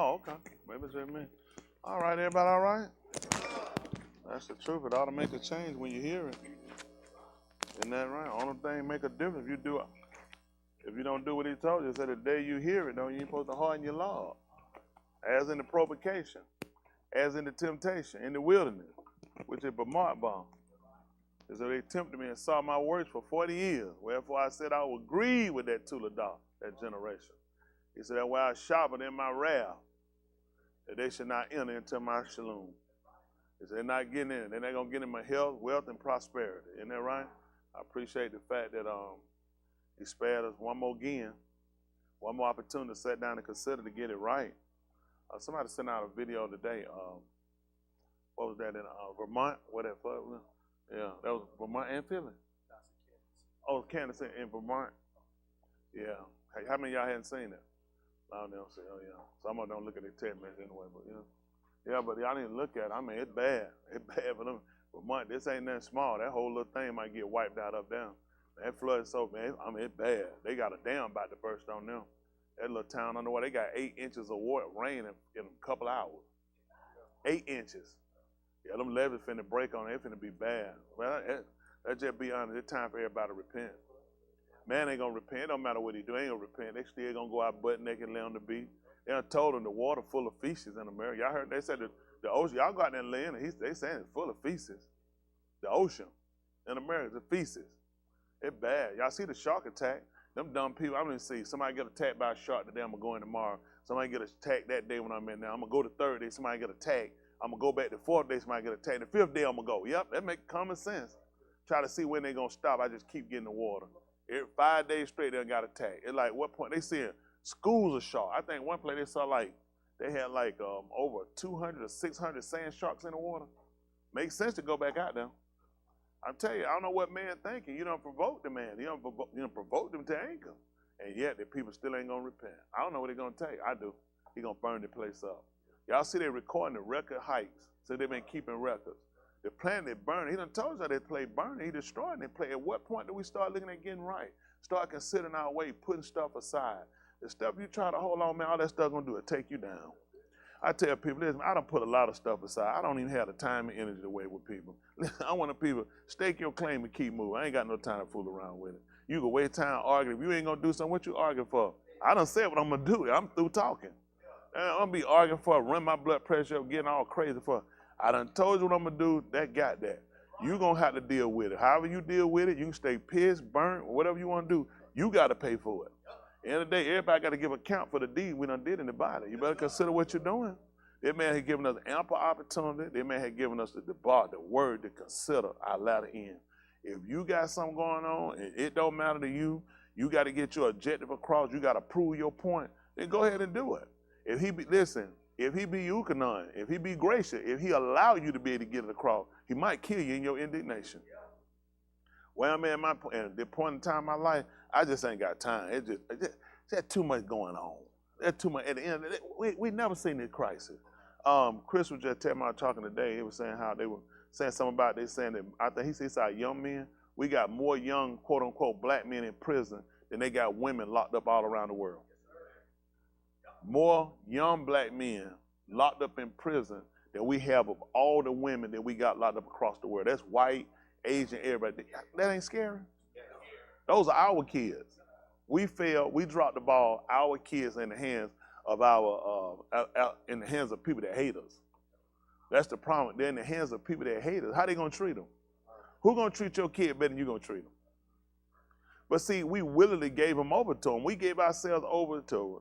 Oh, okay. Maybe it's just me. All right, everybody all right? That's the truth. It ought to make a change when you hear it. Isn't that right? Only thing make a difference if you don't do what he told you. Said the day you hear it, you ain't supposed to harden your law. As in the provocation, as in the temptation, in the wilderness, which is Bamart bomb. So they tempted me and saw my works for 40 years. Wherefore I said I will grieve with that Tuladah, that generation. He said, that why I sharpened in my wrath, that they should not enter into my shalom. He said, they're not getting in. They're not going to get in my health, wealth, and prosperity. Isn't that right? I appreciate the fact that he spared us one more opportunity to sit down and consider to get it right. Somebody sent out a video today. What was that in Vermont? What that was? Yeah, that was Vermont and Philly. Oh, Kansas in Vermont. Yeah. Hey, how many of y'all hadn't seen it? I don't say, oh yeah. Some of them don't look at their text message anyway, but yeah. Yeah, but y'all didn't look at it. I mean, it's bad. It's bad for them. Vermont, this ain't nothing small. That whole little thing might get wiped out up down. That flood is so bad. I mean, it's bad. They got a dam about to burst on them. That little town underwater, they got 8 inches of water, rain in a couple hours. 8 inches. Yeah, them levees finna break on it. It finna be bad. Well, let's just be honest. It's time for everybody to repent. Man ain't gonna repent. It don't matter what he do. He ain't gonna repent. They still gonna go out butt naked and lay on the beach. They done told them the water full of feces in America. Y'all heard they said the ocean. Y'all go out there and lay in it. They saying it's full of feces. The ocean in America, the feces. It's bad. Y'all see the shark attack? Them dumb people. I'm gonna see somebody get attacked by a shark today. I'm gonna go in tomorrow. Somebody get attacked that day when I'm in there. I'm gonna go the 3rd day. Somebody get attacked. I'm going to go back the 4th day, somebody get attacked. The 5th day, I'm going to go. Yep, that makes common sense. Try to see when they're going to stop. I just keep getting the water. 5 days straight, they got attacked. It's like, what point? They seeing schools of sharks. I think one place they saw they had over 200 or 600 sand sharks in the water. Makes sense to go back out there. I'm telling you, I don't know what man thinking. You don't provoke the man. You don't provoke them to anger. And yet, the people still ain't going to repent. I don't know what they're going to tell you. I do. He's going to burn the place up. Y'all see they recording the record hikes, so they've been keeping records. The planet they burn, he done told us they play burning, he destroying their play. At what point do we start looking at getting right? Start considering our way, putting stuff aside. The stuff you try to hold on, man, all that stuff gonna do it, take you down. I tell people, listen, I don't put a lot of stuff aside. I don't even have the time and energy to wait with people. I want the people, stake your claim and keep moving. I ain't got no time to fool around with it. You can waste time arguing. If you ain't gonna do something, what you arguing for? I done said what I'm gonna do. I'm through talking. I'm gonna be arguing for, run my blood pressure up, getting all crazy for. I done told you what I'm gonna do, that got that. You gonna have to deal with it. However you deal with it, you can stay pissed, burnt, whatever you wanna do, you gotta pay for it. At the end of the day, everybody gotta give account for the deed we done did in the body. You better consider what you're doing. That man had given us ample opportunity. That man had given us the word to consider our latter end. If you got something going on and it don't matter to you, you gotta get your objective across, you gotta prove your point, then go ahead and do it. If he be Yahuchanan, if he be gracious, if he allow you to be able to get it across, he might kill you in your indignation. Well, I'm at the point in time in my life, I just ain't got time. There's too much going on. There's too much. At the end of it, we never seen this crisis. Chris was just telling me, I was talking today, he was saying how they were saying something about, they saying that, I think he says our young men, we got more young, quote unquote, black men in prison than they got women locked up all around the world. More young black men locked up in prison than we have of all the women that we got locked up across the world. That's white, Asian, everybody. That ain't scary. Those are our kids. We failed. We dropped the ball. Our kids in the hands of in the hands of people that hate us. That's the problem. They're in the hands of people that hate us. How they gonna treat them? Who gonna treat your kid better than you gonna treat them? But see, we willingly gave them over to them. We gave ourselves over to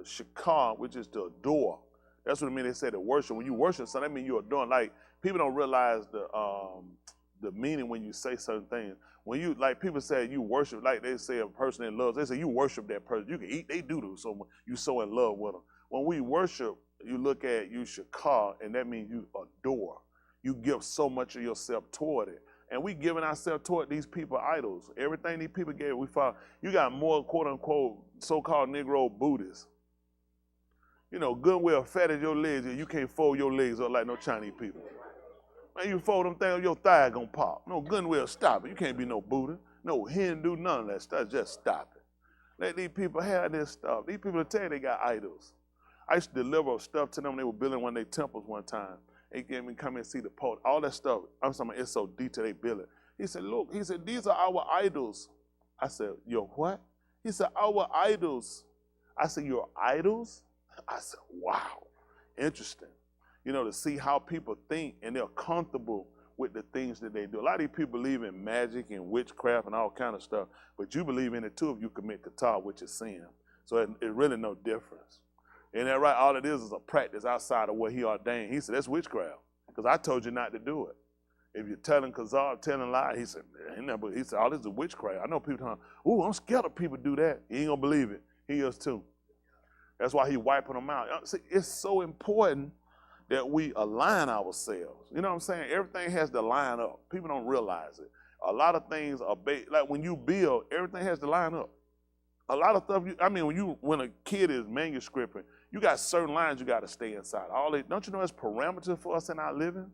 shakar, which is to adore. That's what it means. They say to worship. When you worship something, that means you're adoring. Like, people don't realize the meaning when you say certain things. When you, like people say you worship, like they say a person in love, they say you worship that person. You can eat, they do so you so in love with them. When we worship, you look at you shakar, and that means you adore. You give so much of yourself toward it. And we giving ourselves toward these people idols. Everything these people gave, we follow. You got more quote-unquote so-called Negro Buddhists. You know, good well fat as your legs, you can't fold your legs up like no Chinese people. Man, you fold them things, your thigh gonna pop. No, good well stop it. You can't be no Buddha, no Hindu, none of that stuff. Just stop it. Let these people have this stuff. These people tell you they got idols. I used to deliver stuff to them. They were building one of their temples one time. They gave me come and see the pole. All that stuff, I'm saying it's so detailed they build it. He said, look, he said, these are our idols. I said, your what? He said, our idols. I said, your idols? I said, wow, interesting. You know, to see how people think and they're comfortable with the things that they do. A lot of these people believe in magic and witchcraft and all kind of stuff, but you believe in it too if you commit qatar, which is sin. So it really no difference. Ain't that right? All it is a practice outside of what he ordained. He said, that's witchcraft, because I told you not to do it. If you're telling Kazar, telling lies, he said, he said, oh, this is witchcraft. I know people talking, ooh, I'm scared of people do that. He ain't gonna believe it. He is too. That's why he wiping them out. See, it's so important that we align ourselves. You know what I'm saying? Everything has to line up. People don't realize it. A lot of things are like when you build, everything has to line up. A lot of stuff, when a kid is manuscripting, you got certain lines you got to stay inside. Don't you know there's parameters for us in our living?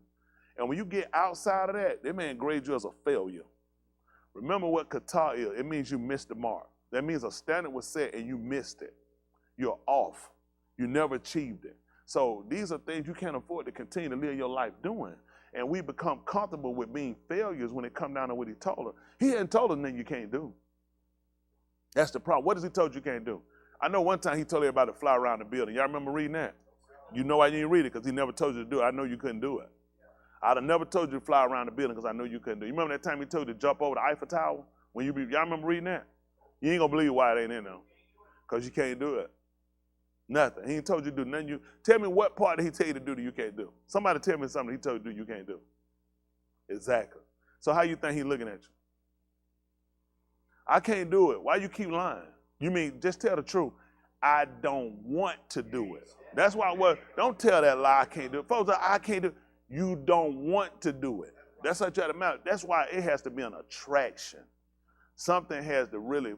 And when you get outside of that, they may grade you as a failure. Remember what qatar is. It means you missed the mark. That means a standard was set and you missed it. You're off. You never achieved it. So these are things you can't afford to continue to live your life doing. And we become comfortable with being failures when it comes down to what he told us. He hadn't told us nothing you can't do. That's the problem. What has he told you can't do? I know one time he told everybody to fly around the building. Y'all remember reading that? You know why you didn't read it? Because he never told you to do it. I know you couldn't do it. I'd have never told you to fly around the building because I know you couldn't do it. You remember that time he told you to jump over the Eiffel Tower? Y'all remember reading that? You ain't going to believe why it ain't in there. Because you can't do it. Nothing. He ain't told you to do nothing. Tell me what part did he tell you to do that you can't do? Somebody tell me something he told you to do you can't do. Exactly. So how you think he looking at you? I can't do it. Why you keep lying? You mean just tell the truth. I don't want to do it. That's why don't tell that lie, I can't do it. Folks, I can't do it. You don't want to do it. That's how you try to matter. That's why it has to be an attraction. Something has to really,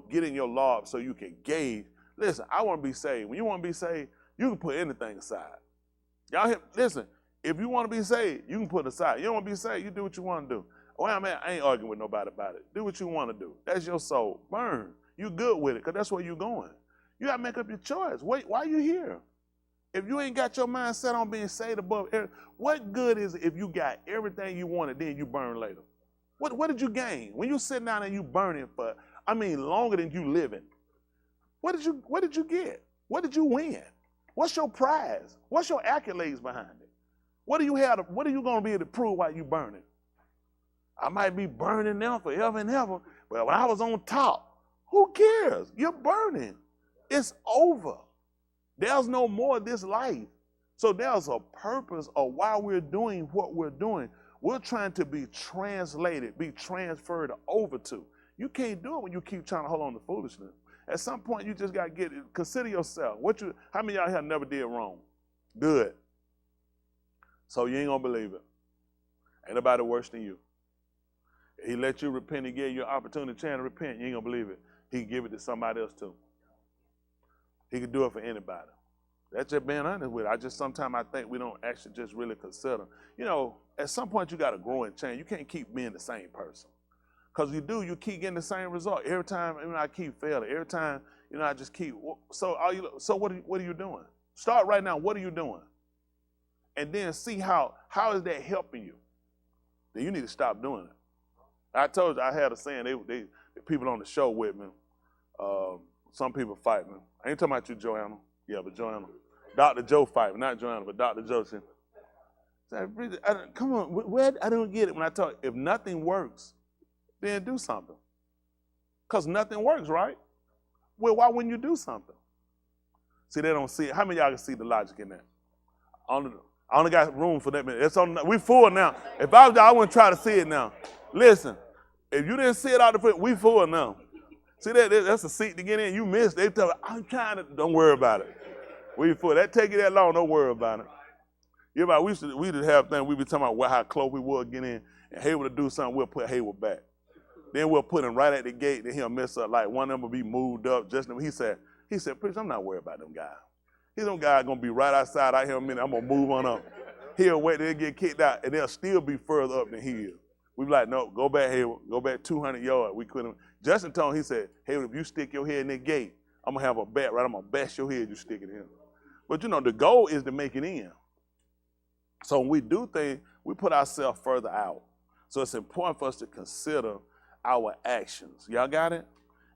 get in your law so you can gauge. Listen, I want to be saved. When you want to be saved, you can put anything aside. Listen, if you want to be saved, you can put it aside. You don't want to be saved, you do what you want to do. Well, man, I ain't arguing with nobody about it. Do what you want to do. That's your soul. Burn. You good with it, because that's where you're going. You got to make up your choice. Wait, why are you here? If you ain't got your mind set on being saved above everything, what good is it if you got everything you wanted, then you burn later? What did you gain? When you sit down and you burning for, longer than you living, what did you get? What did you win? What's your prize? What's your accolades behind it? What do you going to be able to prove while you burning? I might be burning now forever and ever, but when I was on top, who cares? You're burning. It's over. There's no more of this life. So there's a purpose of why we're doing what we're doing. We're trying to be translated, be transferred over to. You can't do it when you keep trying to hold on to foolishness. At some point, you just got to get it. Consider yourself. How many of y'all here never did wrong? Good. So you ain't going to believe it. Ain't nobody worse than you. He let you repent. He gave you an opportunity, chance to repent. You ain't going to believe it. He can give it to somebody else too. He can do it for anybody. That's just being honest with it. Sometimes I think we don't actually just really consider. At some point you got to grow and change. You can't keep being the same person. Because you keep getting the same result. Every time I keep failing. Every time, I just keep. So what are you doing? Start right now. What are you doing? And then see how is that helping you? Then you need to stop doing it. I told you I had a saying, the people on the show with me, some people fight me. I ain't talking about you, Joanna. Yeah, but Joanna. Dr. Joe fight me, not Joanna, but Dr. Joe said, come on, I don't get it when I talk. If nothing works, then do something. Because nothing works, right? Well, why wouldn't you do something? See, they don't see it. How many of y'all can see the logic in that? I only got room for that. We full now. If I was y'all, I wouldn't try to see it now. Listen, if you didn't see it out the front, we full now. See, that's a seat to get in. You missed. They tell me, I'm trying to, don't worry about it. We full. That take you that long, don't worry about it. We used to have things, we be talking about how close we were getting in, and Hayward to do something, we'll put Hayward back. Then we'll put him right at the gate, then he'll mess up, like one of them will be moved up. He said, Preacher, I'm not worried about them guys. Them guys going to be right outside out here in a minute. I'm going to move on up. He'll wait till they get kicked out, and they'll still be further up than he is. We be like, no, go back, Hayward. Go back 200 yards. We couldn't. Justin told him, he said, Hayward, if you stick your head in that gate, I'm going to have a bat, right? I'm going to bash your head, you stick it in. But you know, the goal is to make it in. So when we do things, we put ourselves further out. So it's important for us to consider our actions. Y'all got it?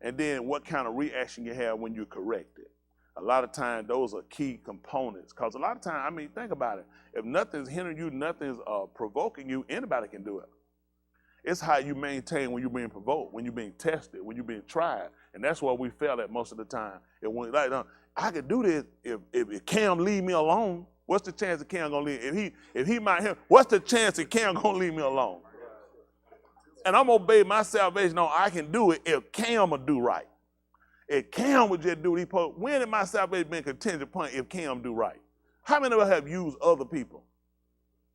And then what kind of reaction you have when you correct it. A lot of times, those are key components. Because a lot of times, I mean, think about it. If nothing's hindering you, nothing's provoking you, anybody can do it. It's how you maintain when you're being provoked, when you're being tested, when you're being tried. And that's what we fail at most of the time. I could do this if Cam leave me alone. What's the chance that Cam gonna leave? If he might hear, what's the chance that Cam gonna leave me alone? And I'm gonna obey my salvation on I can do it if Cam will do right. If Cam would just do what he supposed, when did my salvation been contingent upon if Cam do right? How many of us have used other people?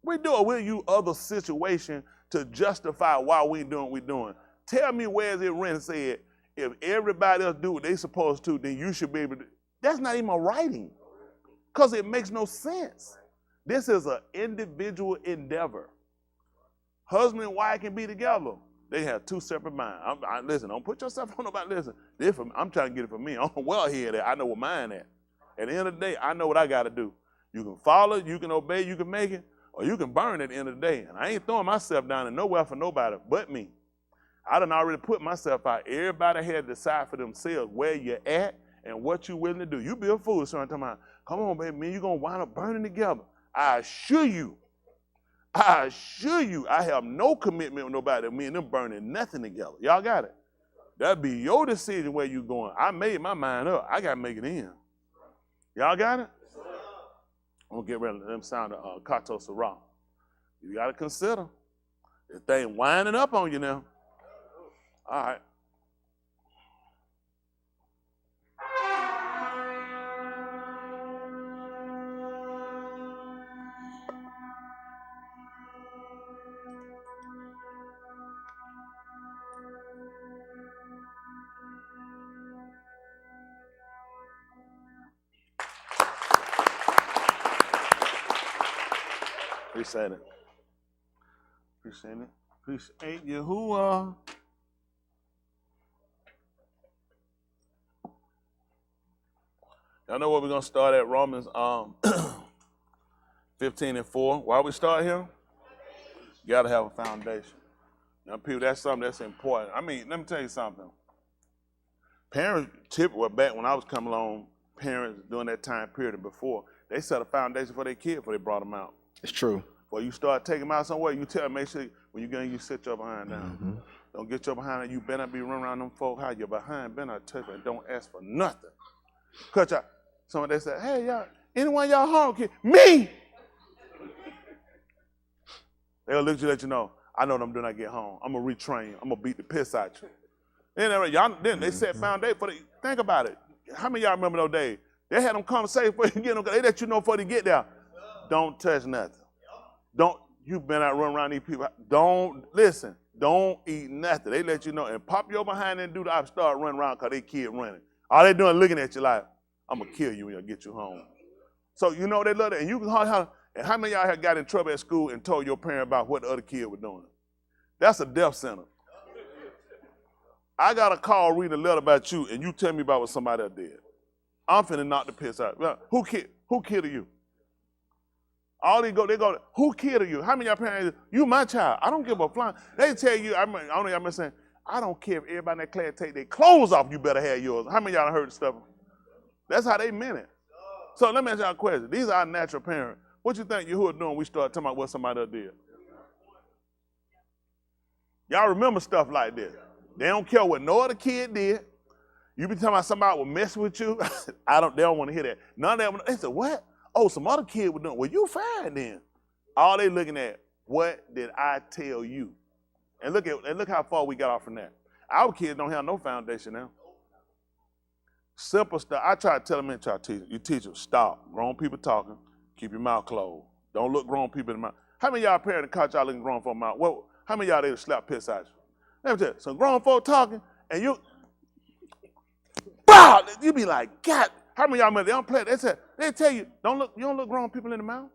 We do it. We'll use other situations to justify why we doing what we're doing. Tell me where is it written said, if everybody else do what they supposed to, then you should be able to. That's not even a writing, because it makes no sense. This is an individual endeavor. Husband and wife can be together. They have two separate minds. Listen, don't put yourself on nobody. Listen, I'm trying to get it for me. I'm well here. I know where mine at. At the end of the day, I know what I got to do. You can follow, you can obey, you can make it, or you can burn at the end of the day. And I ain't throwing myself down in nowhere for nobody but me. I done already put myself out. Everybody had to decide for themselves where you're at and what you're willing to do. You be a fool, son. Talking about, come on, baby, man, you're going to wind up burning together. I assure you, I have no commitment with nobody. Me and them burning nothing together. Y'all got it? That'd be your decision where you going. I made my mind up. I got to make it in. Y'all got it? I'm going to get rid of them sound of Kato Sarah. You got to consider. This thing winding up on you now. All right. Appreciate it. Appreciate Yahudah. Y'all know where we're going to start at? Romans 15:4. Why we start here? You got to have a foundation. Now, people, that's something that's important. I mean, let me tell you something. Parents, typically, back when I was coming along, parents during that time period and before, they set a foundation for their kid before they brought them out. It's true. Before you start taking them out somewhere, you tell them, make sure when you go in, you sit your behind down. Mm-hmm. Don't get your behind, you better not be running around them folk, how your behind better not touch, and don't ask for nothing. Cut y'all. Someone they say, hey, y'all, anyone y'all home kid? Me! They'll look at you, let you know, I know what I'm doing when I get home. I'm going to retrain. I'm going to beat the piss out you. Then they set foundation for the, think about it. How many of y'all remember those days? They had them conversations before you get them. They let you know before they get there. Don't touch nothing. You better not run around these people. Don't eat nothing. They let you know and pop your behind and do the opposite, start running around because they kid running. All they doing is looking at you like, I'm going to kill you when I get you home. So you know they love that. And you can and how many of y'all have got in trouble at school and told your parent about what the other kid was doing? That's a death sentence. I got a call reading a letter about you, and you tell me about what somebody else did. I'm finna knock the piss out. Who killed you? All they go, who killed you? How many of y'all parents, you my child. I don't give a flying. They tell you, I don't know y'all saying, I don't care if everybody in that class take their clothes off, you better have yours. How many of y'all heard the stuff? That's how they meant it. So let me ask y'all a question. These are our natural parents. What you think Yahudah doing when we start talking about what somebody else did? Y'all remember stuff like this. They don't care what no other kid did. You be talking about somebody will mess with you. They don't want to hear that. None of them, they said, what? Oh, some other kid was doing. Well, you fine then. All they looking at, what did I tell you? And look how far we got off from that. Our kids don't have no foundation now. Simple stuff. I try to tell them and try to teach them. You teach them, stop. Grown people talking. Keep your mouth closed. Don't look grown people in the mouth. How many of y'all parents caught y'all looking grown folk mouth? Well, how many of y'all they slap piss at you? Let me tell you, some grown folk talking, and you be like, God, how many of y'all remember, they don't play, they tell you, you don't look grown people in the mouth.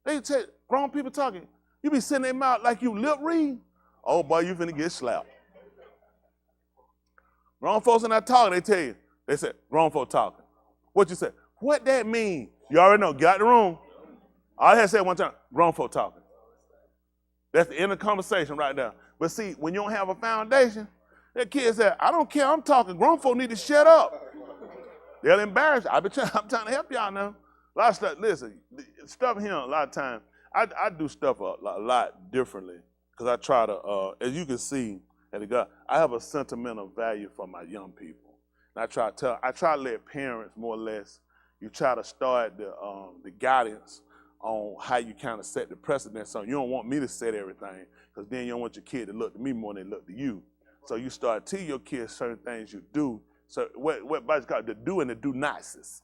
They tell grown people talking, you be sitting in their mouth like you lip read. Oh boy, you finna get slapped. Grown folks are not talking, they tell you. They said, grown folk talking. What you say? What that mean? You already know. Get out the room. All I had to say one time, grown folk talking. That's the end of the conversation right there. But see, when you don't have a foundation, that kid said, I don't care, I'm talking. Grown folk need to shut up. They'll embarrass you. I'm trying to help y'all now. A lot of stuff, listen, stuff here a lot of times, I do stuff a lot differently because I try to, as you can see, I have a sentimental value for my young people. And I try to let parents more or less, you try to start the guidance on how you kind of set the precedent. So you don't want me to set everything because then you don't want your kid to look to me more than they look to you. So you start teaching your kids certain things you do. So what Bible called the do and the do nots.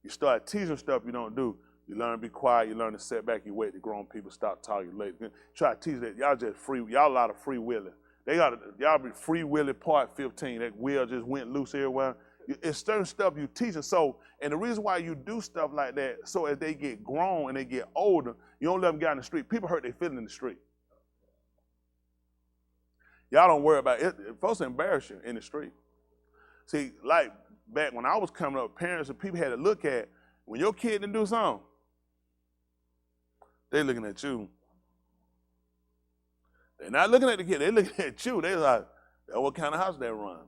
You start teaching stuff you don't do. You learn to be quiet. You learn to sit back. You wait to grown people stop talking later. Try to teach that y'all just free. Y'all a lot of free willing. Y'all be free willing part 15. That wheel just went loose everywhere. It's certain stuff you teaching. So, and the reason why you do stuff like that, so as they get grown and they get older, you don't let them get in the street. People hurt their feelings in the street. Y'all don't worry about it. Folks embarrass you in the street. See, like back when I was coming up, parents and people had to look at, when your kid didn't do something, they looking at you. They're not looking at the kid, they're looking at you. They're like, that's what kind of house they run.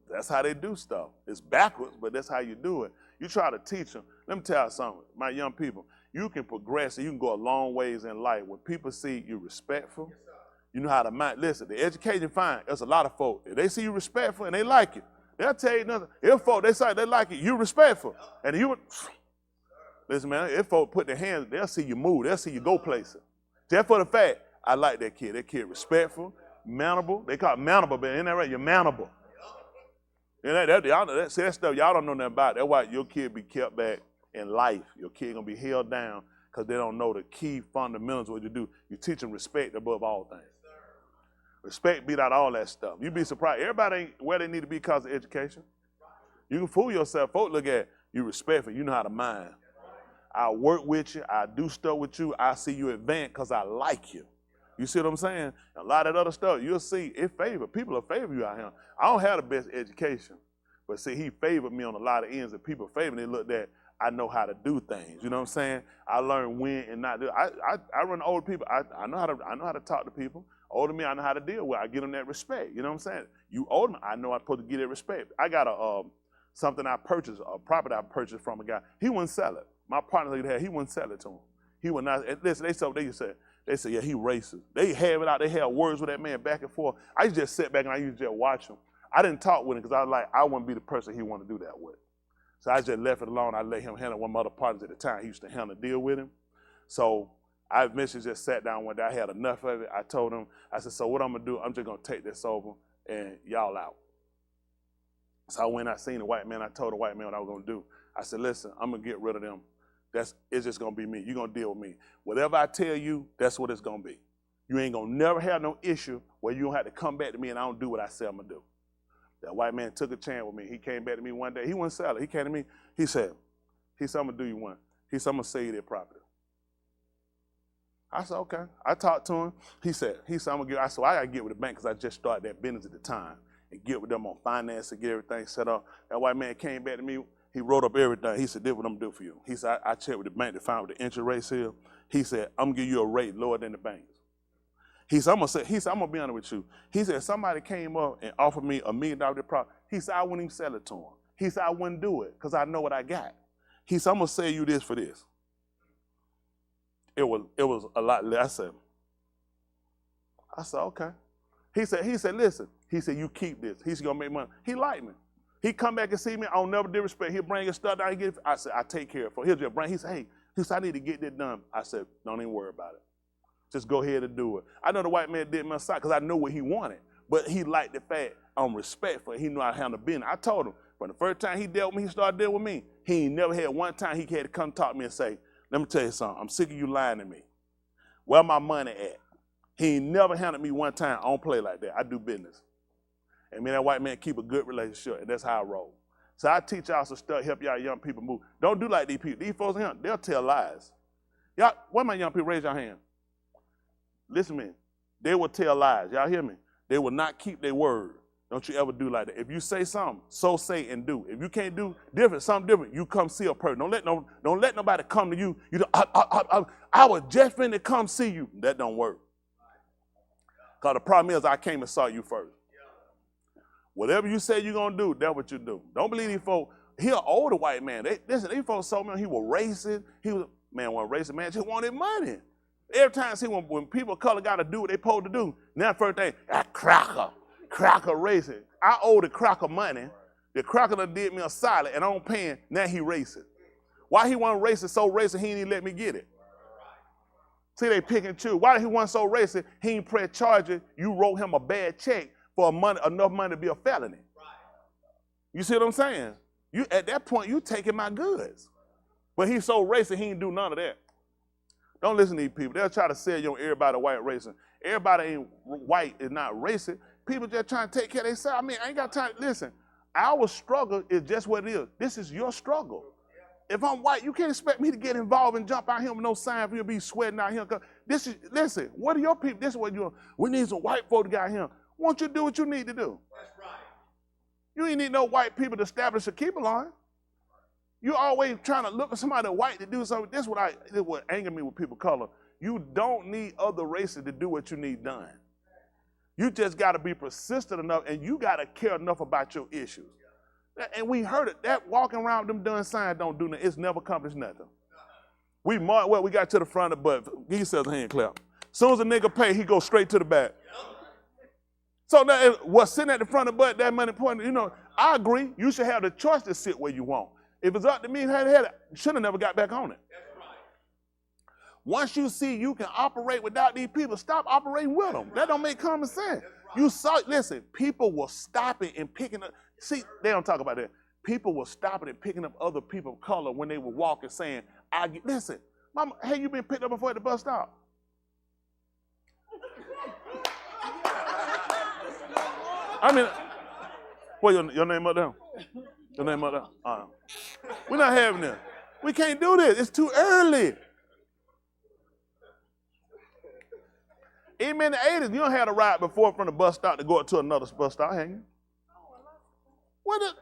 That's how they do stuff. It's backwards, but that's how you do it. You try to teach them. Let me tell you something, my young people, you can progress and you can go a long ways in life. When people see you respectful, you know how to mind. Listen, the education fine. There's a lot of folk. If they see you respectful and they like it, they'll tell you nothing. If folk, they say they like it, you respectful. And you, listen, man, if folk put their hands, they'll see you move. They'll see you go places. Just for the fact, I like that kid. That kid respectful, mountable. They call it mountable, but isn't that right? You're mountable. And see that stuff y'all don't know nothing about. That's why your kid be kept back in life. Your kid gonna be held down because they don't know the key fundamentals of what you do. You teach them respect above all things. Respect beat out all that stuff. You'd be surprised. Everybody ain't where they need to be because of education. You can fool yourself. Folks look at you respectful. You know how to mind. I work with you. I do stuff with you. I see you advance because I like you. You see what I'm saying? A lot of that other stuff, you'll see it favor. People will favor you out here. I don't have the best education, but see, he favored me on a lot of ends that people favor. They looked at, I know how to do things. You know what I'm saying? I learned when and not do. I run older people. I know how to talk to people. Older me, I know how to deal with. I give them that respect. You know what I'm saying? You older me, I know I'm supposed to get that respect. I got something I purchased, a property I purchased from a guy. He wouldn't sell it. My partner that he wouldn't sell it to him. He would not. Listen, they said, yeah, he racist. They have it out. They had words with that man back and forth. I used to just sit back and I used to just watch him. I didn't talk with him because I was like, I wouldn't be the person he wanted to do that with. So I just left it alone. I let him handle one of my other partners at the time. He used to handle deal with him. So I eventually just sat down one day. I had enough of it. I told him, I said, so what I'm going to do, I'm just going to take this over and y'all out. So when I seen the white man, I told the white man what I was going to do. I said, listen, I'm going to get rid of them. It's just going to be me. You're going to deal with me. Whatever I tell you, that's what it's going to be. You ain't going to never have no issue where you don't have to come back to me and I don't do what I say I'm going to do. That white man took a chance with me. He came back to me one day. He wouldn't sell it. He came to me. He said, I'm going to do you one. He said, I'm going to sell you that property. I said, okay. I talked to him. He said, I'm going to get, I said, I got to get with the bank because I just started that business at the time and get with them on finance and get everything set up. That white man came back to me. He wrote up everything. He said, this is what I'm going to do for you. He said, I checked with the bank to find what the interest rates is. He said, I'm going to give you a rate lower than the banks. He said, I'm going to be honest with you. He said, somebody came up and offered me $1 million property. He said, I wouldn't even sell it to him. He said, I wouldn't do it because I know what I got. He said, I'm going to sell you this for this. It was a lot less. I said, okay. He said, listen. He said, you keep this. He's going to make money. He liked me. He come back and see me. I don't never disrespect. He'll bring his stuff down. He get it. I said, I take care of it. He'll just bring. He said, I need to get this done. I said, don't even worry about it. Just go ahead and do it. I know the white man did me aside because I knew what he wanted, but he liked the fact I'm respectful. He knew how to handle business. I told him from the first time he dealt with me, he started dealing with me. He ain't never had one time he had to come talk to me and say, let me tell you something. I'm sick of you lying to me. Where my money at? He ain't never handled me one time. I don't play like that. I do business. And me and that white man keep a good relationship, and that's how I roll. So I teach y'all some stuff, help y'all young people move. Don't do like these people. These folks, they'll tell lies. Y'all, where my young people? Raise your hand. Listen to me. They will tell lies. Y'all hear me? They will not keep their word. Don't you ever do like that. If you say something, so say and do. If you can't do something different, you come see a person. Don't let nobody come to you. I was just finna come see you. That don't work. Because the problem is I came and saw you first. Whatever you say you're going to do, that's what you do. Don't believe these folks. He an older white man. These folks told me he was racist. Wasn't racist, man, just wanted money. Every time, see, when people of color got to do what they supposed to do, now the first thing, that cracker racist. I owe the cracker money. The cracker done did me a solid, and I'm paying, now he racist. Why he wasn't racist, so racist, he didn't even let me get it. See, they pick and choose. Why he wasn't so racist, he didn't press charges, you wrote him a bad check for enough money to be a felony. You see what I'm saying? At that point, you taking my goods. But he's so racist, he didn't do none of that. Don't listen to these people. They'll try to sell you on everybody white racist. Everybody ain't white is not racist. People just trying to take care of themselves. I mean, I ain't got time. Listen, our struggle is just what it is. This is your struggle. If I'm white, you can't expect me to get involved and jump out here with no sign for you to be sweating out here. Listen, what are your people? This is what you're doing. We need some white folk to get out here. Won't you do what you need to do? That's right. You ain't need no white people to establish a keeper line. You always trying to look for somebody white to do something. This is what anger me with people of color. You don't need other races to do what you need done. You just got to be persistent enough, and you got to care enough about your issues. And we heard it. That walking around with them done signs don't do nothing. It's never accomplished nothing. We got to the front of the butt. Give yourself a hand clap. As soon as a nigga pay, he goes straight to the back. So now, what's sitting at the front of the butt, that money point, I agree. You should have the choice to sit where you want. If it's up to me, should have never got back on it. That's right. Once you see you can operate without these people, stop operating with them. That don't make common sense. Right. Listen, people will stop it and picking up. See, they don't talk about that. People will stop it and picking up other people of color when they were walking saying, listen, mama, have you been picked up before at the bus stop? I mean, what your name up there? Your name up there? We're not having this. We can't do this. It's too early. Even in the 80s, you don't have to ride before from the bus stop to go up to another bus stop, have you? What the?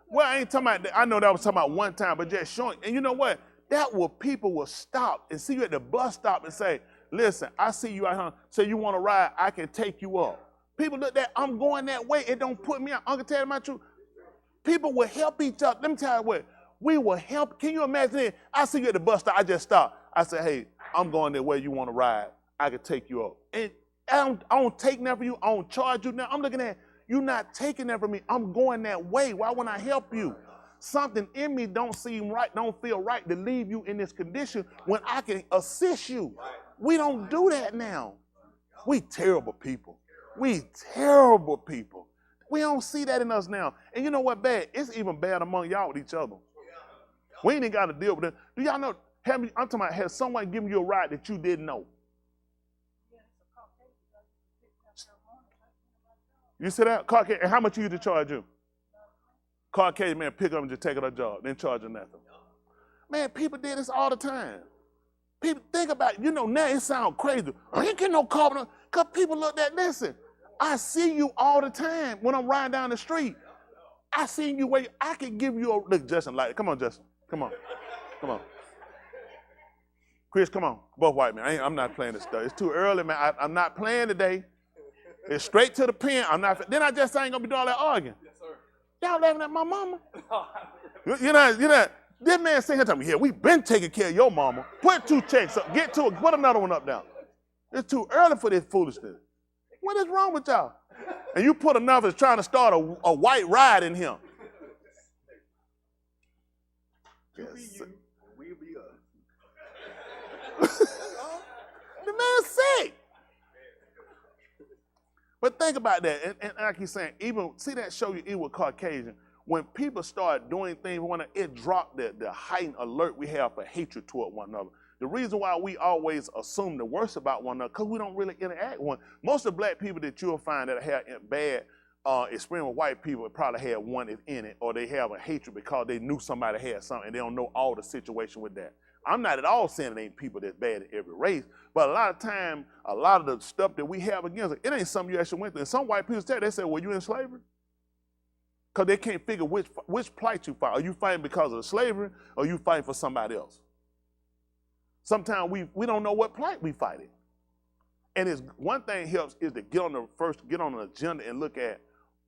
Well, I ain't talking about that. I know that was talking about one time, but just showing. And you know what? That will people will stop and see you at the bus stop and say, listen, I see you out here. Say you want to ride, I can take you up. People look that I'm going that way. It don't put me out. Uncle, tell you my truth. People will help each other. Let me tell you what. We will help. Can you imagine it? I see you at the bus stop. I just stop. I say, hey, I'm going that way. You want to ride? I can take you up. And I don't take that from you. I don't charge you now. I'm looking at you not taking that from me. I'm going that way. Why wouldn't I help you? Something in me don't seem right, don't feel right to leave you in this condition when I can assist you. We don't do that now. We terrible people. We terrible people. We don't see that in us now. And you know what bad? It's even bad among y'all with each other. We ain't even got to deal with it. Do y'all know, I'm talking about, has someone given you a ride that you didn't know? You see that? Caucasian, and how much you used to charge you? Caucasian man pick up and just take it a job, then charge her nothing. Man, people did this all the time. People think about it. Now it sounds crazy. I ain't getting no car, because people look at, listen, I see you all the time when I'm riding down the street. I see you where I can give you a, look, Justin, like, come on, Justin. Come on. Chris, come on. Both white men. I'm not playing this stuff. It's too early, man. I'm not playing today. It's straight to the pen. Then I just ain't gonna be doing all that arguing. Yes, sir. Y'all laughing at my mama. You know. This man sitting here telling me, yeah, we been taking care of your mama. Put 2 checks up. Get to it. Put another one up now. It's too early for this foolishness. What is wrong with y'all? And you put another trying to start a white ride in him. You be you, we be us. The man's sick. But think about that, and I keep saying, see that show you even with Caucasian, when people start doing things, it dropped the heightened alert we have for hatred toward one another. The reason why we always assume the worst about one another, because we don't really interact with one. Most of the black people that you'll find that have bad experience with white people probably had one in it, or they have a hatred because they knew somebody had something and they don't know all the situation with that. I'm not at all saying it ain't people that's bad in every race, but a lot of time, a lot of the stuff that we have against it ain't something you actually went through. And some white people say, they say, well, you in slavery? Because they can't figure which plight you fight. Are you fighting because of the slavery, or are you fighting for somebody else? Sometimes we don't know what plight we fighting. And it's one thing helps is to get on an agenda and look at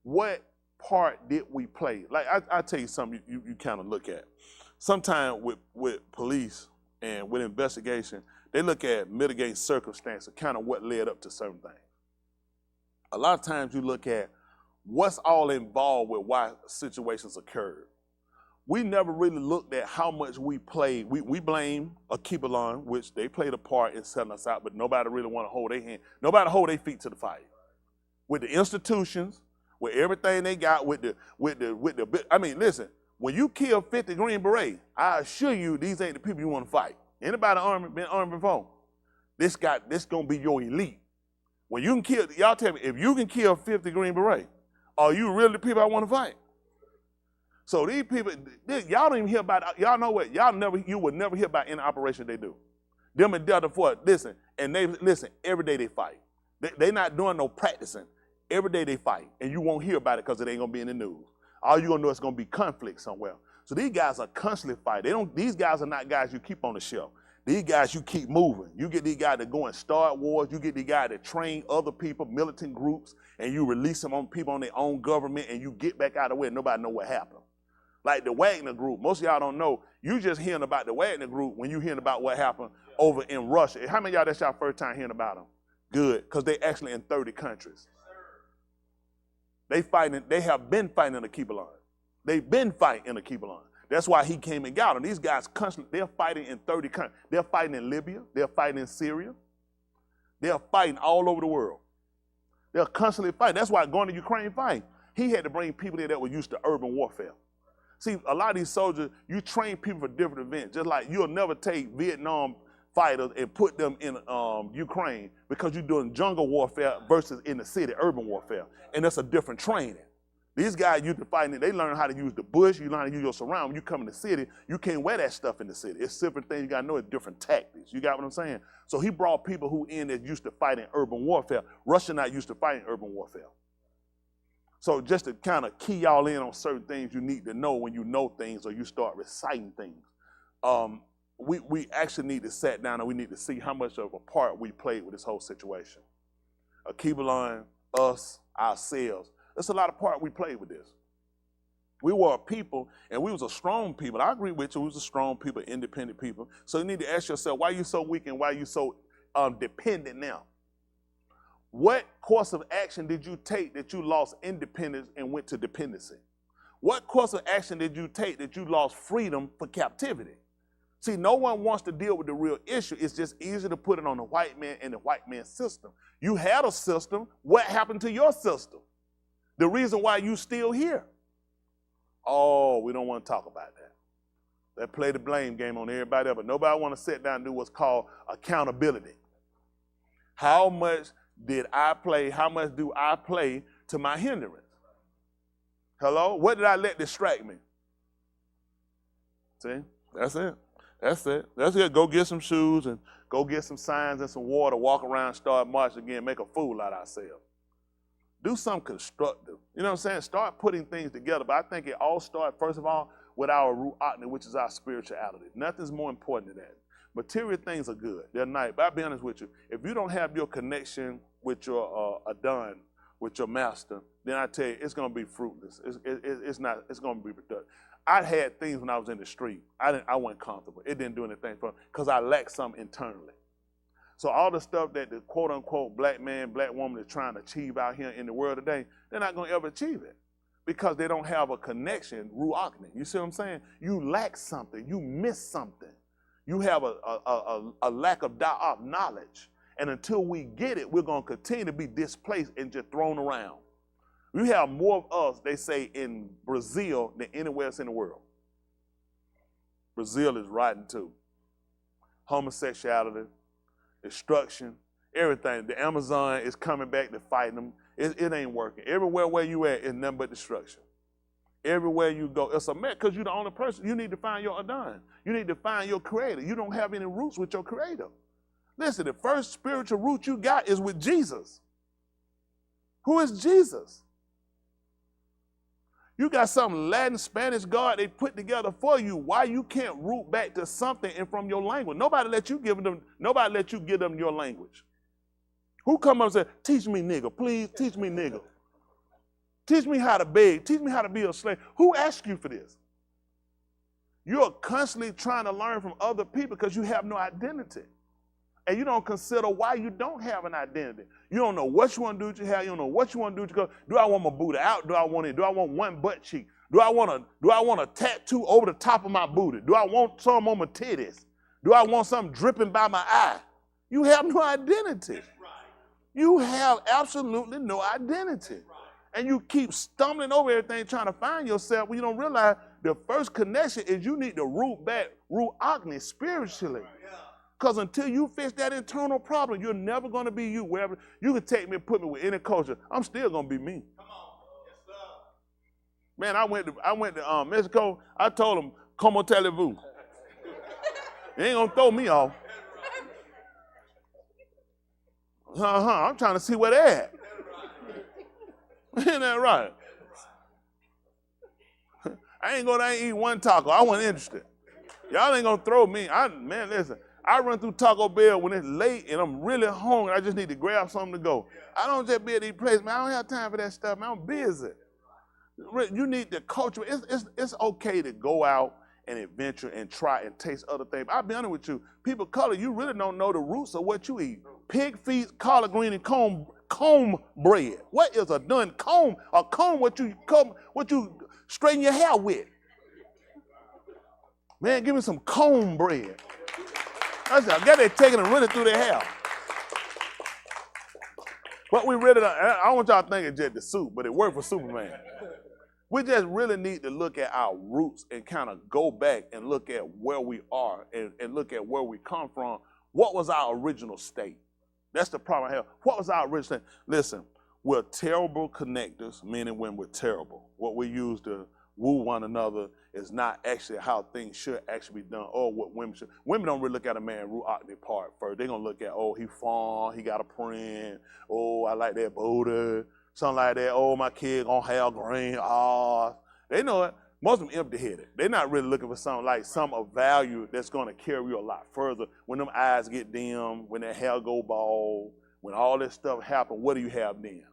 what part did we play. Like I tell you something you kind of look at. Sometimes with police and with investigation, they look at mitigating circumstances, kind of what led up to certain things. A lot of times you look at what's all involved with why situations occurred. We never really looked at how much we played. We blame a keep-along, which they played a part in setting us out, but nobody really want to hold their hand. Nobody hold their feet to the fire. With the institutions, with everything they got, I mean, listen, when you kill 50 Green Berets, I assure you these ain't the people you want to fight. Anybody been armed before? This gonna be your elite. When you can kill, y'all tell me, if you can kill 50 Green Berets, are you really the people I want to fight? So these people, y'all don't even hear about, y'all know what, you would never hear about any operation they do. Them in Delta Force, listen, every day they fight. They not doing no practicing. Every day they fight, and you won't hear about it because it ain't gonna be in the news. All you're gonna know is gonna be conflict somewhere. So these guys are constantly fighting. These guys are not guys you keep on the shelf. These guys you keep moving. You get these guys that go and start wars. You get these guys that train other people, militant groups, and you release them on people on their own government, and you get back out of the way and nobody know what happened. Like the Wagner Group, most of y'all don't know, you just hearing about the Wagner Group when you hearing about what happened over in Russia. How many of y'all that's y'all first time hearing about them? Good, because they actually in 30 countries. They have been fighting in the Keep-Along. They've been fighting in the Keep-Along. That's why he came and got them. These guys constantly, they're fighting in 30 countries. They're fighting in Libya. They're fighting in Syria. They're fighting all over the world. They're constantly fighting. That's why going to Ukraine fighting, he had to bring people in that were used to urban warfare. See, a lot of these soldiers, you train people for different events. Just like you'll never take Vietnam fighters and put them in Ukraine because you're doing jungle warfare versus in the city, urban warfare. And that's a different training. These guys used to fight, they learn how to use the bush, you learn how to use your surround. When you come in the city, you can't wear that stuff in the city. It's different things you gotta know, it's different tactics. You got what I'm saying? So he brought people who in that used to fight in urban warfare. Russia not used to fight in urban warfare. So just to kind of key y'all in on certain things you need to know when you know things or you start reciting things. We actually need to sit down and we need to see how much of a part we played with this whole situation. Keep-Along, us, ourselves. There's a lot of part we played with this. We were a people, and we was a strong people. I agree with you, we was a strong people, independent people. So you need to ask yourself, why are you so weak and why are you so dependent now? What course of action did you take that you lost independence and went to dependency? What course of action did you take that you lost freedom for captivity? See, no one wants to deal with the real issue. It's just easier to put it on the white man and the white man's system. You had a system. What happened to your system? The reason why you still here. Oh, we don't want to talk about that. They play the blame game on everybody else, but nobody want to sit down and do what's called accountability. How much did I play? How much do I play to my hindrance? Hello? What did I let distract me? See? That's it. That's it. That's it. Go get some shoes and go get some signs and some water, walk around, start marching again, make a fool out of ourselves. Do something constructive. You know what I'm saying? Start putting things together. But I think it all starts, first of all, with our Ruachna, which is our spirituality. Nothing's more important than that. Material things are good. They're nice. But I'll be honest with you. If you don't have your connection with your Adon, with your master, then I tell you, it's going to be fruitless. It's going to be productive. I had things when I was in the street. I wasn't comfortable. It didn't do anything for me because I lacked something internally. So all the stuff that the quote-unquote black man, black woman is trying to achieve out here in the world today, they're not going to ever achieve it because they don't have a connection, ruachni. You see what I'm saying? You lack something. You miss something. You have a lack of da'af knowledge. And until we get it, we're going to continue to be displaced and just thrown around. We have more of us, they say, in Brazil than anywhere else in the world. Brazil is rotten too. Homosexuality, destruction, everything. The Amazon is coming back to fight them. It ain't working. Everywhere where you at is nothing but destruction. Everywhere you go, it's a mess because you're the only person. You need to find your Adon. You need to find your creator. You don't have any roots with your creator. Listen, the first spiritual root you got is with Jesus. Who is Jesus? You got some Latin, Spanish God they put together for you. Why you can't root back to something and from your language? Nobody let you give them your language. Who come up and say, teach me nigga, please teach me nigga. Teach me how to beg. Teach me how to be a slave. Who asked you for this? You're constantly trying to learn from other people because you have no identity. And you don't consider why you don't have an identity. You don't know what you want to do with your hair. You don't know what you want to do with your clothes. Do I want my booty out? Do I want one butt cheek? Do I want a tattoo over the top of my booty? Do I want some on my titties? Do I want something dripping by my eye? You have no identity. You have absolutely no identity. And you keep stumbling over everything trying to find yourself when you don't realize the first connection is you need to root Agni spiritually. Because until you fix that internal problem, you're never going to be you. Wherever you can take me and put me with any culture, I'm still going to be me. Come on. Yes, sir. Man, I went to Mexico. I told them, como te vous? You ain't going to throw me off. I'm trying to see where they're at. Ain't that right? I ain't going to eat one taco. I wasn't interested. Y'all ain't going to throw me. Man, listen. I run through Taco Bell when it's late and I'm really hungry. I just need to grab something to go. I don't just be at these places, man. I don't have time for that stuff, man. I'm busy. You need the culture. It's okay to go out and adventure and try and taste other things. I'll be honest with you. People color, you really don't know the roots of what you eat. Pig feet, collard green, and comb bread. What is a done comb? A comb, what you straighten your hair with. Man, give me some comb bread. I guess they're taking and running through their hair. But we really don't, I don't want y'all to think it's just the suit, but it worked for Superman. We just really need to look at our roots and kind of go back and look at where we are and look at where we come from. What was our original state? That's the problem I have. What was our original state? Listen, we're terrible connectors, meaning when we're terrible. What we use to woo one another is not actually how things should actually be done or what women should. Women don't really look at a man root out their part first. They're going to look at, oh, he fun, he got a print, oh, I like that booty, something like that, oh, my kid going to have green, They know it. Most of them empty-headed. They're not really looking for something like some of value that's going to carry you a lot further. When them eyes get dim, when that hair go bald, when all this stuff happen, what do you have then?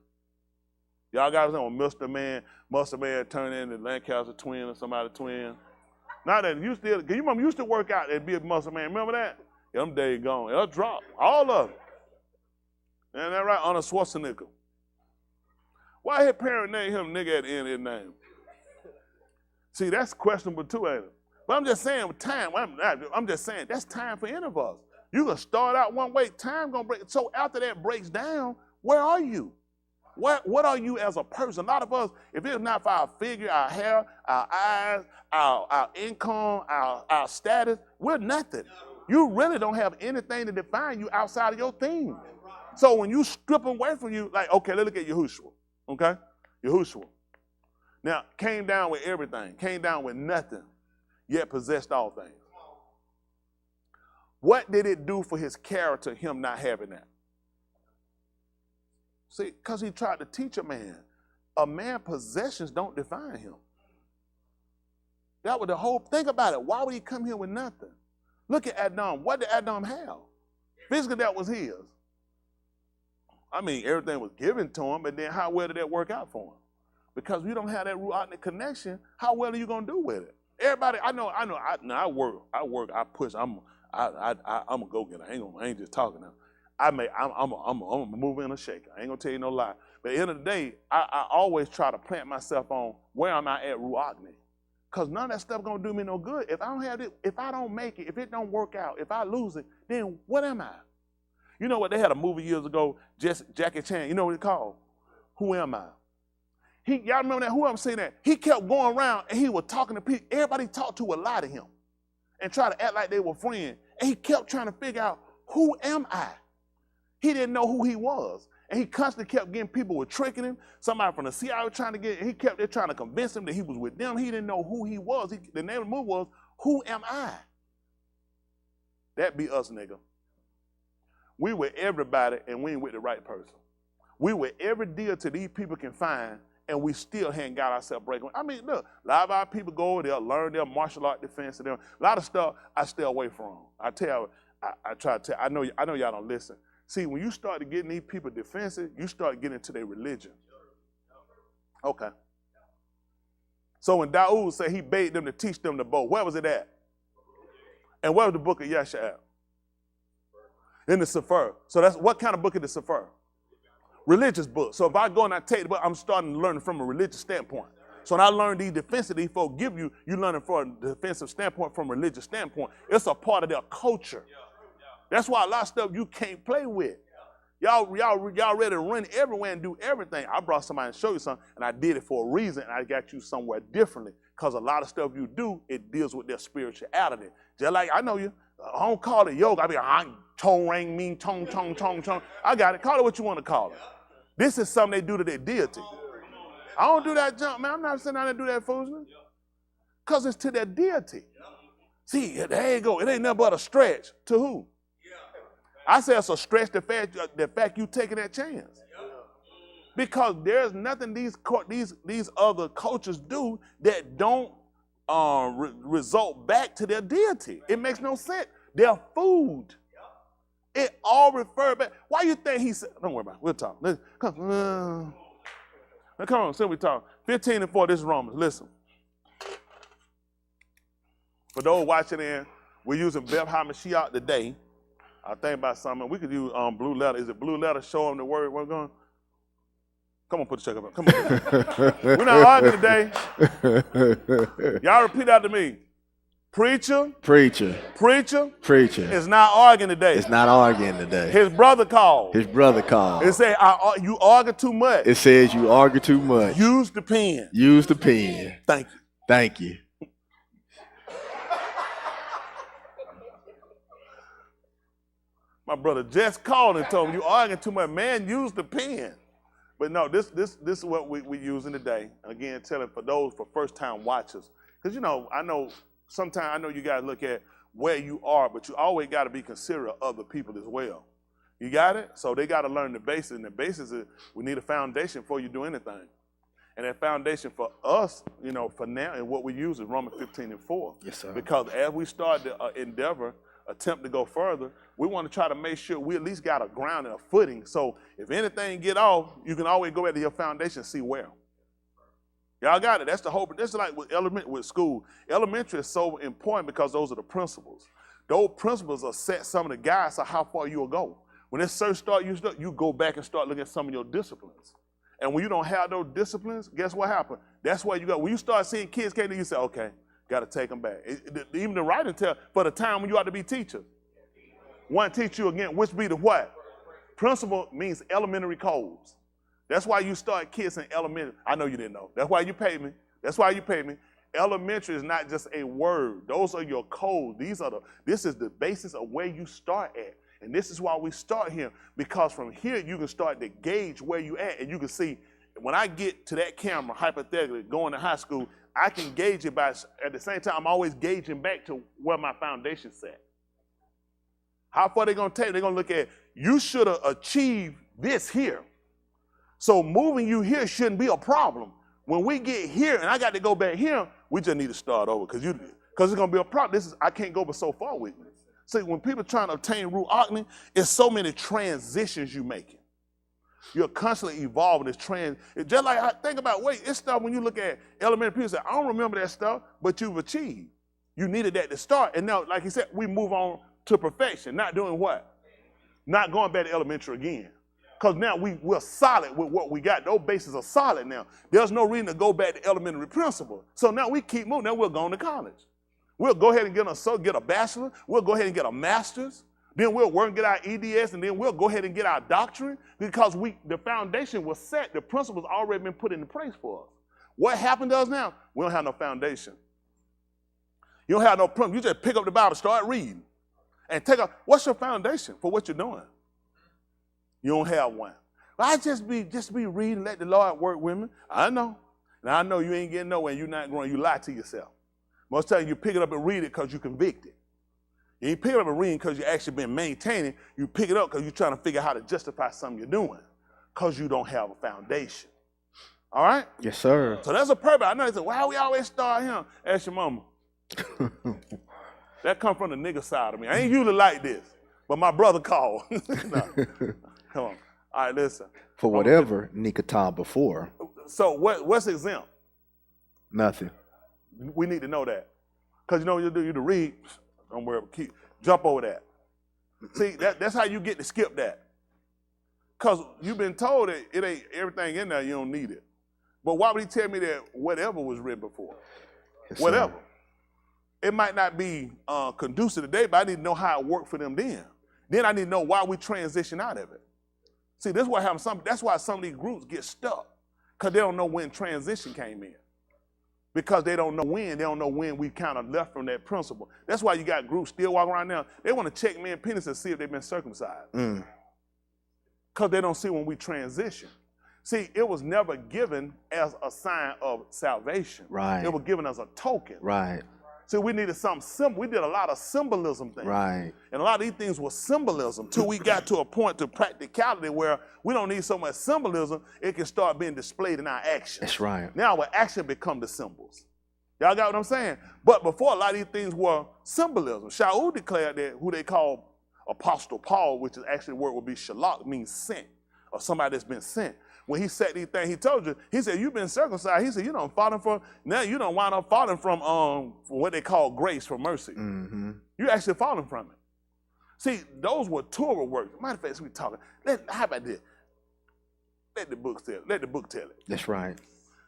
Y'all guys know Mr. Man turn into Lancaster twin or somebody twin. Now that you still, cause you remember you used to work out and be a muscle man. Remember that? Yeah, them days gone. It'll drop. All of them. Ain't that right? Arnold Schwarzenegger. Why his parent named him nigga at the end of his name? See, that's questionable too, ain't it? But I'm just saying with time, I'm just saying that's time for any of us. You can start out one way, time gonna break. So after that breaks down, where are you? What are you as a person? A lot of us, if it's not for our figure, our hair, our eyes, our income, our status, we're nothing. You really don't have anything to define you outside of your thing. So when you strip away from you, like, okay, let's look at Yahushua, okay? Yahushua. Now, came down with everything, came down with nothing, yet possessed all things. What did it do for his character, him not having that? See, because he tried to teach a man possessions don't define him. That was the whole, think about it. Why would he come here with nothing? Look at Adam. What did Adam have? Physically, that was his. I mean, everything was given to him, but then how well did that work out for him? Because we don't have that Ruach connection, how well are you going to do with it? Everybody, I work, I push, I'm a go-getter. I ain't just talking now. I'm a mover and a shaker. I ain't gonna tell you no lie. But at the end of the day, I always try to plant myself on where am I at Ruach. Because none of that stuff gonna do me no good. If I don't have it, if I don't make it, if it don't work out, if I lose it, then what am I? You know what, they had a movie years ago, Jackie Chan, you know what it called? Who Am I? Y'all remember that? Who I'm saying that? He kept going around and he was talking to people. Everybody talked to a lie to him and try to act like they were friends. And he kept trying to figure out, who am I? He didn't know who he was. And he constantly kept getting people were tricking him. Somebody from the CIA was trying to get, he kept there trying to convince him that he was with them. He didn't know who he was. The name of the movie was, Who Am I? That be us, nigga. We with everybody and we ain't with the right person. We with every deal to these people can find, and we still hadn't got ourselves breaking. I mean, look, a lot of our people go over there, learn their martial art defense, and a lot of stuff I stay away from. I tell you, I try to tell, I know y'all don't listen. See, when you start getting these people defensive, you start getting into their religion. Okay. So when Daoud said he bade them to teach them the bow, where was it at? And where was the book of Yashar'AL? In the Sefer. So that's what kind of book is the Sefer? Religious book. So if I go and I take the book, I'm starting to learn from a religious standpoint. So when I learn these defensive, these folks give you learning from a defensive standpoint, from a religious standpoint. It's a part of their culture. That's why a lot of stuff you can't play with. Y'all ready to run everywhere and do everything. I brought somebody and show you something, and I did it for a reason, and I got you somewhere differently. Because a lot of stuff you do, it deals with their spirituality. Just like I know you, I don't call it yoga. I mean, tone ring mean tone. I got it. Call it what you want to call it. This is something they do to their deity. I don't do that junk, man. I'm not sitting down there and do that foolishness. Because it's to their deity. See, there you go. It ain't nothing but a stretch. To who? I say it's a stretch the fact you taking that chance. Because there's nothing these other cultures do that don't result back to their deity. It makes no sense. Their food. It all refer back. Why you think he said, don't worry about it. We'll talk. Come on, so we talk. 15:4, this is Romans. Listen. For those watching in, we're using Beth HaMashiach today. I think about something. We could use blue letter. Is it blue letter? Show them the word we're going. Come on, put the check up. Come on. We're not arguing today. Y'all repeat after me. Preacher is not arguing today. It's not arguing today. His brother called. It said, you argue too much. It says you argue too much. Use the pen. Thank you. My brother just called and told me, you arguing too much. Man, use the pen. But no, this is what we're using today. Again, telling for first-time watchers. Because, I know sometimes you guys look at where you are, but you always got to be considerate of other people as well. You got it? So they got to learn the basis. And the basis is we need a foundation before you do anything. And that foundation for us, for now, and what we use is Romans 15:4. Yes, sir. Because as we start the endeavor, attempt to go further, we want to try to make sure we at least got a ground and a footing. So if anything get off, you can always go back to your foundation and see where. Y'all got it. That's the hope. This is like with school. Elementary is so important because those are the principles. Those principles are set some of the guides of how far you'll go. When this search start, you go back and start looking at some of your disciplines. And when you don't have those disciplines, guess what happened? That's where you go. When you start seeing kids can't do, you say, okay, got to take them back. Even the writing tell for the time when you ought to be teachers. One teach you again, which be the what? Principle means elementary codes. That's why you start kids in elementary. I know you didn't know. That's why you pay me. Elementary is not just a word. Those are your codes. This is the basis of where you start at. And this is why we start here, because from here you can start to gauge where you at, and you can see when I get to that camera, hypothetically, going to high school, I can gauge it by, at the same time, I'm always gauging back to where my foundation's at. How far they gonna take? They're gonna look at, you should have achieved this here. So moving you here shouldn't be a problem. When we get here and I got to go back here, we just need to start over because it's gonna be a problem. I can't go but so far with me. See, when people trying to obtain Ruach, it's so many transitions you making. You're constantly evolving. It's just like, think about, it's stuff when you look at elementary people say, I don't remember that stuff, but you've achieved. You needed that to start. And now, like he said, we move on to perfection, not doing what? Not going back to elementary again. Because now we're solid with what we got. Those bases are solid now. There's no reason to go back to elementary principle. So now we keep moving. Now we're going to college. We'll go ahead and get a bachelor. We'll go ahead and get a master's. Then we'll work and get our EDS, and then we'll go ahead and get our doctorate because the foundation was set. The principles already been put into place for us. What happened to us now? We don't have no foundation. You don't have no principle. You just pick up the Bible, start reading, and what's your foundation for what you're doing? You don't have one. I just be reading, let the Lord work with me. I know. Now I know you ain't getting nowhere and you're not growing. You lie to yourself. Most times you pick it up and read it because you're convicted. You ain't pick it up and reading because you actually been maintaining. You pick it up because you're trying to figure out how to justify something you're doing because you don't have a foundation. All right? Yes, sir. So that's a purpose. I know they say, why we always start him? Ask your mama. That come from the nigga side of me. I ain't usually like this, but my brother called. No. Come on. All right, listen. For whatever Nikatan before. So what's exempt? Nothing. We need to know that. Because you know what you do? You to read, don't worry, jump over that. See, that's how you get to skip that. Because you've been told that it ain't everything in there, you don't need it. But why would he tell me that whatever was written before? Yes, whatever. Sir. It might not be conducive today, but I need to know how it worked for them then. Then I need to know why we transition out of it. See, this is what happens. That's why some of these groups get stuck, because they don't know when transition came in. Because they don't know when we kind of left from that principle. That's why you got groups still walking around now. They want to check men's penis and see if they've been circumcised. Because they don't see when we transition. See, it was never given as a sign of salvation. Right. It was given as a token. Right. See, we needed something simple. We did a lot of symbolism things. Right. And a lot of these things were symbolism till we got to a point to practicality where we don't need so much symbolism, it can start being displayed in our actions. That's right. Now our action become the symbols. Y'all got what I'm saying? But before, a lot of these things were symbolism. Shaul declared that who they call Apostle Paul, which is actually the word would be shalak, means sent, or somebody that's been sent. When he said these things, he told you, he said, you've been circumcised. He said, you don't falling from, now you don't wind up falling from what they call grace, from mercy. Mm-hmm. You're actually falling from it. See, those were Turah works. Matter of fact, we talking. How about this? Let the book tell it. Let the book tell it. That's right.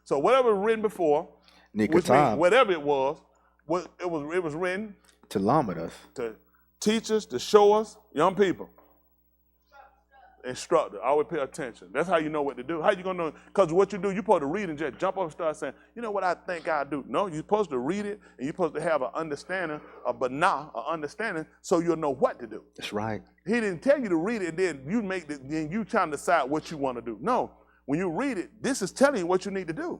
So whatever was written before, which means whatever it was written to limit us, to teach us, to show us, young people. Instructor, always pay attention. That's how you know what to do. How you gonna know? Because what you do, you're supposed to read and just jump up and start saying, you know what I think I do. No, you're supposed to read it and you're supposed to have an understanding, understanding, so you'll know what to do. That's right. He didn't tell you to read it and then you trying to decide what you want to do. No, when you read it, this is telling you what you need to do.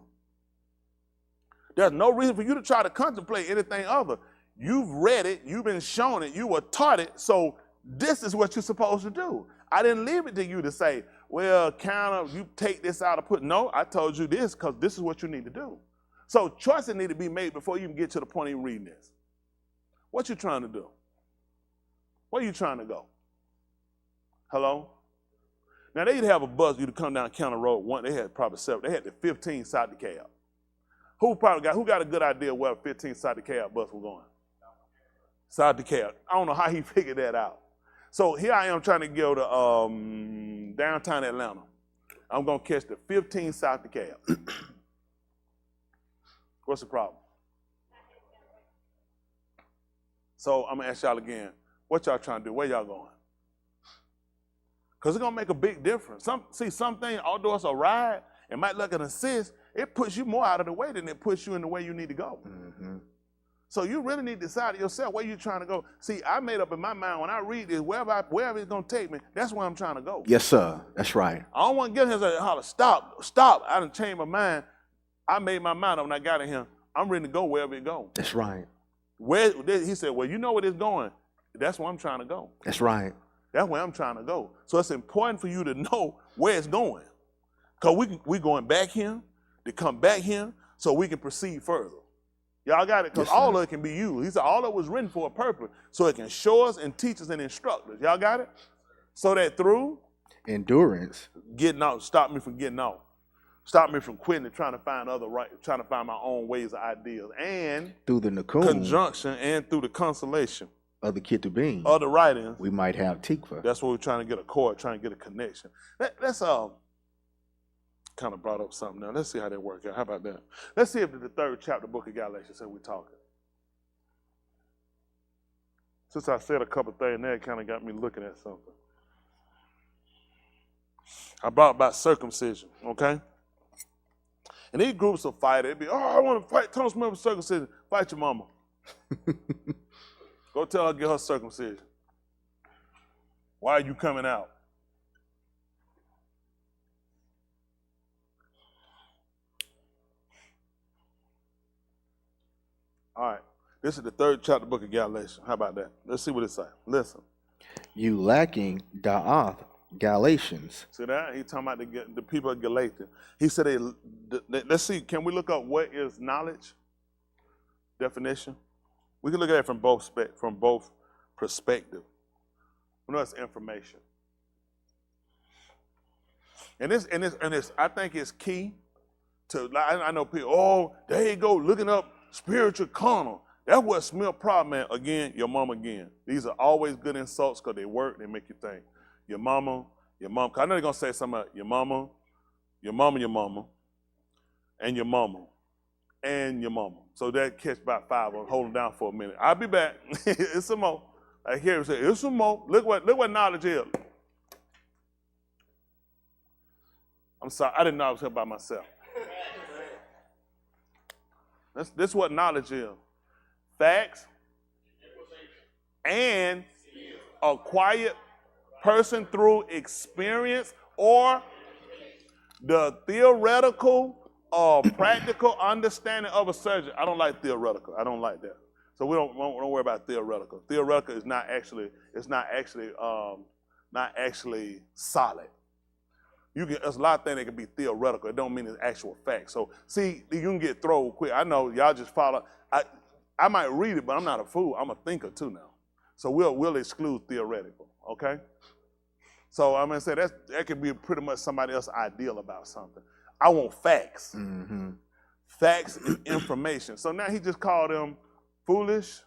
There's no reason for you to try to contemplate anything other. You've read it, you've been shown it, you were taught it, so this is what you're supposed to do. I didn't leave it to you to say, well, you take this out and put, no, I told you this because this is what you need to do. So choices need to be made before you even get to the point of reading this. What you trying to do? Where you trying to go? Hello? Now, they'd have a bus, you'd come down County Road 1, they had probably 7, they had the 15 side the cab. Who got a good idea where 15 side the cab bus was going? Side the cab. I don't know how he figured that out. So here I am trying to go to downtown Atlanta. I'm going to catch the 15 South DeKalb. What's the problem? So I'm going to ask y'all again, what y'all trying to do? Where y'all going? Because it's going to make a big difference. Some things, although it's a ride, it might look an assist, it puts you more out of the way than it puts you in the way you need to go. Mm-hmm. So you really need to decide yourself where you're trying to go. See, I made up in my mind when I read this, wherever it's going to take me, that's where I'm trying to go. Yes, sir. That's right. I don't want to get here and say, holler, stop. I done changed my mind. I made my mind up when I got in here. I'm ready to go wherever it goes. That's right. He said, well, you know where it's going. That's where I'm trying to go. That's right. That's where I'm trying to go. So it's important for you to know where it's going. Because we going back here, to come back here, so we can proceed further. Y'all got it? Because all of it can be used. He said all of it was written for a purpose, so it can show us and teach us and instruct us. Y'all got it? So that through endurance, getting out, stop me from getting out. Stop me from quitting and trying to find trying to find my own ways or ideas. And through the conjunction and through the consolation of the Ketubim, of the writings, we might have tikva. That's what we're trying to get a chord, trying to get a connection. That's kind of brought up something now. Let's see how that works out. How about that? Let's see if the 3rd chapter book of Galatians said we're talking. Since I said a couple things there, it kind of got me looking at something. I brought about circumcision, okay? And these groups will fight. It'd be, I want to fight Thomas Member circumcision. Fight your mama. Go tell her to get her circumcision. Why are you coming out? All right. This is the 3rd chapter of the book of Galatians. How about that? Let's see what it says. Listen. You lacking da'ath, Galatians. See that? He's talking about the people of Galatia. He said, let's see, can we look up what is knowledge? Definition. We can look at it from both perspectives. We know it's information. And this, I think it's key to, I know people, oh, there you go, looking up spiritual carnal. That's what Smith problem, man. Again, your mom again. These are always good insults because they work, they make you think. Your mama, cause I know they're gonna say something about your mama, and your mama, and your mama. So that catch about 5 of them. Hold them down for a minute. I'll be back. It's some more. I hear him say, it's some more. Look what knowledge is. I'm sorry, I didn't know I was here by myself. This is what knowledge is. Facts and acquired person through experience or the theoretical or practical understanding of a subject. I don't like theoretical. I don't like that. So we don't worry about theoretical. Theoretical is not actually solid. There's a lot of things that can be theoretical. It don't mean it's actual fact. So see, you can get thrown quick. I know y'all just follow. I might read it, but I'm not a fool. I'm a thinker too now. So we'll exclude theoretical, okay? So I'm gonna say that could be pretty much somebody else's ideal about something. I want facts. Mm-hmm. Facts and information. So now he just called them foolish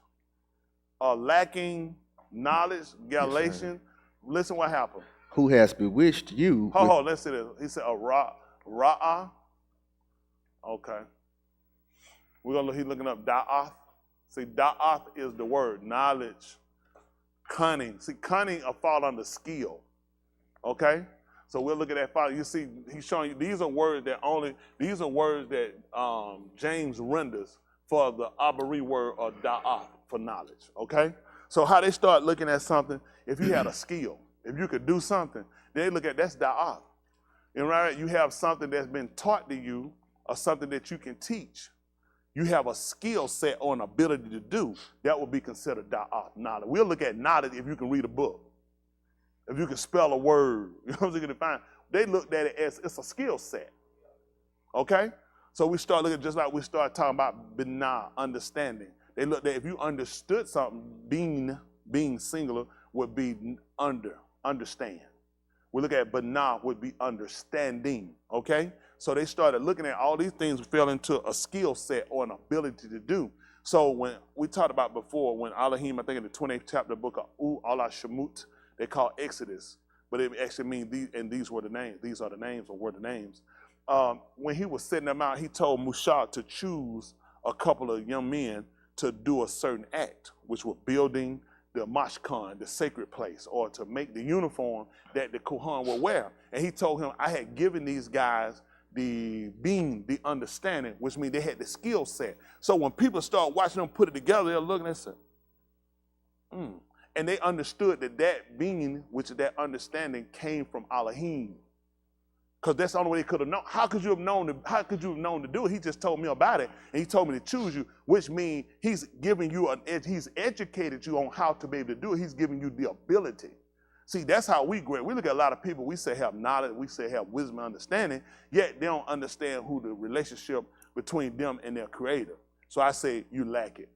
or lacking knowledge, Galatians. Yes, listen what happened. Who has bewitched you? Hold, let's see this. He said, Ra. Okay. He's looking up da'ath. See, da'ath is the word, knowledge, cunning. See, cunning will fall under skill. Okay? So we'll look at that file. You see, he's showing you these are words that James renders for the Abari word of da'ath for knowledge. Okay? So how they start looking at something, if you had a skill, if you could do something, they look at that's da'ath. And right, you have something that's been taught to you or something that you can teach. You have a skill set or an ability to do, that would be considered da'ath, knowledge. We'll look at knowledge if you can read a book. If you can spell a word, you know what I'm saying? They looked at it as it's a skill set. Okay? So we start looking just like we start talking about binah, understanding. They looked at if you understood something, being singular would be understand. We look at binah would be understanding. Okay? So they started looking at all these things fell into a skill set or an ability to do. So when we talked about before, when Alahym, I think in the 28th chapter of the book of Alahym, they call Exodus, but it actually means these were the names. These are the names or were the names. When he was setting them out, he told Musa to choose a couple of young men to do a certain act, which was building the mashkan, the sacred place, or to make the uniform that the Kohan would wear. And he told him, I had given these guys the understanding, which means they had the skill set. So when people start watching them put it together, they're looking and say, And they understood that being, which is that understanding, came from Alahym. Because that's the only way they could have known. How could you have known to do it? He just told me about it, and he told me to choose you, which means he's giving you he's educated you on how to be able to do it. He's giving you the ability. See, that's how we grow. We look at a lot of people, we say have knowledge, we say have wisdom and understanding, yet they don't understand who the relationship between them and their creator. So I say, you lack it.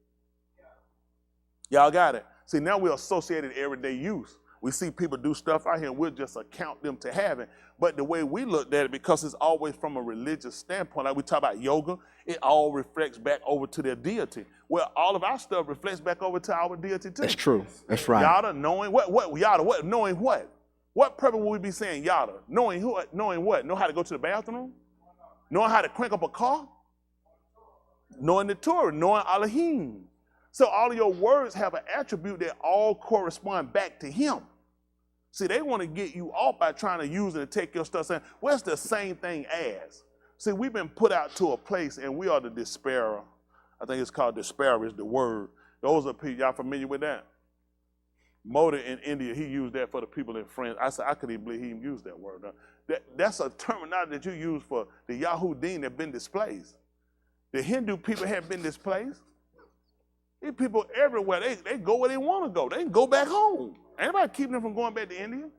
Y'all got it? See, now we're associated everyday use. We see people do stuff out here and we'll just account them to having. But the way we looked at it, because it's always from a religious standpoint, like we talk about yoga, it all reflects back over to their deity. Well, all of our stuff reflects back over to our deity too. That's true. That's right. Yada, knowing what? Knowing what? What purpose would we be saying yada? Knowing what? Know how to go to the bathroom? Knowing how to crank up a car? Knowing the Turah, knowing Alahym. So all of your words have an attribute that all correspond back to him. See, they want to get you off by trying to use it to take your stuff, saying, well, it's the same thing as. See, we've been put out to a place, and we are the despairer. I think it's called despairer is the word. Those are people, y'all familiar with that? Modi in India, he used that for the people in France. I said, I couldn't even believe he even used that word. That's a terminology that you use for the Yahudim that have been displaced. The Hindu people have been displaced. These people everywhere, they go where they want to go. They can go back home. Anybody keeping them from going back to India?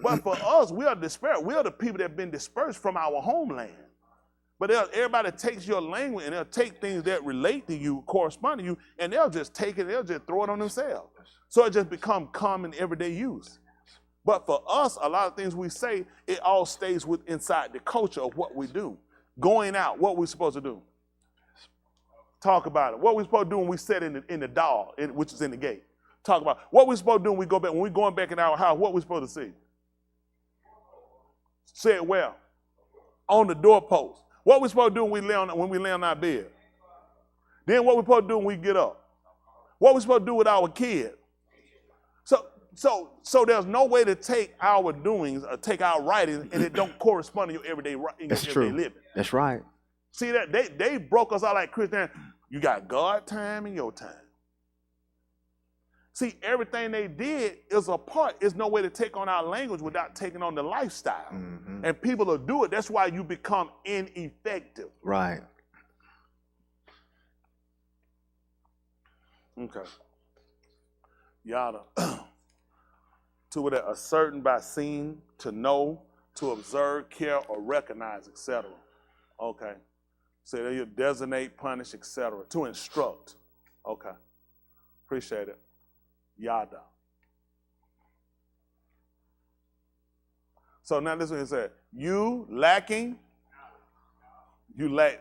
But for us, we are dispersed. We are the people that have been dispersed from our homeland. But everybody takes your language and they'll take things that relate to you, correspond to you, and they'll just take it, they'll just throw it on themselves. So it just becomes common everyday use. But for us, a lot of things we say, it all stays inside the culture of what we do. Going out, what we're supposed to do. Talk about it. What we're supposed to do when we sit in the door, which is in the gate. Talk about what we're supposed to do when we go back. When we're going back in our house, what we're supposed to see. Say it well. On the doorpost. What we're supposed to do when we lay on our bed. Then what we're supposed to do when we get up. What we're supposed to do with our kids. So there's no way to take our doings or take our writings and it don't correspond to your everyday living. That's right. See that they broke us out like Christians. You got God time and your time. See, everything they did is a part. There's no way to take on our language without taking on the lifestyle. Mm-hmm. And people will do it. That's why you become ineffective. Right. Okay. Yada. To it ascertain by seeing, to know, to observe, care, or recognize, etc. Okay. So you designate, punish, etc. To instruct. Okay. Appreciate it. Yada. So now this is what he said. You lack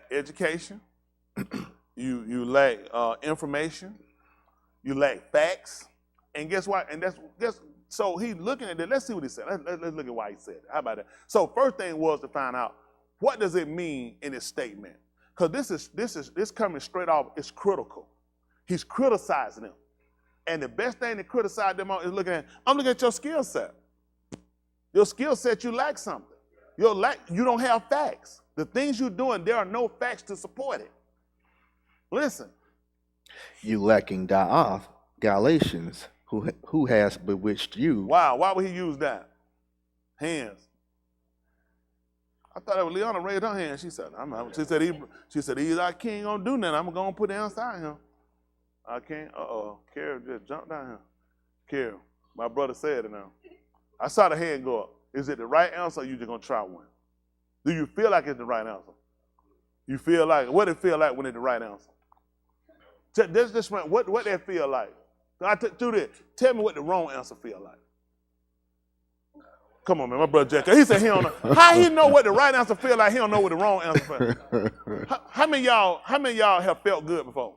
education. you lack information. You lack facts. And guess what? And so he's looking at it. Let's see what he said. Let's look at why he said it. How about that? So first thing was to find out what does it mean in his statement? Because this coming straight off is critical. He's criticizing them. And the best thing to criticize them on is I'm looking at your skill set. Your skill set, you lack something. You don't have facts. The things you're doing, there are no facts to support it. Listen. You lacking da'ath, Galatians, who has bewitched you. Wow, why would he use that? Hands. I thought that was Leona raised her hand. She said, he's our king, gonna do nothing. I'm gonna put it inside him. I can't. Carol just jumped down here. Carol, my brother said it now. I saw the hand go up. Is it the right answer or you just going to try one? Do you feel like it's the right answer? You feel like, what it feel like when it's the right answer? What that feel like? Tell me what the wrong answer feel like. Come on, man, my brother Jack. He said he don't know. How he know what the right answer feel like? He don't know what the wrong answer feel like. How many of y'all have felt good before?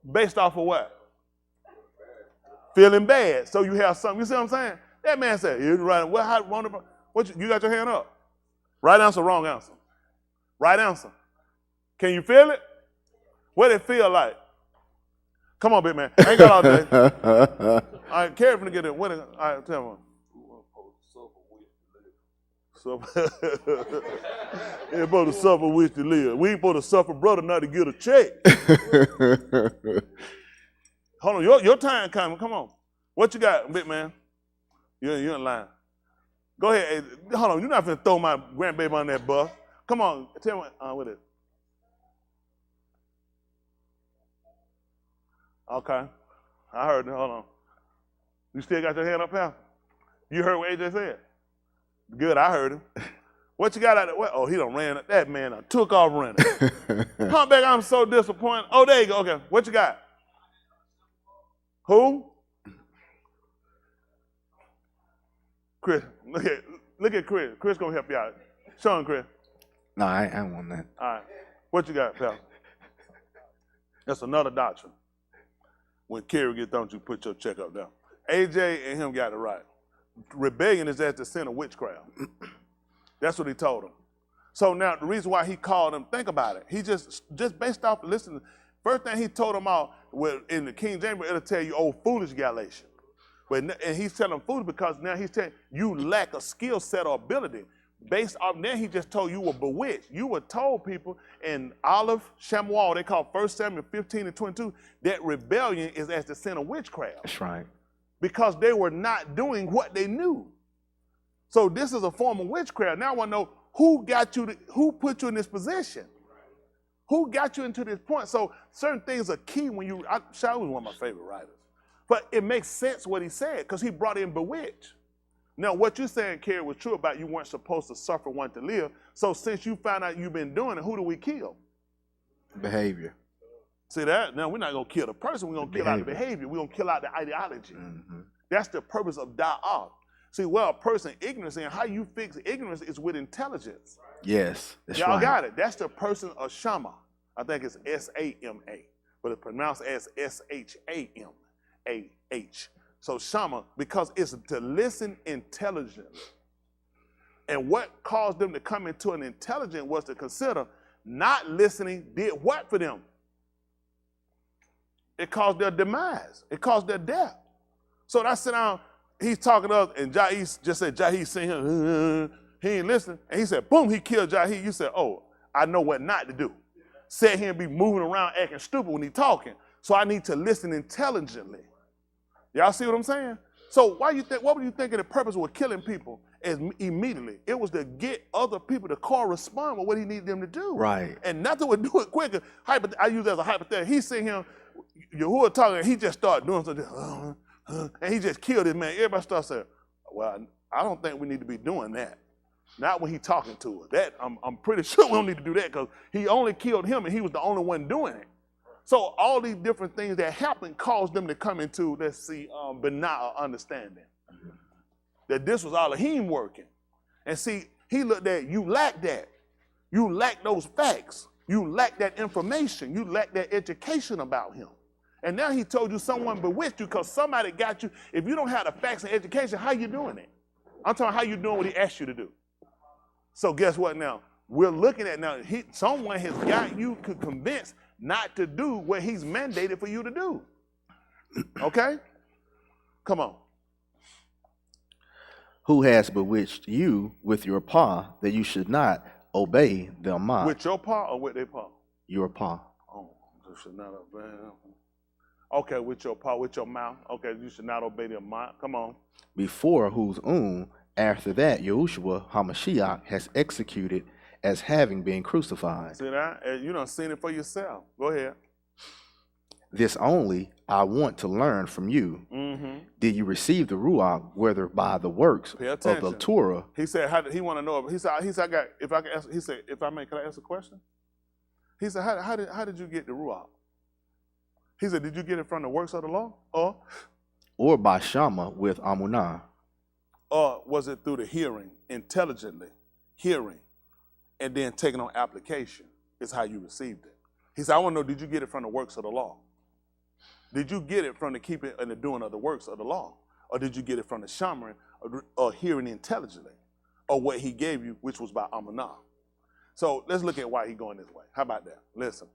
Based off of what? Feeling bad. So you have something. You see what I'm saying? That man said, "You're right." You got your hand up? Right answer, wrong answer. Right answer. Can you feel it? What it feel like? Come on, big man. I ain't got all day. All right, Carrie finna get it. All right, tell me. Ain't supposed to suffer with to live. We ain't supposed to suffer, brother, not to get a check. Hold on, your time coming. Come on. What you got, big man? You ain't lying. Go ahead. Hey, hold on, you're not finna throw my grandbaby on that bus. Come on, tell me what it is. Okay, I heard it. Hold on. You still got your hand up, pal? You heard what AJ said? Good, I heard him. What you got out there? Oh, he done ran. That man done took off running. Humpback, I'm so disappointed. Oh, there you go. Okay, what you got? Who? Chris. Look at Chris. Chris gonna help you out. Show him, Chris. No, I want that. All right. What you got, pal? That's another doctrine. When Kerry gets done, you put your check up down. AJ and him got it right. Rebellion is at the sin of witchcraft. That's what he told him. So now the reason why he called him, think about it. He just based off listening. First thing he told him all, in the King James, it'll tell you, oh, foolish Galatian. And he's telling them foolish because now he's telling you lack a skill set or ability. Based off, then he just told you were bewitched. You were told, people, in Shamuel, they call 1 Samuel 15 and 22, that rebellion is as the sin of witchcraft. That's right. Because they were not doing what they knew. So this is a form of witchcraft. Now I want to know who put you in this position? Who got you into this point? So certain things are key when you, Shaw was one of my favorite writers. But it makes sense what he said because he brought in bewitch. Now, what you're saying, Kerry, was true about you weren't supposed to suffer one to live. So since you found out you've been doing it, who do we kill? Behavior. See that? Now, we're not going to kill the person. We're going to kill out the behavior. We're going to kill out the ideology. Mm-hmm. That's the purpose of da'ah. See, well, a person ignorance, and how you fix ignorance is with intelligence. Yes, that's Y'all right. got it. That's the person of Shama. I think it's S-A-M-A, but it's pronounced as S-H-A-M-A-H. So Shama, because it's to listen intelligently. And what caused them to come into an intelligent was to consider not listening did what for them? It caused their demise. It caused their death. So I sit down, he's talking to us, and Jahid just said, Jahid seen him, he ain't listening. And he said, boom, he killed Jahid. You said, oh, I know what not to do. Sit here and be moving around acting stupid when he's talking. So I need to listen intelligently. Y'all see what I'm saying? So what were you thinking the purpose of killing people immediately? It was to get other people to correspond with what he needed them to do. Right. And nothing would do it quicker. I use that as a hypothetical. He seen him, Yahudah talking, and he just started doing something, and he just killed this man. Everybody starts saying, well, I don't think we need to be doing that. Not when he's talking to us. That I'm pretty sure we don't need to do that because he only killed him and he was the only one doing it. So all these different things that happened caused them to come into, let's see, Benah understanding. That this was Alahym working. And see, he looked at, you lack that. You lack those facts. You lack that information. You lack that education about him. And now he told you someone bewitched you because somebody got you. If you don't have the facts and education, how you doing it? I'm talking how you doing what he asked you to do. So guess what now? We're looking at now, someone has got you convinced not to do what he's mandated for you to do. Okay? Come on. Who has bewitched you with your paw that you should not obey their mouth? With your paw or with their paw? Your paw. Oh, you should not obey them. Okay, with your paw, with your mouth. Okay, you should not obey their mouth. Come on. Before whose after that Yahushua HaMashiach has executed as having been crucified. See that? You done seen it for yourself. Go ahead. This only I want to learn from you. Mm-hmm. Did you receive the Ruach, whether by the works of the Turah? He said, he want to know. He said, if I can ask, he said, if I may, can I ask a question? He said, how did you get the Ruach? He said, did you get it from the works of the law? Or by Shama with Amunah? Or was it through the hearing, intelligently, hearing, and then taking on application is how you received it. He said, I want to know, did you get it from the works of the law? Did you get it from the keeping and the doing of the works of the law? Or did you get it from the shaman or hearing intelligently? Or what he gave you, which was by Amunah? So let's look at why he's going this way. How about that? Listen.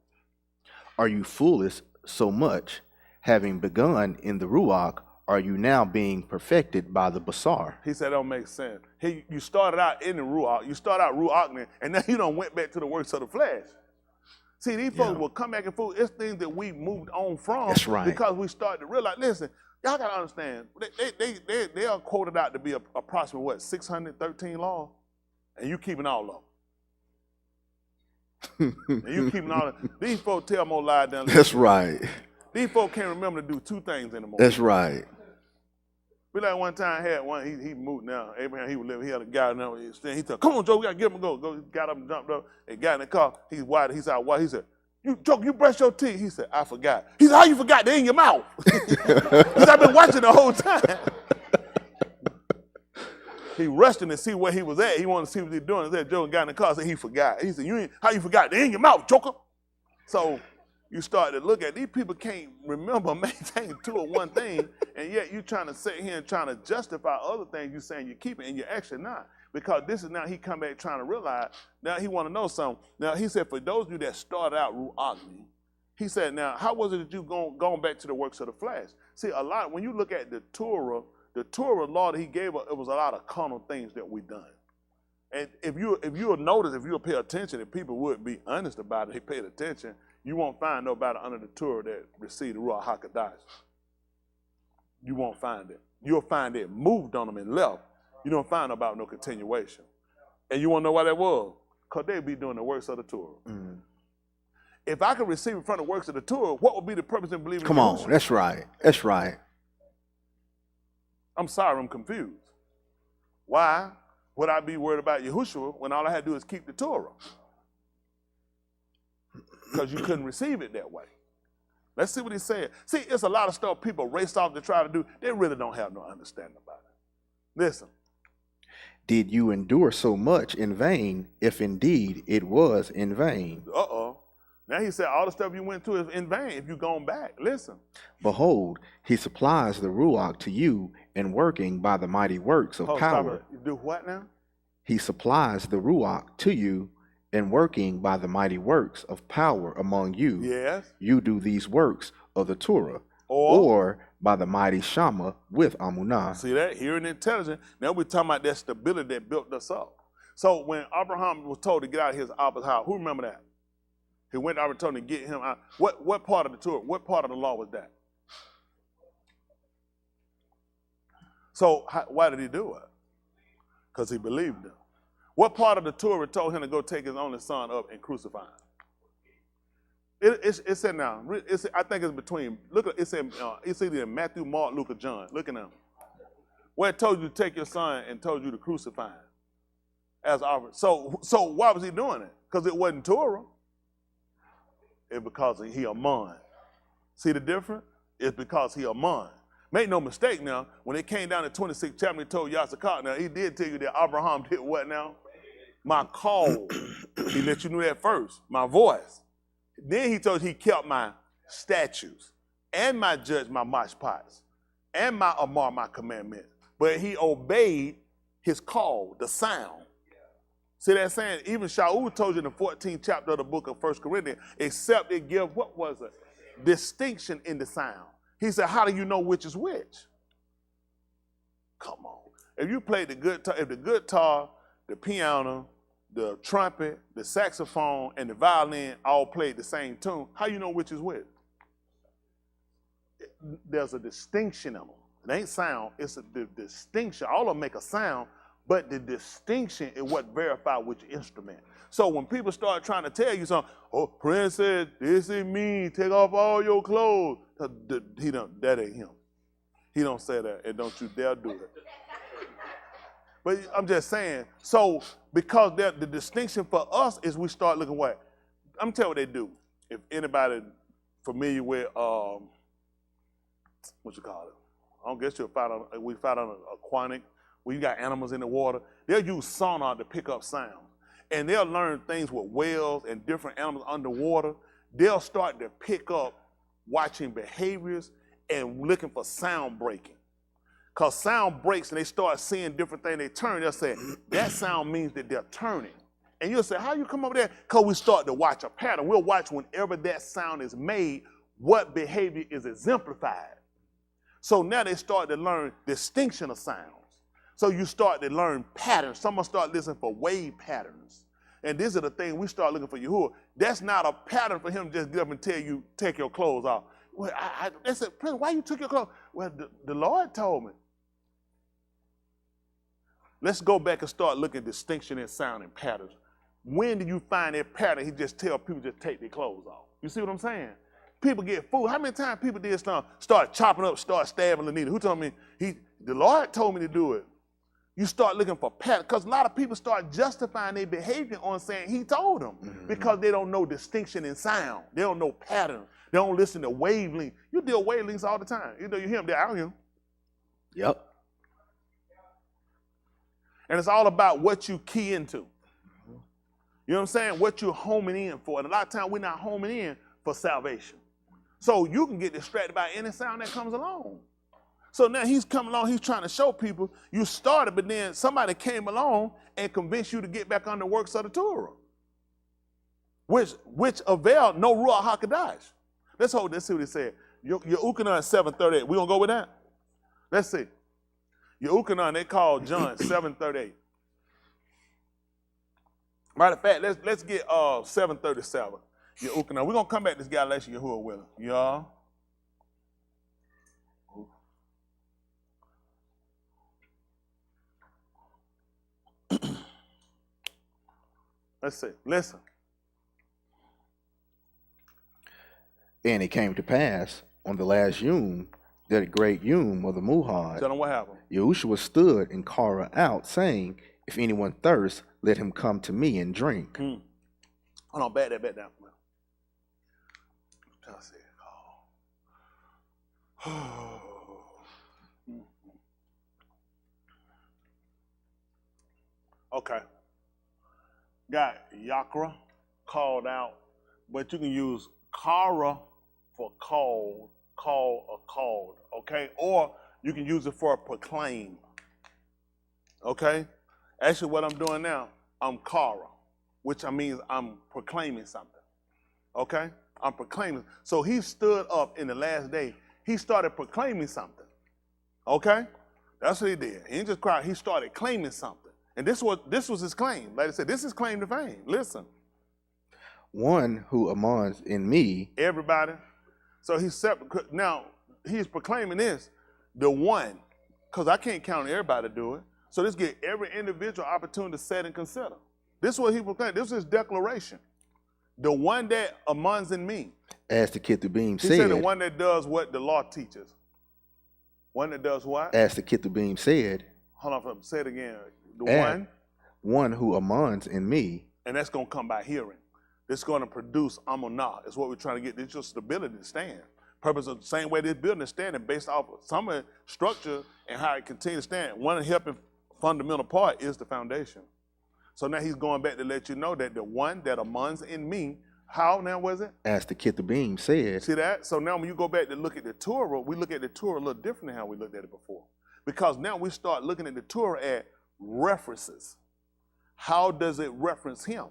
Are you foolish so much, having begun in the Ruach, are you now being perfected by the Basar? He said, that don't make sense. You started out in the Ruach, you started out Ruach, and then you done went back to the works of the flesh. See, these folks will come back and forth. It's things that we moved on from. That's right. Because we started to realize, listen, y'all got to understand, they are quoted out to be approximately, 613 laws? And you keeping all of them. And you keeping all of them. These folks tell more lies than That's right. These folks can't remember to do two things anymore. That's right. We like one time had one, he moved now. Abraham, he was living, he had a guy now, he said, come on, Joe, we gotta get him a go. He got up and jumped up and got in the car. He's white, he said, he said, Joe, you brush your teeth. He said, I forgot. He said, how you forgot? They're in your mouth. Because I've been watching the whole time. He rushed in to see where he was at. He wanted to see what he was doing. He said, Joe got in the car, said he forgot. He said, how you forgot? They're in your mouth, joker. So you start to look at these people can't remember, maintain two or one thing, and yet you trying to sit here and trying to justify other things you're saying you're keeping, and you're actually not. Because this is now he come back trying to realize, now he want to know something. Now he said, for those of you that started out Ru'agni, he said, now how was it that you going back to the works of the flesh? See, a lot, when you look at the Turah law that he gave us, it was a lot of carnal things that we done. And if you'll notice, if you'll pay attention, if people would be honest about it, they paid attention, you won't find nobody under the Turah that received the Ruach HaKodesh. You won't find it. You'll find it moved on them and left. You don't find about no continuation. And you want to know why that was? Because they'd be doing the works of the Turah. Mm. If I could receive it from the works of the Torah, what would be the purpose in believing Come in on, Yahusha? that's right. That's right. I'm sorry, I'm confused. Why would I be worried about Yahushua when all I had to do is keep the Torah? Because you couldn't receive it that way. Let's see what he said. See, it's a lot of stuff people race off to try to do. They really don't have no understanding about it. Listen. Did you endure so much in vain, if indeed it was in vain? Uh-oh. Now he said all the stuff you went through is in vain if you've gone back. Listen. Behold, he supplies the Ruach to you in working by the mighty works of power. You do what now? He supplies the Ruach to you in working by the mighty works of power among you. Yes. You do these works of the Turah, or by the mighty Shammah with Amunah. See that? Hearing intelligence. Now we're talking about that stability that built us up. So when Abraham was told to get out of his Abba's house, who remember that? He went to Abraham to get him out. What part of the Torah, what part of the law was that? So why did he do it? Because he believed him. What part of the Torah told him to go take his only son up and crucify him? It said now, I think it's between, look, it's either in Matthew, Mark, Luke, or John. Look at them. Where it told you to take your son and told you to crucify him as offering. So why was he doing it? Because it wasn't Torah. It's because he a man. See the difference? It's because he a man. Make no mistake now, when it came down to 26th chapter, he told Yachazaqal, now he did tell you that Abraham did what now? My call. He let you know that first, my voice. Then he told you he kept my statutes and my judge, my mashpots, and my amar, my commandment. But he obeyed his call, the sound. See that saying? Even Shaul told you in the 14th chapter of the book of 1 Corinthians, except it give, what was it? Distinction in the sound. He said, how do you know which is which? Come on. If you played the guitar, if the guitar, the piano, the trumpet, the saxophone, and the violin all played the same tune, how you know which is which? There's a distinction in them. It ain't sound, it's the distinction. All of them make a sound, but the distinction is what verify which instrument. So when people start trying to tell you something, oh, Prince said, this is me, take off all your clothes. That ain't him. He don't say that, and don't you dare do it. But I'm just saying, so because the distinction for us is we start looking what? I'm telling you what they do. If anybody familiar with, what you call it? I don't guess we found on aquatic, where you got animals in the water. They'll use sonar to pick up sound. And they'll learn things with whales and different animals underwater. They'll start to pick up watching behaviors and looking for sound breaking. Because sound breaks and they start seeing different things, they turn, they'll say, that sound means that they're turning. And you'll say, how you come over there? Because we start to watch a pattern. We'll watch whenever that sound is made, what behavior is exemplified. So now they start to learn distinction of sounds. So you start to learn patterns. Someone start listening for wave patterns. And this is the thing, we start looking for Yahudah. That's not a pattern for him to just get up and tell you, take your clothes off. Well, they said, Prince, why you took your clothes? Well, the Lord told me. Let's go back and start looking at distinction in sound and patterns. When do you find that pattern? He just tell people just take their clothes off. You see what I'm saying? People get fooled. How many times people did stuff, start chopping up, start stabbing Lanita? Who told me? The Lord told me to do it. You start looking for patterns, because a lot of people start justifying their behavior on saying he told them, because they don't know distinction in sound. They don't know pattern. They don't listen to wavelength. You deal with wavelengths all the time. You know, you hear them, they're out here. Yep. And it's all about what you key into. You know what I'm saying? What you're homing in for. And a lot of times we're not homing in for salvation. So you can get distracted by any sound that comes along. So now he's coming along, he's trying to show people you started, but then somebody came along and convinced you to get back on the works of the Turah, which availed no Ruach HaKodesh. Let's see what he said. Yahuchanan 7:38. We gonna go with that? Let's see. Yahuchanan, they call John 7:38. Matter of fact, let's get 7:37. Yahuchanan. We're gonna come back to this Galatians Yahudah willing. Y'all. Let's see. Listen. And it came to pass on the last Yom, that a great Yom of the Muhad, tell them what happened. Yahushua stood and called out, saying, if anyone thirsts, let him come to me and drink. Hold on, back that back down. Okay. Got Yakra, called out, but you can use Kara for called, call or called, okay? Or you can use it for proclaim, okay? Actually, what I'm doing now, I'm Kara, which means I'm proclaiming something, okay? I'm proclaiming. So he stood up in the last day. He started proclaiming something, okay? That's what he did. He didn't just cry. He started claiming something. And this was his claim. Like I said, this is claim to fame. Listen. One who amounts in me. Everybody. So now he's proclaiming this, the one, because I can't count on everybody to do it. So this gives every individual opportunity to set and consider. This is what he proclaimed. This is his declaration. The one that amounts in me. As the Ketubim said. He said the one that does what the law teaches. One that does what? As the Ketubim said. Hold on, say it again. One who amounts in me. And that's going to come by hearing. This is going to produce Amunah. It's what we're trying to get. This is your stability to stand. Purpose of the same way this building is standing based off of some of the structure and how it continues to stand. One helping fundamental part is the foundation. So now he's going back to let you know that the one that amounts in me, how now was it? As the Ketubim said. See that? So now when you go back to look at the Turah, we look at the Turah a little different than how we looked at it before. Because now we start looking at the Turah at references. How does it reference him?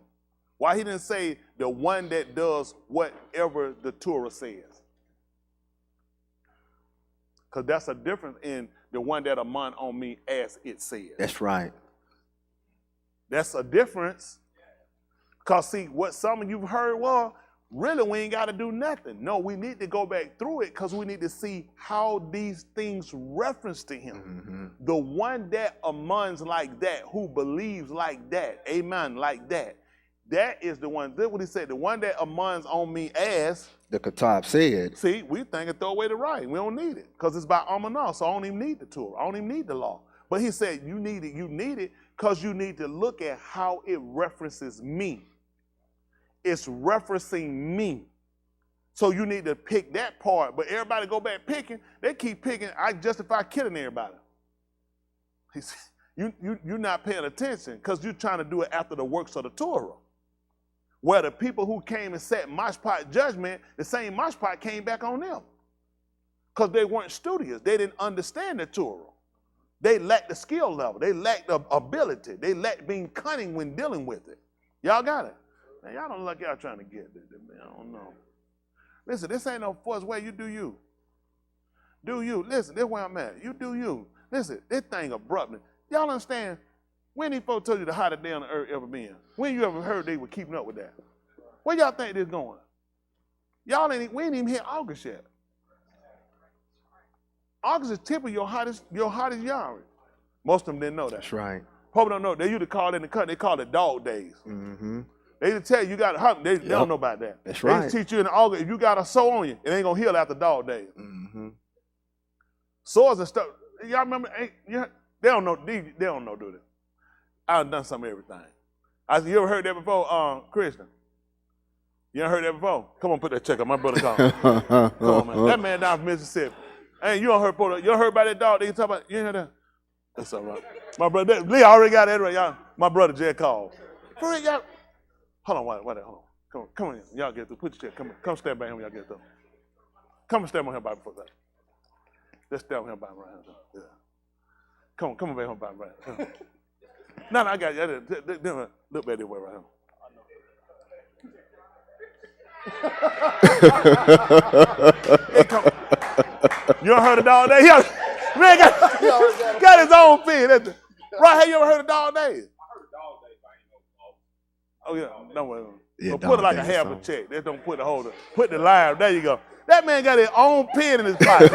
Why he didn't say the one that does whatever the Turah says? Because that's a difference in the one that amount on me as it says. That's right. That's a difference. Because see, what some of you've heard, well, really we ain't got to do nothing. No, we need to go back through it because we need to see how these things reference to him. Mm-hmm. The one that amounts like that, who believes like that, amen, like that. That is the one, that's what he said, the one that amounts on me as. The Katab said. See, we think and throw away the right. We don't need it because it's by Amunah, so I don't even need the Torah. I don't even need the law. But he said you need it because you need to look at how it references me. It's referencing me. So you need to pick that part. But everybody go back picking. They keep picking. I justify killing everybody. He said, you're not paying attention because you're trying to do it after the works of the Torah. Where the people who came and set mashpat judgment, the same mashpat came back on them. Because they weren't studious. They didn't understand the Torah. They lacked the skill level. They lacked the ability. They lacked being cunning when dealing with it. Y'all got it? Man, y'all don't look like y'all trying to get this, man. I don't know. Listen, this ain't no forced way. You do you. Do you. Listen, this is where I'm at. You do you. Listen, this thing abruptly. Y'all understand? When these folks told you the hottest day on the earth ever been? When you ever heard they were keeping up with that? Where y'all think this going? We ain't even hit August yet. August is typically your hottest yard. Most of them didn't know that. That's right. Probably don't know. They used to call it in the country, they call it dog days. Mm-hmm. They used to tell you got a hump. They don't know about that. That's right. They used to teach you in August, if you got a sore on you, it ain't going to heal after dog days. Mm-hmm. Sores and stuff. Y'all remember? They don't know, do they? I've done some of everything. You ever heard that before, Christian? You ever heard that before? Come on, put that check on. My brother called. Come on, man. That man down from Mississippi. Hey, you heard about that dog? They talk about, you heard that? That's all right. My brother, Lee already got that right. Y'all, my brother Jay called. For y'all. Hold on, wait, hold on. Come on, y'all get through. Put your chair. Come stand by him when y'all get through. Come stand by him by before that. Just stand by him by right here. Yeah. Come on, back home by right here. No, I got you. Look back that way right here. Hey, come. You ever heard of Dog Day? Man got his own pen. Right here, you ever heard of Dog Day? I heard of Dog Day, but I ain't know. Oh, yeah. No, so put it like a half a check. They don't put the holder. Put the line. There you go. That man got his own pen in his pocket.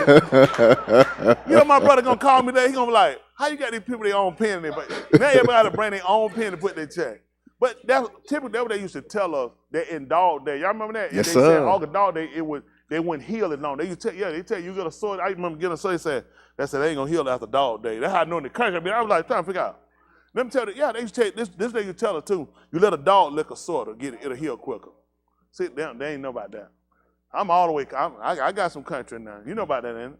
You know my brother gonna call me there. He gonna be like, how you got these people their own pen in their pocket? Now everybody got to bring their own pen to put their check. But that's typically what they used to tell us that in Dog Day. Y'all remember that? Yes, they sir. said August Dog Day, it would they wouldn't heal it long. They tell you get a sword. I remember getting a sword. They said they ain't gonna heal after dog day. That's how I know in the country. I mean, I was like trying to figure out. Them tell you, they used to tell this they used to tell her too. You let a dog lick a sword, it'll heal quicker. Sit down, they ain't know about that. I'm all the way. I got some country now. You know about that, ain't it?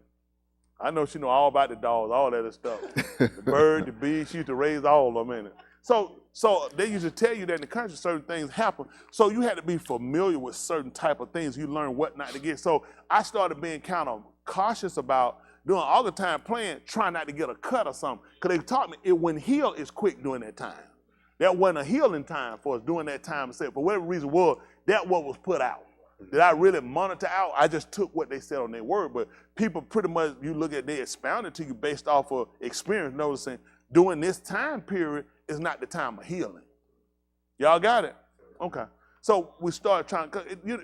I know she know all about the dogs, all that other stuff. The bird, the bees, she used to raise all of them in it. So they used to tell you that in the country certain things happen. So you had to be familiar with certain type of things. You learn what not to get. So I started being kind of cautious about doing all the time playing, trying not to get a cut or something. Because they taught me it wouldn't heal as quick during that time. That wasn't a healing time for us during that time. For whatever reason that what was put out. Did I really monitor out? I just took what they said on their word. But people pretty much, you look at, they expounded to you based off of experience, noticing during this time period is not the time of healing. Y'all got it? Okay. So we started trying,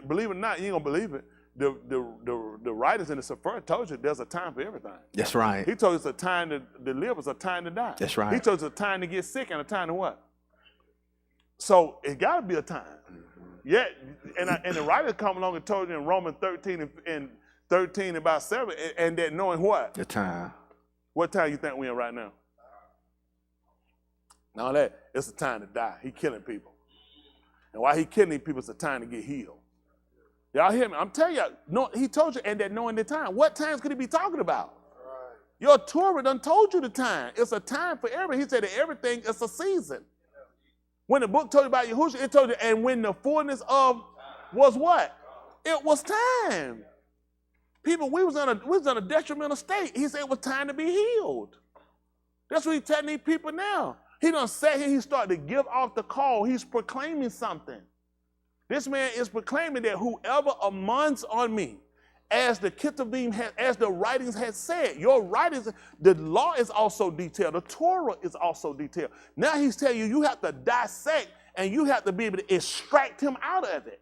believe it or not, you ain't gonna believe it. The writers in the Sephirah told you there's a time for everything. That's right. He told you it's a time to live, it's a time to die. That's right. He told you it's a time to get sick and a time to what? So it gotta be a time. Yeah, and the writer come along and told you in Romans 13 and 13 about 7, and that knowing what? The time. What time you think we're in right now? Now that it's a time to die. He killing people. And while he killing people, it's a time to get healed. Y'all hear me? I'm telling you, no, he told you, and that knowing the time. What times could he be talking about? Right. Your Turah done told you the time. It's a time for everything. He said that everything is a season. When the book told you about Yahusha, it told you, and when the fullness of was what? It was time. People, we was in a detrimental state. He said it was time to be healed. That's what he's telling these people now. He done sat here, he started to give off the call. He's proclaiming something. This man is proclaiming that whoever amends on me, as the Ketuvim as the writings had said, your writings, the law is also detailed. The Turah is also detailed. Now he's telling you, you have to dissect and you have to be able to extract him out of it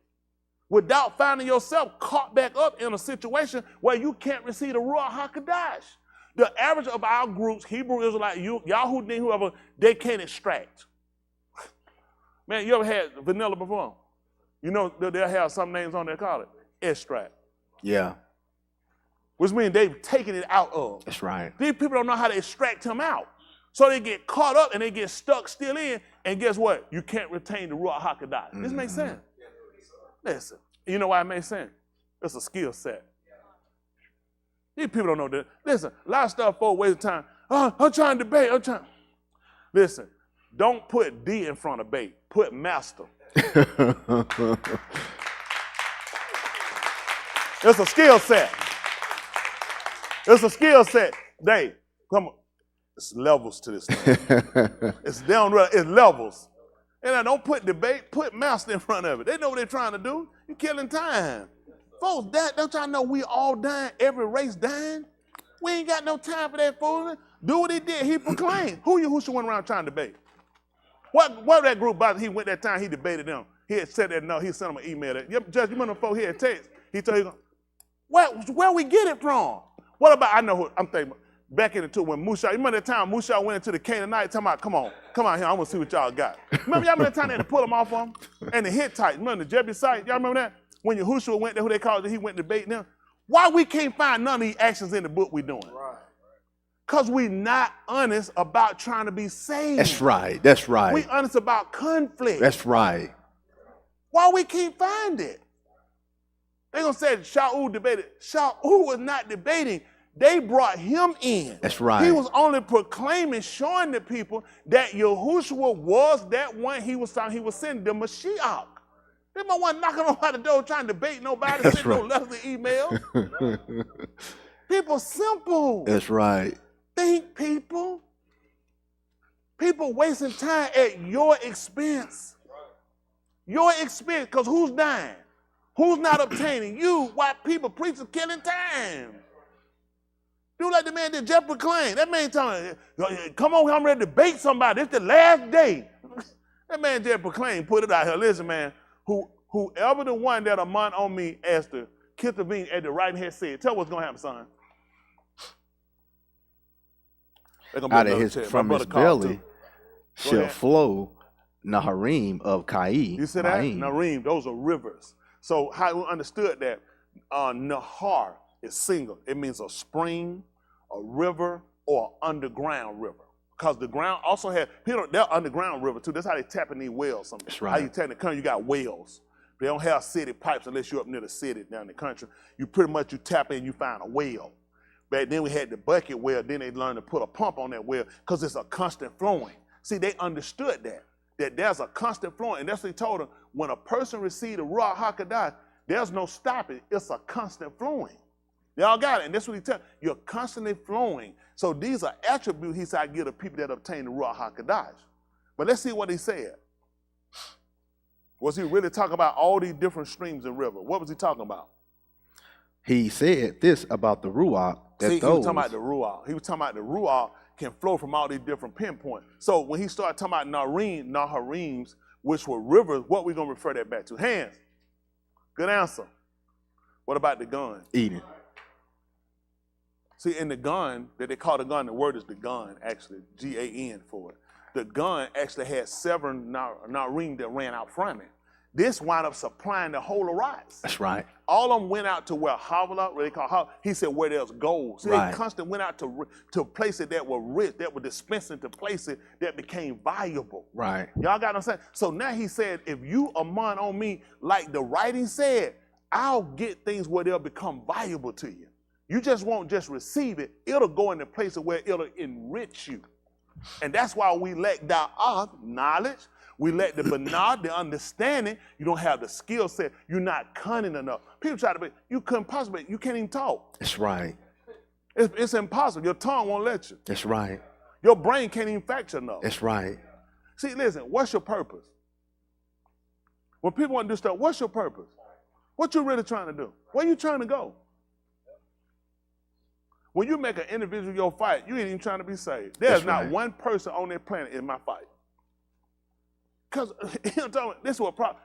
without finding yourself caught back up in a situation where you can't receive the Ruach HaKodesh. The average of our groups, Hebrew Israelite, Yahudah, whoever, they can't extract. Man, you ever had vanilla before? You know, they'll have some names on there, call it extract. Yeah. Which means they've taken it out of. That's right. These people don't know how to extract him out. So they get caught up and they get stuck still in, and guess what? You can't retain the Ruach HaKodesh. This makes sense. Listen, you know why it makes sense? It's a skill set. These people don't know that. Listen, a lot of stuff for a waste of time. Oh, I'm trying to debate. Listen, don't put D in front of bait. Put master. It's a skill set. It's a skill set. Dave, come on. It's levels to this thing. It's levels. And I don't put debate, put master in front of it. They know what they're trying to do. You're killing time. Folks, don't y'all know we all dying, every race dying? We ain't got no time for that fool. Do what he did. He proclaimed. Who Yahushua went around trying to debate? What that group about? He went that time, he debated them. He had said that no, he sent them an email. Judge, you remember before he had text? He told you, where we get it from? What about, I know who, I'm thinking, back into when Musha, you remember that time Musha went into the Canaanite, talking about, come on here, I want to see what y'all got. Remember that time they had to pull them off on him? And the Hittites, remember the Jebusite, y'all remember that? When Yahushua went there, who they called it, he went debating them. Why we can't find none of these actions in the book we doing? Because we not honest about trying to be saved. That's right, that's right. We honest about conflict. That's right. Why we can't find it? They're going to say Shaul debated. Shaul was not debating. They brought him in. That's right. He was only proclaiming, showing the people that Yahushua was that one he was sending, the Mashiach. They might want knocking on the door trying to debate nobody, sending no letters and emails. People simple. That's right. Think people. People wasting time at your expense. Your expense, because who's dying? Who's not obtaining? You, white people, preachers killing time. Do like the man that just proclaimed. That man telling me, come on, I'm ready to debate somebody. It's the last day. That man just proclaimed, put it out here. Listen, man, whoever the one that among on me as the Ketuvim at the right hand said, tell what's going to happen, son. From his belly shall flow Naharim of Kai. You see that? Naharim, those are rivers. So how we understood that? Nahar is single. It means a spring, a river, or underground river. Because the ground also had, they're underground river too. That's how they tap in these wells. That's right. How you tap in the country, you got wells. They don't have city pipes unless you're up near the city down in the country. You pretty much, you tap in, you find a well. Back then we had the bucket well, then they learned to put a pump on that well because it's a constant flowing. See, they understood that there's a constant flowing. And that's what he told them. When a person received a Ruach HaKodesh, there's no stopping. It's a constant flowing. Y'all got it. And that's what he tells you. You're constantly flowing. So these are attributes he said I give to people that obtain the Ruach HaKodesh. But let's see what he said. Was he really talking about all these different streams and rivers? What was he talking about? He said this about the Ruach. He was talking about the Ruach. He was talking about the Ruach can flow from all these different pinpoints. So when he started talking about Naharims, which were rivers, what we going to refer that back to? Hands. Good answer. What about the gun? Eden. See, in the gun, that they call the gun, the word is the gun, actually, G-A-N for it. The gun actually had 7 Narim that ran out from it. This wound up supplying the whole of rice. That's right. All of them went out to where Havilah, where they call Havilah, he said where there's gold. So right. They constantly went out to places that were rich, that were dispensing to places that became valuable. Right. Y'all got what I'm saying? So now he said, if you among on me, like the writing said, I'll get things where they'll become valuable to you. You just won't just receive it. It'll go into places where it'll enrich you. And that's why we lack knowledge. We lack the banal, the understanding. You don't have the skill set. You're not cunning enough. People try to be, you couldn't possibly, you can't even talk. That's right. It's impossible. Your tongue won't let you. That's right. Your brain can't even factor enough. That's right. See, listen, what's your purpose? When people want to do stuff, what's your purpose? What you really trying to do? Where you trying to go? When you make an individual your fight, you ain't even trying to be saved. There's not one person on this planet in my fight. Because he told me, this is what problem.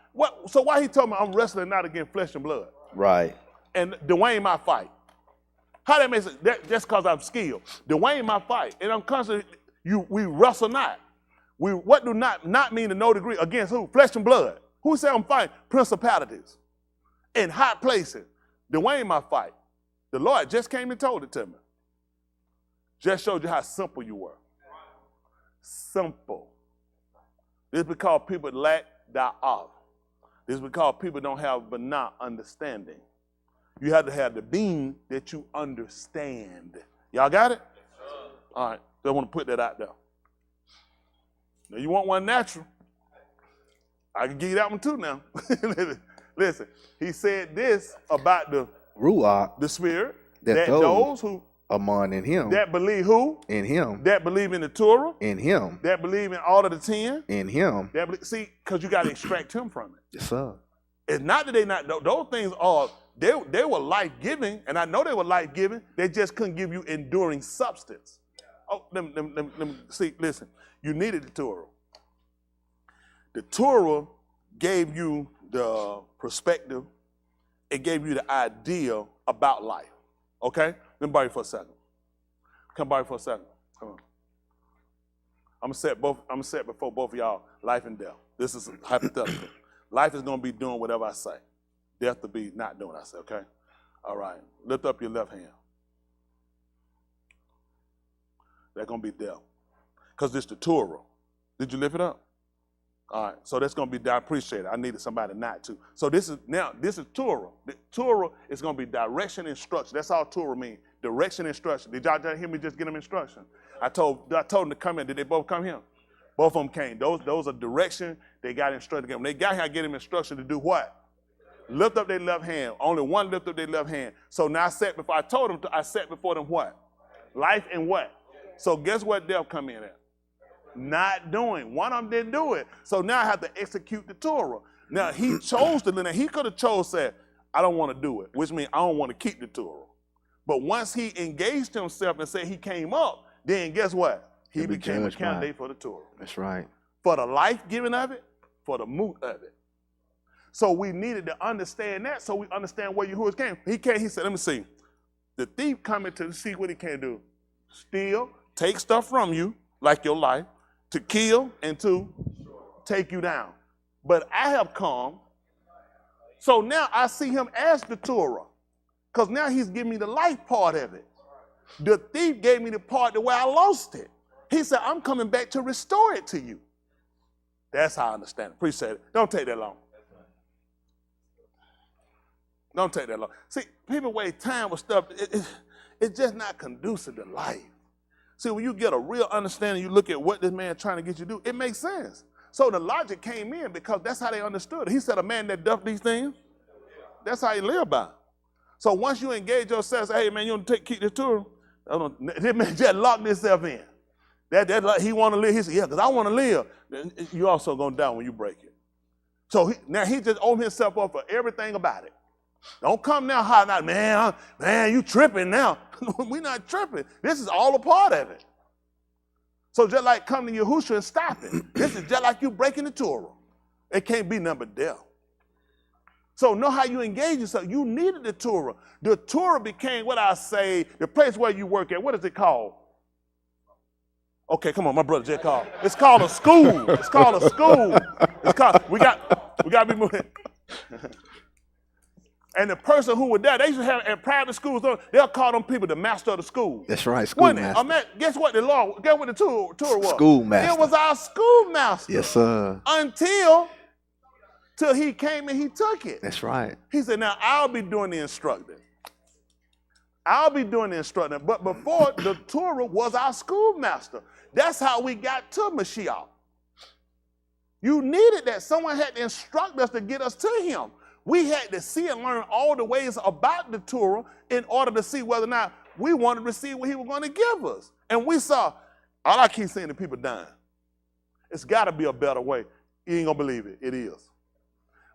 So why he told me I'm wrestling not against flesh and blood? Right. And Dwayne my fight. How that makes it? Just because I'm skilled. Dwayne my fight. And I'm constantly, we wrestle not. What do not mean to no degree against who? Flesh and blood. Who said I'm fighting? Principalities. In high places. Dwayne my fight. The Lord just came and told it to me. Just showed you how simple you were. Simple. This is because people lack da'af. This is because people don't have banal understanding. You have to have the being that you understand. Y'all got it? All right. So I want to put that out there. Now you want one natural. I can give you that one too now. Listen, he said this about the Ruach, the spirit, that those who among in him, that believe who? In him. That believe in the Turah? In him. That believe in all of the 10? In him. See, because you got to extract him from it. Yes, sir. It's not that they not, those things are, they were life-giving, and I know they were life-giving, they just couldn't give you enduring substance. Oh, see, listen, you needed the Turah. The Turah gave you the perspective, it gave you the idea about life. Okay? Let me borrow you for a second. Come borrow you for a second. Come on. I'm gonna set before both of y'all life and death. This is hypothetical. Life is gonna be doing whatever I say. Death to be not doing what I say, okay? All right. Lift up your left hand. That's gonna be death. Because this is the Turah. Did you lift it up? All right, so that's going to be, I appreciate it. I needed somebody not to. So this is Turah. The Turah is going to be direction, instruction. That's all Turah means, direction, instruction. Did y'all hear me just get them instruction? I told them to come in. Did they both come here? Both of them came. Those are direction. They got instruction. When they got here, I get them instruction to do what? Lift up their left hand. Only one lift up their left hand. So now I told them, I set before them what? Life and what? So guess what death come in at? Not doing. One of them didn't do it. So now I have to execute the Turah. Now he chose to, he could have said, I don't want to do it, which means I don't want to keep the Turah. But once he engaged himself and said he came up, then guess what? He became a candidate for the Turah. That's right. For the life-giving of it, for the moot of it. So we needed to understand that so we understand where Yahuwah came. He said, let me see. The thief coming to see what he can do. Steal, take stuff from you, like your life, to kill and to take you down. But I have come. So now I see him as the Turah. Because now he's giving me the life part of it. The thief gave me the part the way I lost it. He said, I'm coming back to restore it to you. That's how I understand it. Appreciate it. Don't take that long. Don't take that long. See, people waste time with stuff. It's just not conducive to life. See, when you get a real understanding, you look at what this man trying to get you to do, it makes sense. So the logic came in because that's how they understood it. He said a man that does these things, that's how he live by. So once you engage yourself, say, hey, man, you want to keep this Turah? This man just locked himself in. That like he want to live. He said, yeah, because I want to live. You also going to die when you break it. So now he just opened himself up for everything about it. Don't come now hot out, man, you tripping now. We're not tripping. This is all a part of it. So just like come to Yahusha and stop it. This is just like you breaking the Turah. It can't be nothing but death. So know how you engage yourself. You needed the Turah. The Turah became what I say, the place where you work at. What is it called? Okay, come on, my brother just called. It's called a school. It's called a school. We got to be moving. And the person who was there, they used to have at private schools, they'll call them people the master of the school. That's right, schoolmaster. Guess what the Turah was? Schoolmaster. It was our schoolmaster. Yes, sir. Till he came and he took it. That's right. He said, now I'll be doing the instructing. But before, the Turah was our schoolmaster. That's how we got to Mashiach. You needed that. Someone had to instruct us to get us to him. We had to see and learn all the ways about the Turah in order to see whether or not we wanted to receive what he was going to give us. And we saw, all I keep seeing the people dying. It's got to be a better way. You ain't going to believe it. It is.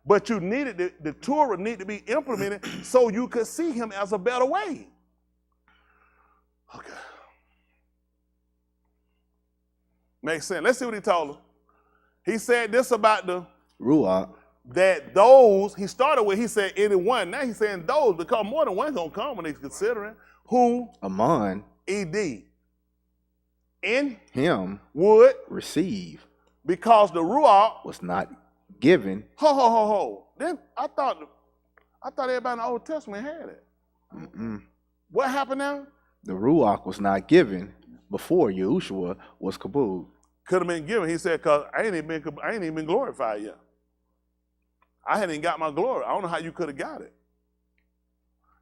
But you needed the Turah need to be implemented so you could see him as a better way. Okay. Makes sense. Let's see what he told us. He said this about the Ruach. That those, he started with, he said anyone. Now he's saying those, because more than one's going to come when he's considering who Amon. ED. In him would receive. Because the Ruach was not given. Then I thought everybody in the Old Testament had it. Mm-mm. What happened now? The Ruach was not given before Yahushua was kabul. Could have been given. He said, because I ain't even been glorified yet. I hadn't even got my glory. I don't know how you could have got it.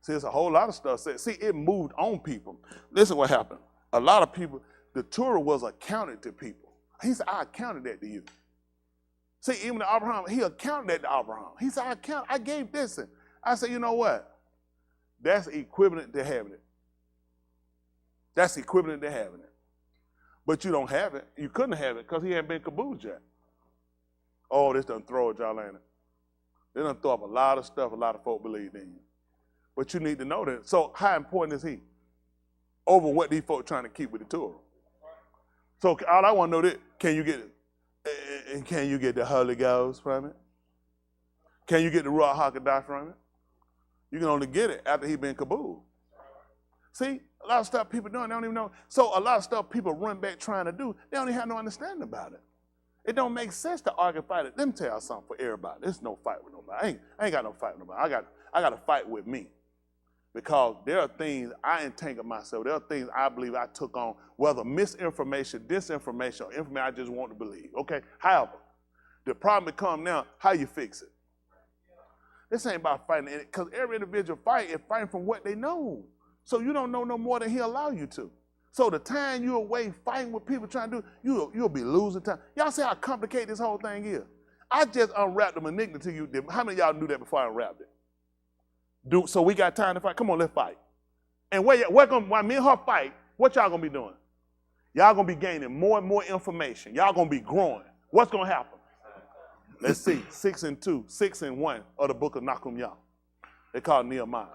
See, it's a whole lot of stuff. See, it moved on people. Listen what happened. A lot of people, the Turah was accounted to people. He said, I accounted that to you. See, even to Abraham, he accounted that to Abraham. He said, I gave this. And I said, you know what? That's equivalent to having it. That's equivalent to having it. But you don't have it. You couldn't have it because he hadn't been caboosed yet. Oh, this done throw it, y'all, ain't it? They done throw up a lot of stuff a lot of folk believe in you. But you need to know that. So how important is he over what these folk trying to keep with the Turah? So all I want to know is, can you get it? And can you get the Holy Ghost from it? Can you get the Ruach HaKodesh from it? You can only get it after he been kabool. See, a lot of stuff people doing, they don't even know. So a lot of stuff people run back trying to do, they don't even have no understanding about it. It don't make sense to argue fight it. Let me tell y'all something for everybody. There's no fight with nobody. I ain't got no fight with nobody. I got to fight with me. Because there are things I entangled myself. There are things I believe I took on, whether misinformation, disinformation, or information I just want to believe. Okay? However, the problem becomes now, how you fix it? This ain't about fighting, because every individual fight is fighting from what they know. So you don't know no more than he'll allow you to. So the time you're away fighting with people trying to do, you'll be losing time. Y'all see how complicated this whole thing is? I just unwrapped the malignant to you. How many of y'all knew that before I unwrapped it? So we got time to fight. Come on, let's fight. And while me and her fight, what y'all gonna be doing? Y'all gonna be gaining more and more information. Y'all gonna be growing. What's gonna happen? Let's see, 6 and 2, 6 and 1 of the book of Nachamyah. They call it Nehemiah.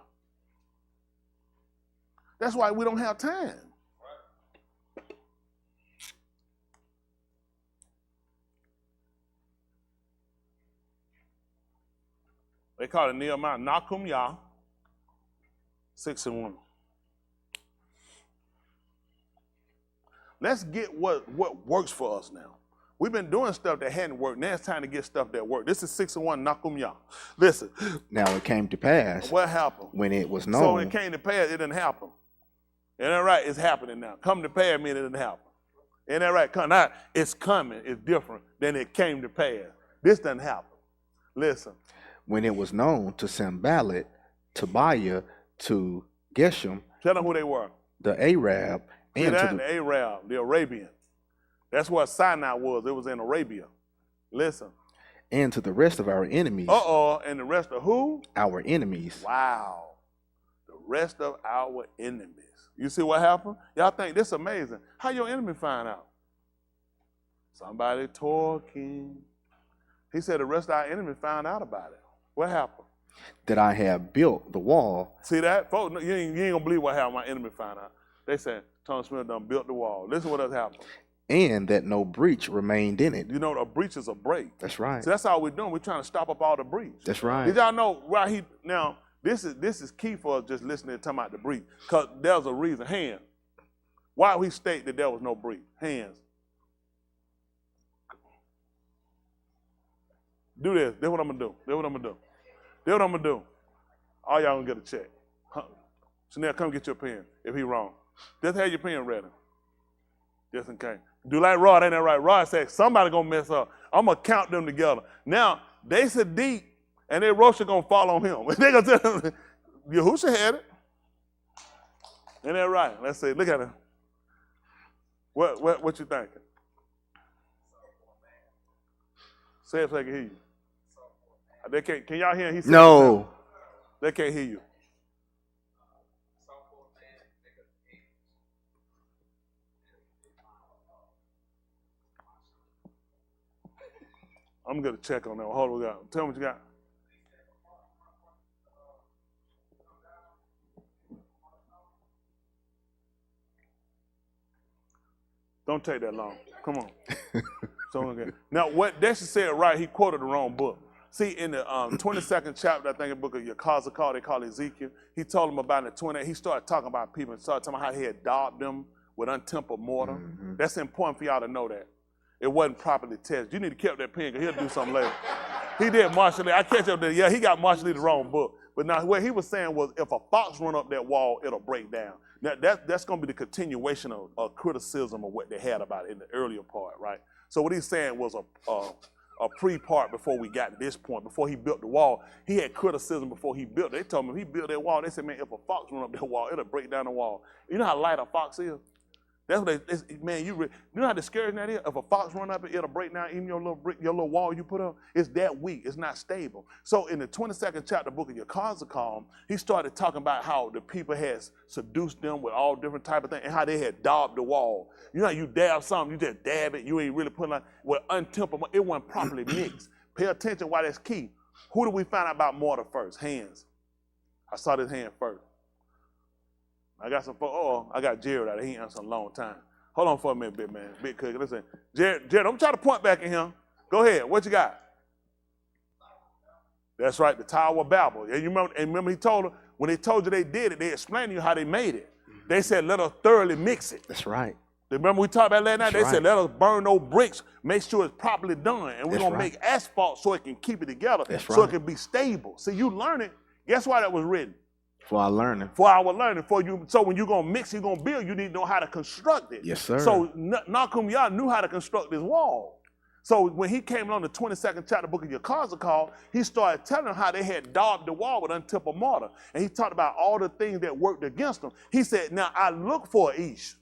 That's why we don't have time. They call it Nehemiah, Nachamyah, 6 and 1. Let's get what works for us now. We've been doing stuff that hadn't worked. Now it's time to get stuff that worked. This is 6-1 Nachamyah. Listen. Now it came to pass. What happened? When it was known. So when it came to pass, it didn't happen. Isn't that right? It's happening now. Come to pass means it didn't happen. Isn't that right? Come, now, it's coming. It's different than it came to pass. This doesn't happen. Listen. When it was known to Sanballat, Tobiah, to Geshem. Tell them who they were. The Arab. And the Arab, the Arabian. That's what Sinai was. It was in Arabia. Listen. And to the rest of our enemies. And the rest of who? Our enemies. Wow. The rest of our enemies. You see what happened? Y'all think this is amazing. How your enemy find out? Somebody talking. He said the rest of our enemy found out about it. What happened? That I have built the wall. See that? Folks, you ain't gonna believe what happened. My enemy found out. They said, Tom Smith done built the wall. Listen what has happened. And that no breach remained in it. You know, a breach is a break. That's right. So that's all we're doing. We're trying to stop up all the breach. That's right. Did y'all know why now, this is key for us just listening and talking about the breach. Because there's a reason. Hands. Why we state that there was no breach? Hands. Do this. That's what I'm going to do. That's what I'm going to do. That's what I'm going to do. All y'all going to get a check. Chanel, come get your pen if he wrong. Just have your pen ready. Just in case. Do like Rod, ain't that right? Rod said, somebody going to mess up. I'm going to count them together. Now, they Sadiq and their Rosh going to fall on him. They going to tell him, Yahusha had it. Ain't that right? Let's see. Look at him. What you thinking? Say it so they can hear you. They can't, can y'all hear him? He said no. They can't hear you. I'm going to check on that. Hold on, tell me what you got. Don't take that long. Come on. Now, what Desha said right, he quoted the wrong book. See, in the 22nd chapter, I think, in the book of Yachazaqal, they call Ezekiel, he told them about in the 28th, he started talking about people and started talking about how he had daubed them with untempered mortar. Mm-hmm. That's important for y'all to know that. It wasn't properly tested. You need to keep that pen because he'll do something later. He did Marshall Lee. I catch up there. Yeah, he got Marshall Lee the wrong book. But now what he was saying was if a fox run up that wall, it'll break down. Now that's going to be the continuation of criticism of what they had about it in the earlier part, right? So what he's saying was a pre-part before we got to this point. Before he built the wall, he had criticism before he built it. They told him if he built that wall, they said, man, if a fox run up that wall, it'll break down the wall. You know how light a fox is? That's what man, you know how discouraging that is? If a fox run up it, it'll break down even your little wall you put up. It's that weak. It's not stable. So in the 22nd chapter book of Yachazaqal, he started talking about how the people had seduced them with all different type of things and how they had daubed the wall. You know how you dab something, you just dab it, you ain't really putting on with untempered. It wasn't properly mixed. Pay attention why that's key. Who do we find out about mortar first? Hands. I saw this hand first. I got some folks. I got Jared out there. He ain't answered a long time. Hold on for a minute, big man. Big cookie. Listen. Jared, I'm trying to point back at him. Go ahead. What you got? That's right, the Tower of Babel. And you remember he told them, when they told you they did it, they explained to you how they made it. They said, let us thoroughly mix it. That's right. Remember we talked about last night? They said, let us burn those bricks, make sure it's properly done. And we're going to make asphalt so it can keep it together, so it can be stable. See, you learn it. Guess why that was written? For our learning. For our learning. For you. So when you're going to mix, you're going to build, you need to know how to construct it. Yes, sir. So Nachamyah knew how to construct this wall. So when he came along the 22nd chapter book of Yachazaqal, he started telling them how they had daubed the wall with untempered mortar. And he talked about all the things that worked against them. He said, now I look for an ish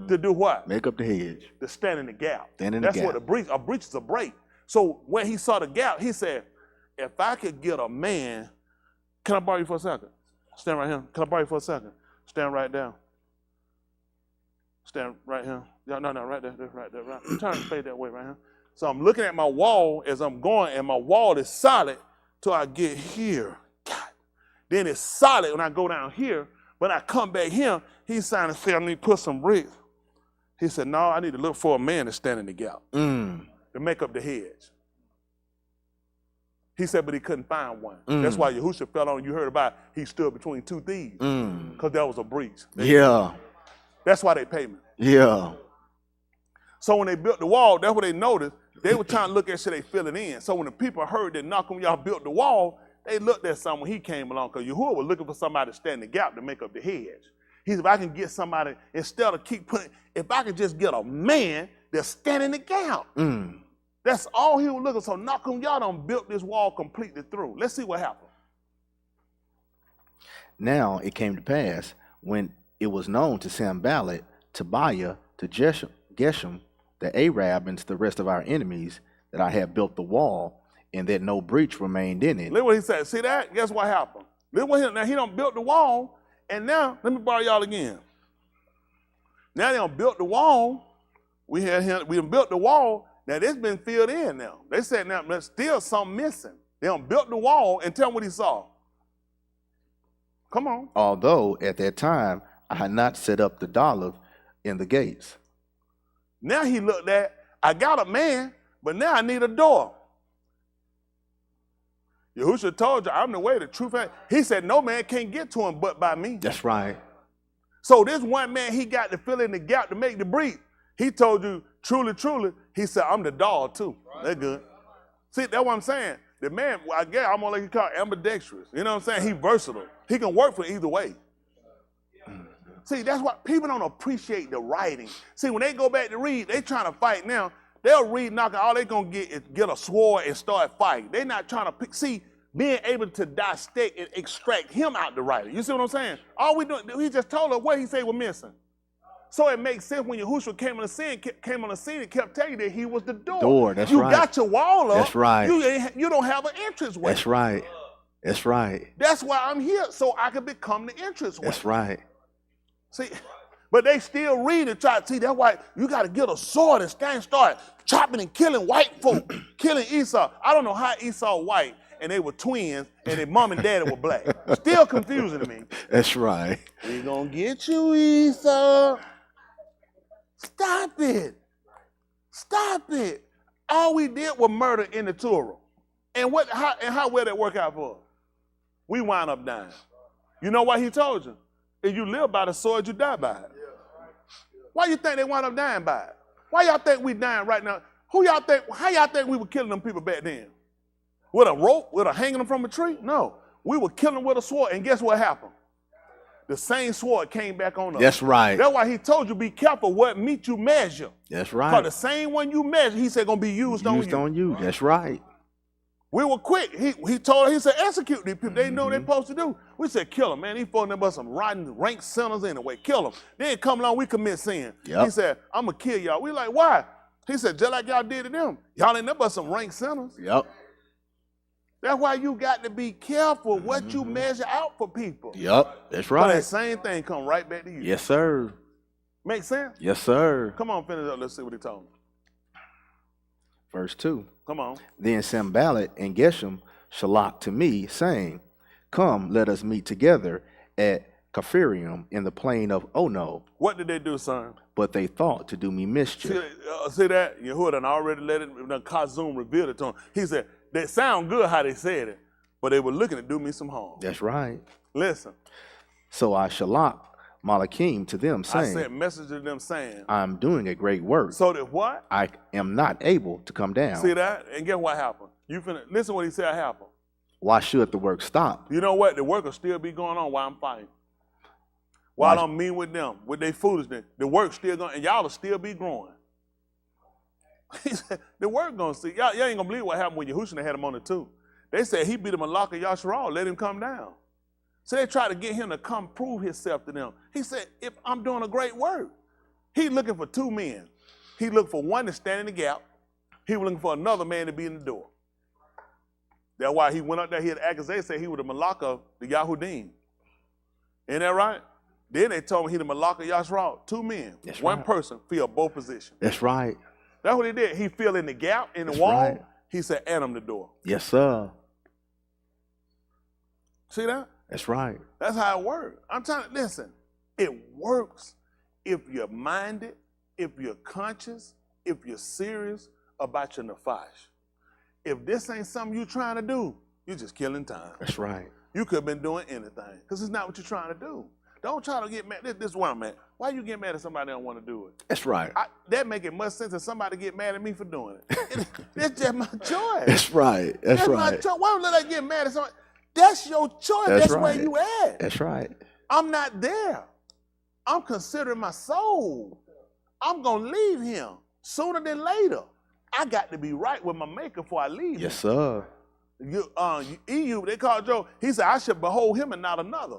to do what? Make up the hedge. To stand in the gap. Stand in the gap. That's what a breach is a break. So when he saw the gap, he said, if I could get a man, can I borrow you for a second? Stand right here. Can I borrow you for a second? Stand right down. Stand right here. No, right there. Right there. Right. Turn and face that way right here. So I'm looking at my wall as I'm going, and my wall is solid till I get here. God. Then it's solid when I go down here. When I come back here, he's trying to say I need to put some bricks. He said, no, I need to look for a man to stand in the gap to make up the hedge. He said, but he couldn't find one. That's why Yahusha fell on, you heard about, he stood between two thieves because that was a breach. Yeah. That's why they pay me. Yeah. So when they built the wall, that's what they noticed. They were trying to look at shit they filling in. So when the people heard that Nachamyah built the wall, they looked at something when he came along, because Yahudah was looking for somebody to stand in the gap to make up the hedge. He said, if I can get somebody, instead of keep putting, if I could just get a man that's standing in the gap. That's all he was looking for. So Nachamyah done built this wall completely through. Let's see what happened. Now it came to pass, when it was known to Sanballat, Tobiah, to Geshem, the Arab, and to the rest of our enemies, that I had built the wall, and that no breach remained in it. Look what he said. See that? Guess what happened? Look what now he done built the wall, and now, let me borrow y'all again. Now they done built the wall. We done built the wall. Now this been filled in now. They said now there's still something missing. They done built the wall, and tell them what he saw. Come on. Although at that time I had not set up the dollar in the gates. Now he looked at, I got a man, but now I need a door. Yahusha told you, I'm the way, the truth. He said, no man can't get to him but by me. That's right. So this one man, he got to fill in the gap to make the breach. He told you, truly, truly, he said, I'm the dog too. Right. That's good. See, that's what I'm saying. The man, well, I guess I'm gonna let you call it ambidextrous. You know what I'm saying? He versatile. He can work for either way. See, that's why people don't appreciate the writing. See, when they go back to read, they trying to fight now. They'll read knocking, all they gonna get is get a sword and start fighting. They're not trying to pick. See, being able to dissect and extract him out the writing. You see what I'm saying? All we doing, he just told us what he said was missing. So it makes sense when Yahusha came on the scene and kept telling you that he was the door. That's you right. You got your wall up. That's right. You don't have an entranceway. That's right. That's right. That's why I'm here, so I can become the entranceway. That's right. See, but they still read and try to see. That's why you got to get a sword and start chopping and killing white folk, killing Esau. I don't know how Esau white and they were twins and their mom and daddy were black. Still confusing to me. That's right. We gonna get you, Esau. Stop it. Stop it. All we did was murder in the Turah. And how will that work out for us? We wind up dying. You know why he told you? If you live by the sword, you die by it. Why you think they wind up dying by it? Why y'all think we dying right now? How y'all think we were killing them people back then? With a rope? With a hanging them from a tree? No. We were killing them with a sword, and guess what happened? The same sword came back on us. That's right. That's why he told you, be careful what meat you measure. That's right. Because the same one you measure, he said, gonna be used on you. That's right. We were quick. He told us, he said, execute these people. They know what they're supposed to do. We said, kill them, man. These folks them some rotten, rank sinners anyway. Kill them. Then come along, we commit sin. Yep. He said, I'm going to kill y'all. We like, why? He said, just like y'all did to them. Y'all ain't never some rank sinners. Yep. That's why you got to be careful what you measure out for people. Yep, that's right. But that same thing come right back to you. Yes, sir. Make sense? Yes, sir. Come on, finish up. Let's see what he told me. Verse 2. Come on. Then Sanballat and Geshem shalak to me, saying, come, let us meet together at Capharium in the plain of Ono. What did they do, son? But they thought to do me mischief. See that? Yahudah already let it, Kazum revealed it to him. He said, they sound good how they said it, but they were looking to do me some harm. That's right. Listen. So I shalak Malachim to them, saying, I sent message to them saying, I'm doing a great work. So that what? I am not able to come down. See that? And guess what happened? Listen what he said happened. Why should the work stop? You know what? The work will still be going on while I'm fighting. While I'm mean with them, with their foolishness, the work still going, and y'all will still be growing. He said, the work gonna see. Y'all ain't gonna believe what happened when Yahuchanan had him on the tube. They said he beat him Yahudah Yashar'AL, let him come down. So they tried to get him to come prove himself to them. He said, if I'm doing a great work. He looking for two men. He looked for one to stand in the gap. He was looking for another man to be in the door. That's why he went up there, he had accusation, said he was the Malaka, the Yahudim. Ain't that right? Then they told him he the Yahudah Yashar'AL. Two men. That's one right. person fill both positions. That's right. That's what he did. He filled in the gap in the That's wall. Right. He said, and I'm the door. Yes, sir. See that? That's right. That's how it works. I'm trying to, listen, it works if you're minded, if you're conscious, if you're serious about your nafash. If this ain't something you're trying to do, you're just killing time. That's right. You could have been doing anything because it's not what you're trying to do. Don't try to get mad. This is where I'm at. Why you get mad at somebody that don't want to do it? That's right. That make it much sense if somebody get mad at me for doing it. It's just my choice. That's right. That's right. My choice. Why would I get mad at somebody? That's your choice. That's right. where you at. That's right. I'm not there. I'm considering my soul. I'm going to leave him sooner than later. I got to be right with my maker before I leave him. Yes, sir. EU, they called Joe. He said, I should behold him and not another.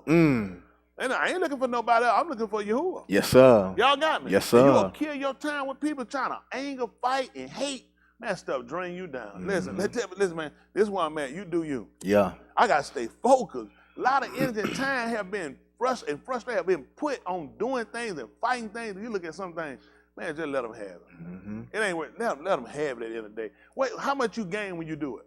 And I ain't looking for nobody else. I'm looking for Yahudah. Yes, sir. Y'all got me? Yes, sir. And you will kill your time with people trying to anger, fight, and hate. Man, stuff drain you down. Listen, man, this is where I'm at. You do you. Yeah. I got to stay focused. A lot of energy and time have been frustrated, have been put on doing things and fighting things. You look at some things, man, just let them have it. It ain't worth, let them have it at the end of the day. Wait, how much you gain when you do it?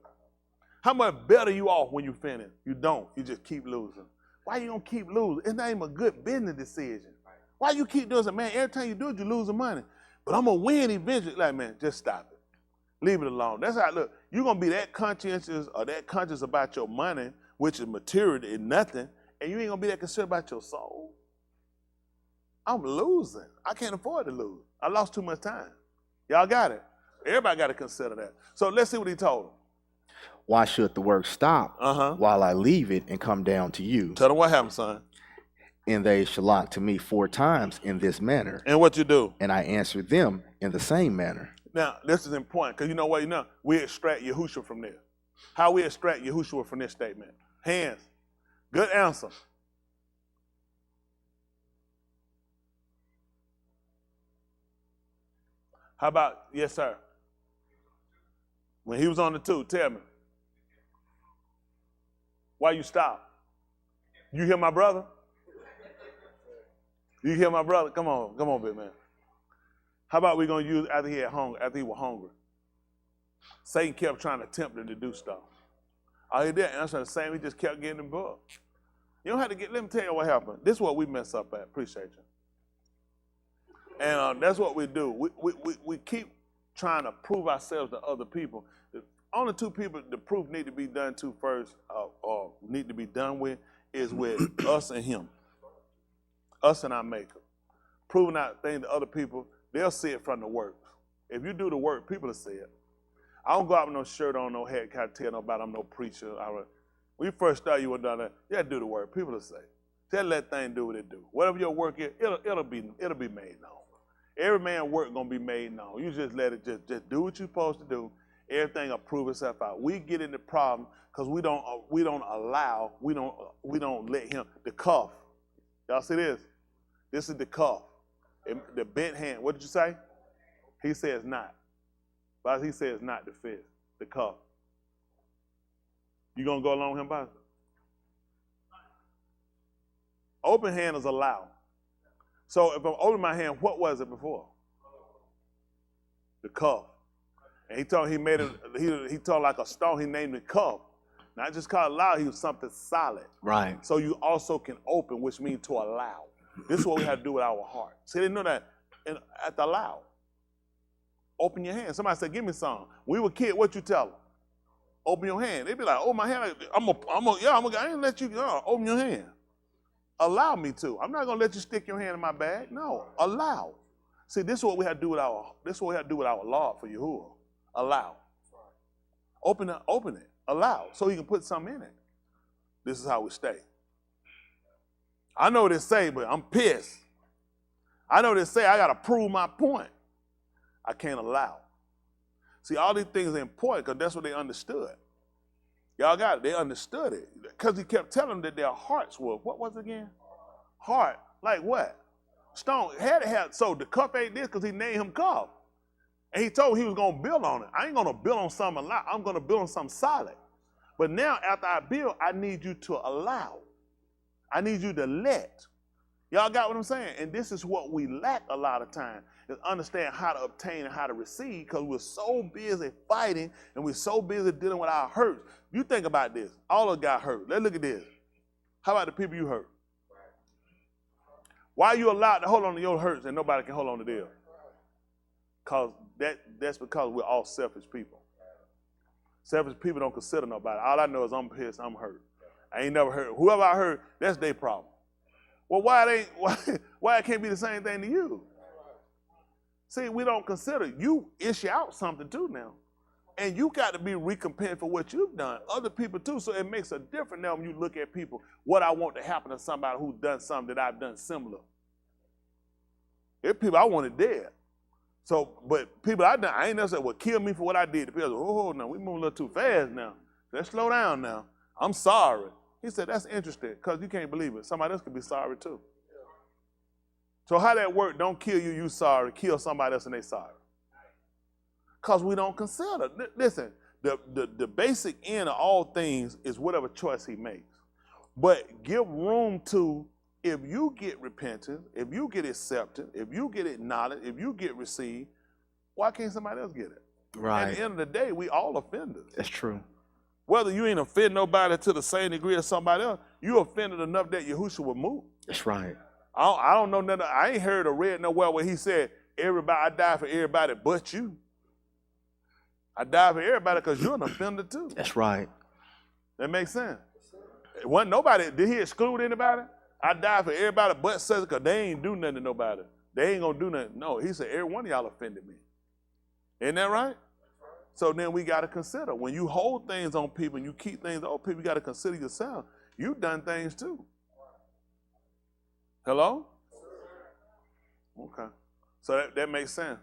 How much better you off when you finish? You don't. You just keep losing. Why you gonna keep losing? It's not even a good business decision. Why you keep doing it? Man, every time you do it, you losing money. But I'm gonna win eventually. Like, man, just stop it. Leave it alone. That's how, look, you're gonna be that conscientious or that conscious about your money, which is material and nothing, and you ain't gonna be that concerned about your soul. I'm losing. I can't afford to lose. I lost too much time. Y'all got it? Everybody gotta consider that. So let's see what he told him. Why should the work stop while I leave it and come down to you? Tell them what happened, son. And they shalak to me 4 times in this manner. And what you do? And I answered them in the same manner. Now, this is important, because you know what? We extract Yahusha from this. How we extract Yahushua from this statement? Hands. Good answer. How about, yes, sir? When he was on the 2, tell me. Why you stop? You hear my brother? You hear my brother? Come on, big man. How about we gonna use after he was hungry? Satan kept trying to tempt him to do stuff. All he did answer the same, he just kept getting the book. You don't have to let me tell you what happened. This is what we mess up at. Appreciate you. And that's what we do. We keep trying to prove ourselves to other people. Only 2 people the proof need to be done to first, or need to be done with, is with us and him. Us and our maker. Proving out things to other people, they'll see it from the works. If you do the work, people will see it. I don't go out with no shirt on, no hat, can't tell nobody I'm no preacher. When you first start, you went down there, you gotta do the work. People will say. Just let things do what it do. Whatever your work is, it'll be made known. Every man's work gonna be made known. You just let it just do what you're supposed to do. Everything will prove itself out. We get in the problem because we don't let him, the cuff. Y'all see this? This is the cuff. The bent hand. What did you say? He says not. But he says not the fist, the cuff. You gonna go along with him, Pastor? Open hand is allowed. So if I'm opening my hand, what was it before? The cuff. And he told he told like a stone, he named it cuff. Not just called allow, he was something solid. Right. So you also can open, which means to allow. This is what we have to do with our heart. See, they know that at the allow. Open your hand. Somebody said, give me some. When we were kids, what you tell them? Open your hand. They'd be like, oh, my hand, I ain't let you, open your hand. Allow me to. I'm not going to let you stick your hand in my bag. No, allow. See, this is what we have to do with our Lord for Yahuwah. Allow. Open it. Allow. So you can put something in it. This is how we stay. I know what they say, but I'm pissed. I know they say I got to prove my point. I can't allow. See, all these things are important because that's what they understood. Y'all got it. They understood it. Because he kept telling them that their hearts were, what was it again? Heart. Like what? Stone. So the cup ain't this because he named him cup. And he told he was going to build on it. I ain't going to build on something a lot. I'm going to build on something solid. But now after I build, I need you to allow. I need you to let. Y'all got what I'm saying? And this is what we lack a lot of time, is understand how to obtain and how to receive, because we're so busy fighting and we're so busy dealing with our hurts. You think about this. All of us got hurt. Let's look at this. How about the people you hurt? Why are you allowed to hold on to your hurts and nobody can hold on to theirs? Because that's because we're all selfish people. Selfish people don't consider nobody. All I know is I'm pissed, I'm hurt. I ain't never hurt. Whoever I hurt, that's their problem. Well, why it can't be the same thing to you? See, we don't consider. You issue out something too now. And you got to be recompensed for what you've done. Other people too. So it makes a difference now when you look at people, what I want to happen to somebody who's done something that I've done similar. There's people I wanted dead. So, but people I ain't never said, well, kill me for what I did. The people say, oh, no, we moving a little too fast now. Let's slow down now. I'm sorry. He said, that's interesting, because you can't believe it. Somebody else could be sorry too. So how that work? Don't kill you, you sorry. Kill somebody else and they sorry. Because we don't consider. Listen, the basic end of all things is whatever choice he makes. But give room to, if you get repentance, if you get accepted, if you get acknowledged, if you get received, why can't somebody else get it? Right. At the end of the day, we all offenders. That's true. Whether you ain't offend nobody to the same degree as somebody else, you offended enough that Yahusha would move. That's right. I don't know nothing. I ain't heard or read nowhere where he said, I die for everybody but you. I die for everybody because you're an offender too. That's right. That makes sense. Wasn't nobody, did he exclude anybody? I die for everybody but such because they ain't do nothing to nobody. They ain't gonna do nothing. No, he said, every one of y'all offended me. Isn't that right? So then we got to consider, when you hold things on people and you keep things on people, you got to consider yourself. You've done things too. Hello? Okay. So that makes sense.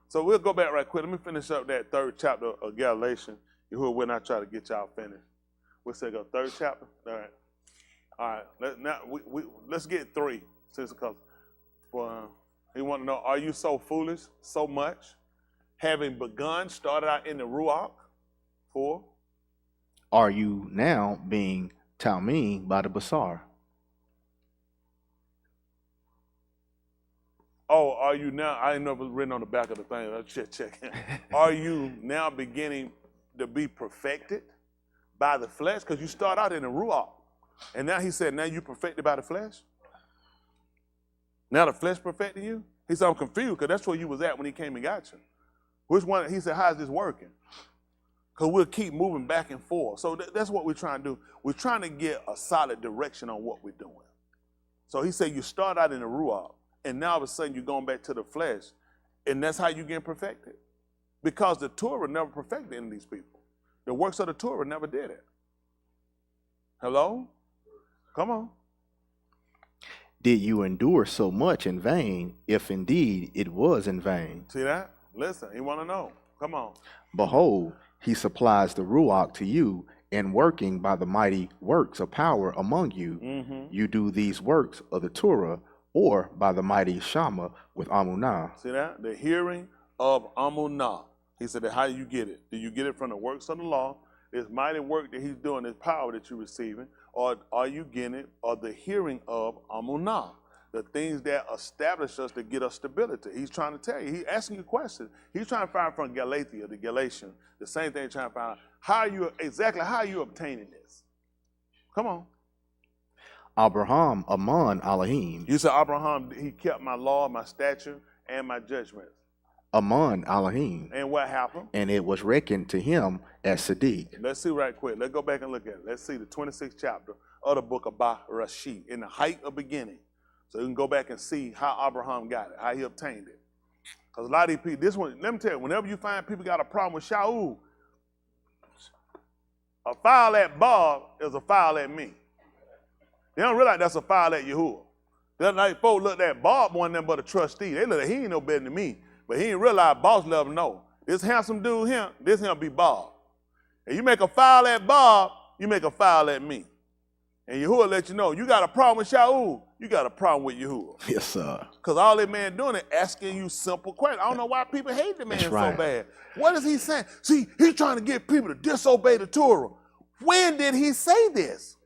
So we'll go back right quick. Let me finish up that 3rd chapter of Galatians. Yahudah will not try to get y'all finished. We'll say go 3rd chapter. All right. All right. Let's get 3. Because he want to know, are you so foolish so much? Having begun, started out in the Ruach. 4. Are you now being Talmud by the Basar? Oh, are you now? I didn't know if it was written on the back of the thing. Let's check. Are you now beginning to be perfected by the flesh? Because you start out in the Ruach. And now he said, now you perfected by the flesh? Now the flesh perfected you? He said, I'm confused because that's where you was at when he came and got you. Which one? He said, how's this working? Because we'll keep moving back and forth. So that's what we're trying to do. We're trying to get a solid direction on what we're doing. So he said, you start out in the Ruach. And now all of a sudden you're going back to the flesh. And that's how you get perfected. Because the Turah never perfected any of these people. The works of the Turah never did it. Hello? Come on. Did you endure so much in vain, if indeed it was in vain? See that? Listen, he want to know. Come on. Behold, he supplies the Ruach to you, and working by the mighty works of power among you, you do these works of the Turah, or by the mighty Shama with Amunah. See that? The hearing of Amunah. He said, how do you get it? Do you get it from the works of the law, this mighty work that he's doing, this power that you're receiving, or are you getting it, or the hearing of Amunah, the things that establish us to get us stability? He's trying to tell you. He's asking you questions. He's trying to find from Galatia, the Galatians, the same thing he's trying to find out. How are you obtaining this? Come on. Abraham Aman Alahym. You said Abraham, he kept my law, my statute, and my judgments. Aman Alahym. And what happened? And it was reckoned to him as Sadiq. Let's see right quick. Let's go back and look at it. Let's see the 26th chapter of the book of Ra Shyth, in the height of beginning. So you can go back and see how Abraham got it, how he obtained it. Because a lot of these people, this one, let me tell you, whenever you find people got a problem with Shaul, a foul at Bob is a foul at me. They don't realize that's a foul at Yahudah. That night, folks looked at Bob, one of them but a trustee. They look at he ain't no better than me. But he didn't realize boss let him know. This handsome dude here, this him be Bob. And you make a foul at Bob, you make a foul at me. And Yahudah let you know, you got a problem with Shaul, you got a problem with Yahudah. Yes, sir. Because all that man doing is asking you simple questions. I don't know why people hate the man so bad. What is he saying? See, he's trying to get people to disobey the Turah. When did he say this?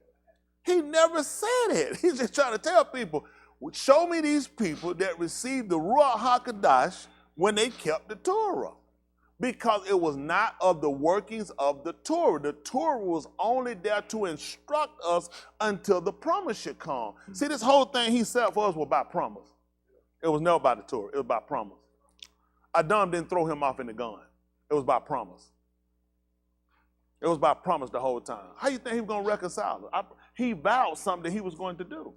He never said it. He's just trying to tell people, show me these people that received the Ruach HaKodesh when they kept the Turah. Because it was not of the workings of the Turah. The Turah was only there to instruct us until the promise should come. See, this whole thing he said for us was about promise. It was never about the Turah. It was about promise. Adam didn't throw him off in the gun. It was about promise. It was about promise the whole time. How you think he was going to reconcile it? He vowed something that he was going to do.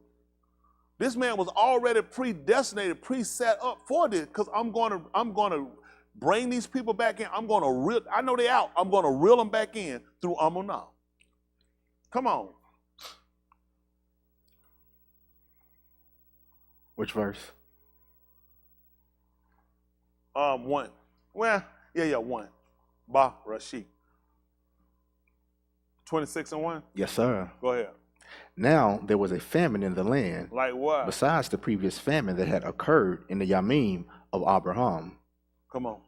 This man was already predestinated, pre-set up for this, because I'm gonna bring these people back in. I know they out. I'm gonna reel them back in through Amunah. Come on. Which verse? 1. Well, yeah, 1. Ra Shyth. 26 and 1? Yes, sir. Go ahead. Now there was a famine in the land, Like what? besides the previous famine that had occurred in the Yamim of Abraham. Come on.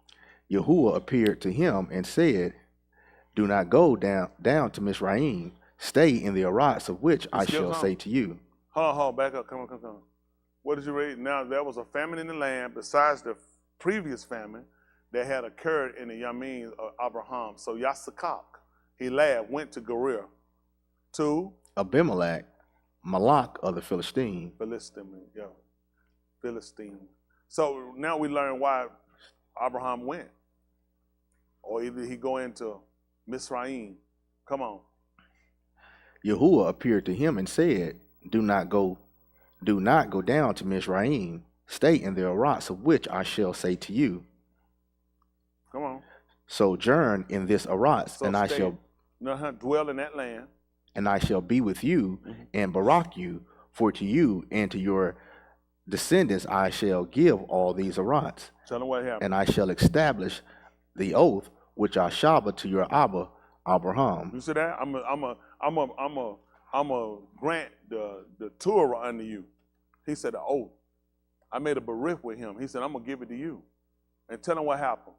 Yahudah appeared to him and said, do not go down to Mizraim. Stay in the Arats of which I shall say to you. Hold on, back up. Come on. What did you read? Now there was a famine in the land besides the previous famine that had occurred in the Yamim of Abraham. So Yachazaqal, he went to Gerar, to Abimelech, Malak of the Philistine. Philistine. So now we learn why Abraham went. Or either he go into Mizraim. Come on. Yahudah appeared to him and said, do not go down to Mizraim. Stay in the Arats of which I shall say to you. Come on. Sojourn in this Arats, and I shall dwell in that land. And I shall be with you and barak you, for to you and to your descendants I shall give all these Arats. Tell them what happened. And I shall establish the oath which I shaba to your Abba Abraham. You see that? I'm a grant the Turah unto you. He said the oath. I made a berith with him. He said I'm gonna give it to you. And tell him what happened.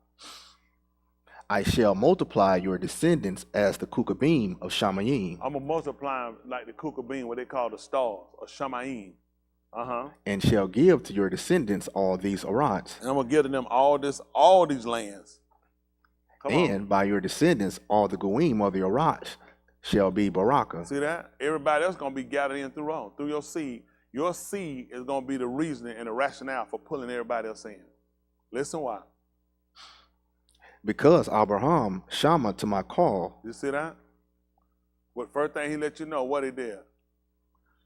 I shall multiply your descendants as the kukabim of Shamayim. I'm gonna multiply them like the kukabim, what they call the stars, of Shamayim. And shall give to your descendants all these Arats. And I'm gonna give to them all these lands. And by your descendants all the goim of the Arats shall be baraka. See that? Everybody else gonna be gathered in through your seed. Your seed is gonna be the reasoning and the rationale for pulling everybody else in. Listen why. Because Abraham shama to my call. You see that? What first thing he let you know what he did.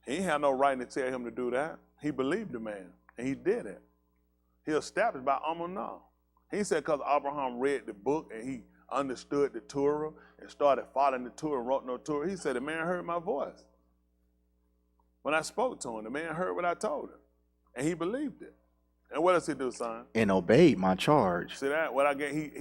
He ain't had no right to tell him to do that. He believed the man, and he did it. He established by Amunah. He said because Abraham read the book and he understood the Turah and started following the Turah and wrote no Turah. He said the man heard my voice. When I spoke to him, the man heard what I told him, and he believed it. And what does he do, son? And obeyed my charge. See that? What I gave,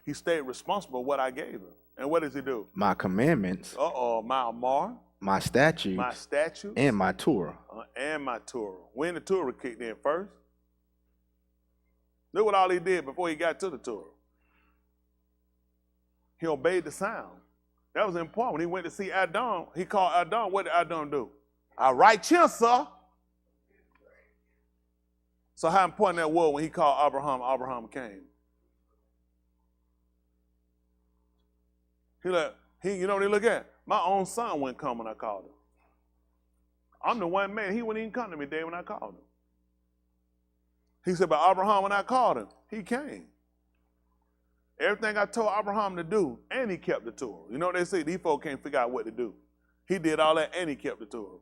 he stayed responsible for what I gave him. And what does he do? My commandments. My Amar. My statutes. My statutes. And my Turah. And my Turah. When the Turah kicked in first. Look what all he did before he got to the Turah. He obeyed the sound. That was important. When he went to see Adam, he called Adam. What did Adam do? I right here, sir. So how important that was when he called Abraham, Abraham came. You know what he look at? My own son wouldn't come when I called him. I'm the one man. He wouldn't even come to me day when I called him. He said, but Abraham, when I called him, he came. Everything I told Abraham to do, and he kept the Torah. You know what they say? These folks can't figure out what to do. He did all that, and he kept the Torah.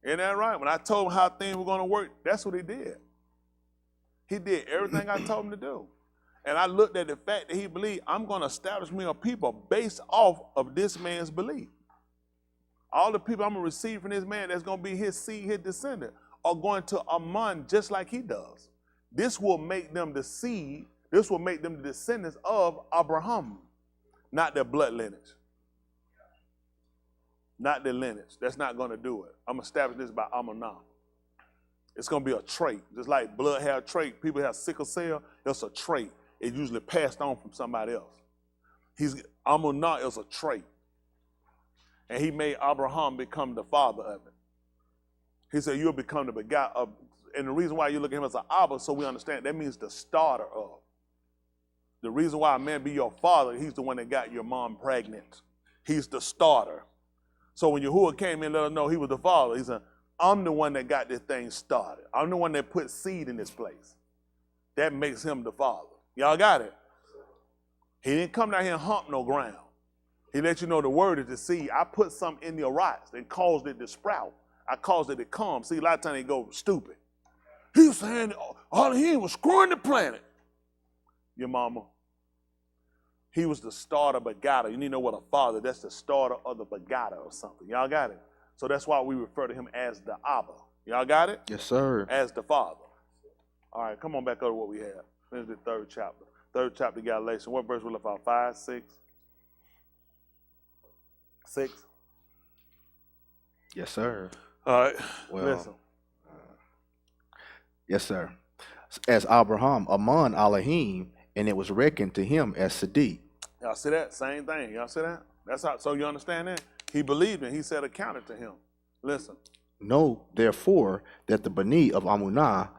Isn't that right? When I told him how things were going to work, that's what he did. He did everything I told him to do. And I looked at the fact that he believed, I'm going to establish me a people based off of this man's belief. All the people I'm going to receive from this man that's going to be his seed, his descendant, are going to Amun just like he does. This will make them the seed, this will make them the descendants of Abraham, not their blood lineage. Not their lineage. That's not going to do it. I'm establishing this by Amunah. It's going to be a trait. Just like blood have a trait. People have sickle cell. It's a trait. It's usually passed on from somebody else. Amunah is a trait. And he made Abraham become the father of it. He said, you'll become the begot of, and the reason why you look at him as an Abba, so we understand, that means the starter of. The reason why a man be your father, he's the one that got your mom pregnant. He's the starter. So when Yahudah came in, let us know he was the father. He said, I'm the one that got this thing started. I'm the one that put seed in this place. That makes him the father. Y'all got it? He didn't come down here and hump no ground. He let you know the word is the seed. I put something in your rice and caused it to sprout. I caused it to come. See, a lot of times they go stupid. He was saying Alahym was screwing the planet. Your mama. He was the starter begotter. You need to know what a father, that's the starter of the begotter or something. Y'all got it? So that's why we refer to him as the Abba. Y'all got it? Yes, sir. As the father. All right, come on back over to what we have. This is the third chapter. Third chapter, Galatians. What verse we left out? 5, 6? 6? Yes, sir. All right, Well, listen. Yes, sir. As Abraham among Alahym, and it was reckoned to him as Sadiq. Y'all see that? Same thing. Y'all see that? That's how. So you understand that? He believed and he said accounted to him. Listen. Know, therefore, that the Bani of Amunah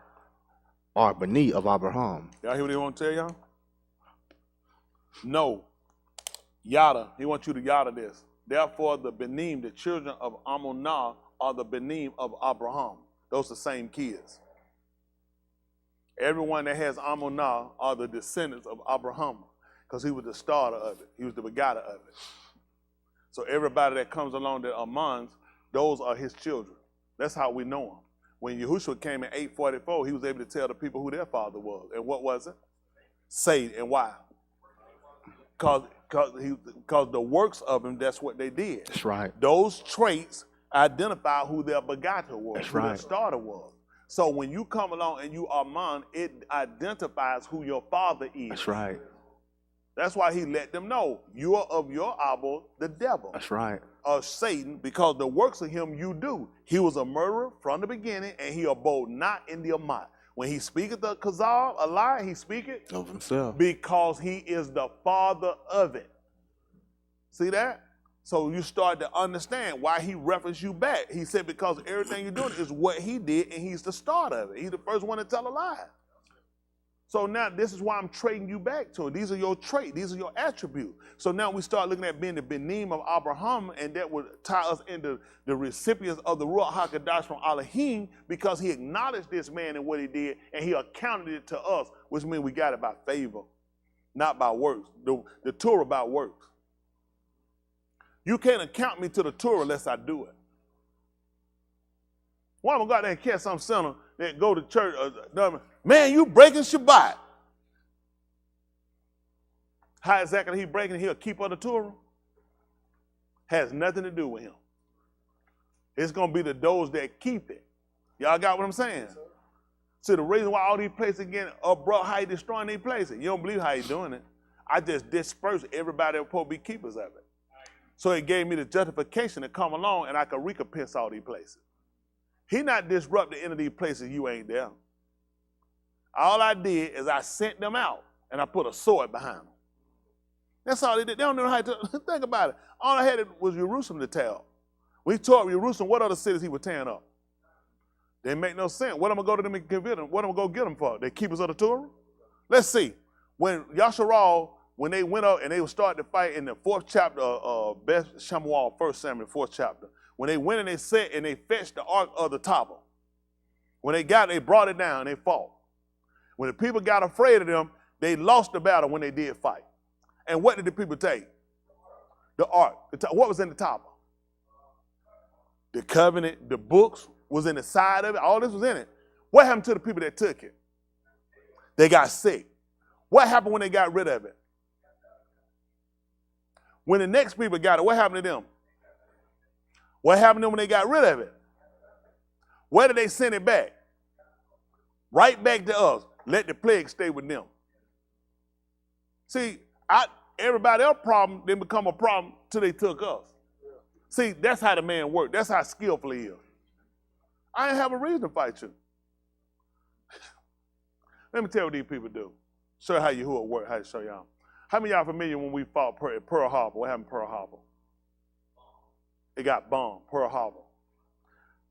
are Bani of Abraham. Y'all hear what he want to tell y'all? No. Yada. He wants you to yada this. Therefore, the Benim, the children of Amunah, are the Benim of Abraham. Those are the same kids. Everyone that has Amunah are the descendants of Abraham because he was the starter of it. He was the begotter of it. So everybody that comes along that amongst, those are his children. That's how we know him. When Yahusha came in 844, he was able to tell the people who their father was. And what was it? Satan. And why? Because the works of him, that's what they did. That's right. Those traits identify who their begotter was, That's who right. their starter was. So when you come along and you are man, it identifies who your father is. That's right. That's why he let them know, you are of your Abba, the devil. That's right. Of Satan, because the works of him you do. He was a murderer from the beginning, and he abode not in the Amat. When he speaketh the Kazal, a lie, he speaketh Of himself. because he is the father of it. See that? So you start to understand why he referenced you back. He said because everything you're doing is what he did, and he's the start of it. He's the first one to tell a lie. So now this is why I'm trading you back to it. These are your traits. These are your attributes. So now we start looking at being the Benim of Abraham, and that would tie us into the recipients of the Ruach HaKodesh from Alahym, because he acknowledged this man and what he did, and he accounted it to us, which means we got it by favor, not by works. The Turah by works. You can't account me to the Turah unless I do it. Why am I go out there and catch some sinner that go to church? Man, you breaking Shabbat. How exactly he breaking? He'll keep on the Turah. Has nothing to do with him. It's going to be those that keep it. Y'all got what I'm saying? See, the reason why all these places again bro, how he destroying these places. You don't believe how he's doing it. I just dispersed everybody that supposed to be keepers of it. So it gave me the justification to come along and I could recompense all these places. He not disrupt the end of these places, you ain't there. All I did is I sent them out and I put a sword behind them. That's all they did. They don't know how to think about it. All I had was Jerusalem to tell. When he tore up Jerusalem, what other cities he was tearing up? They make no sense. What am I going to go to them and convince them? What am I going to get them for? They keepers of the Turah? Let's see. When Yashar'AL, when they went up and they would start to fight in the 4th chapter of Beth Shemuel, 1 Samuel, 4th chapter, when they went and they set and they fetched the ark of the Tower. When they got it, they brought it down and they fought. When the people got afraid of them, they lost the battle when they did fight. And what did the people take? The ark. What was in the Tower? The covenant, the books was in the side of it. All this was in it. What happened to the people that took it? They got sick. What happened when they got rid of it? When the next people got it, what happened to them? What happened to them when they got rid of it? Where did they send it back? Right back to us. Let the plague stay with them. See, everybody else's problem didn't become a problem till they took us. See, that's how the man worked. That's how skillful he is. I didn't have a reason to fight you. Let me tell you what these people do. Show you how Yahudah work, how to show y'all. How many of y'all familiar when we fought Pearl Harbor? What happened to Pearl Harbor? It got bombed, Pearl Harbor.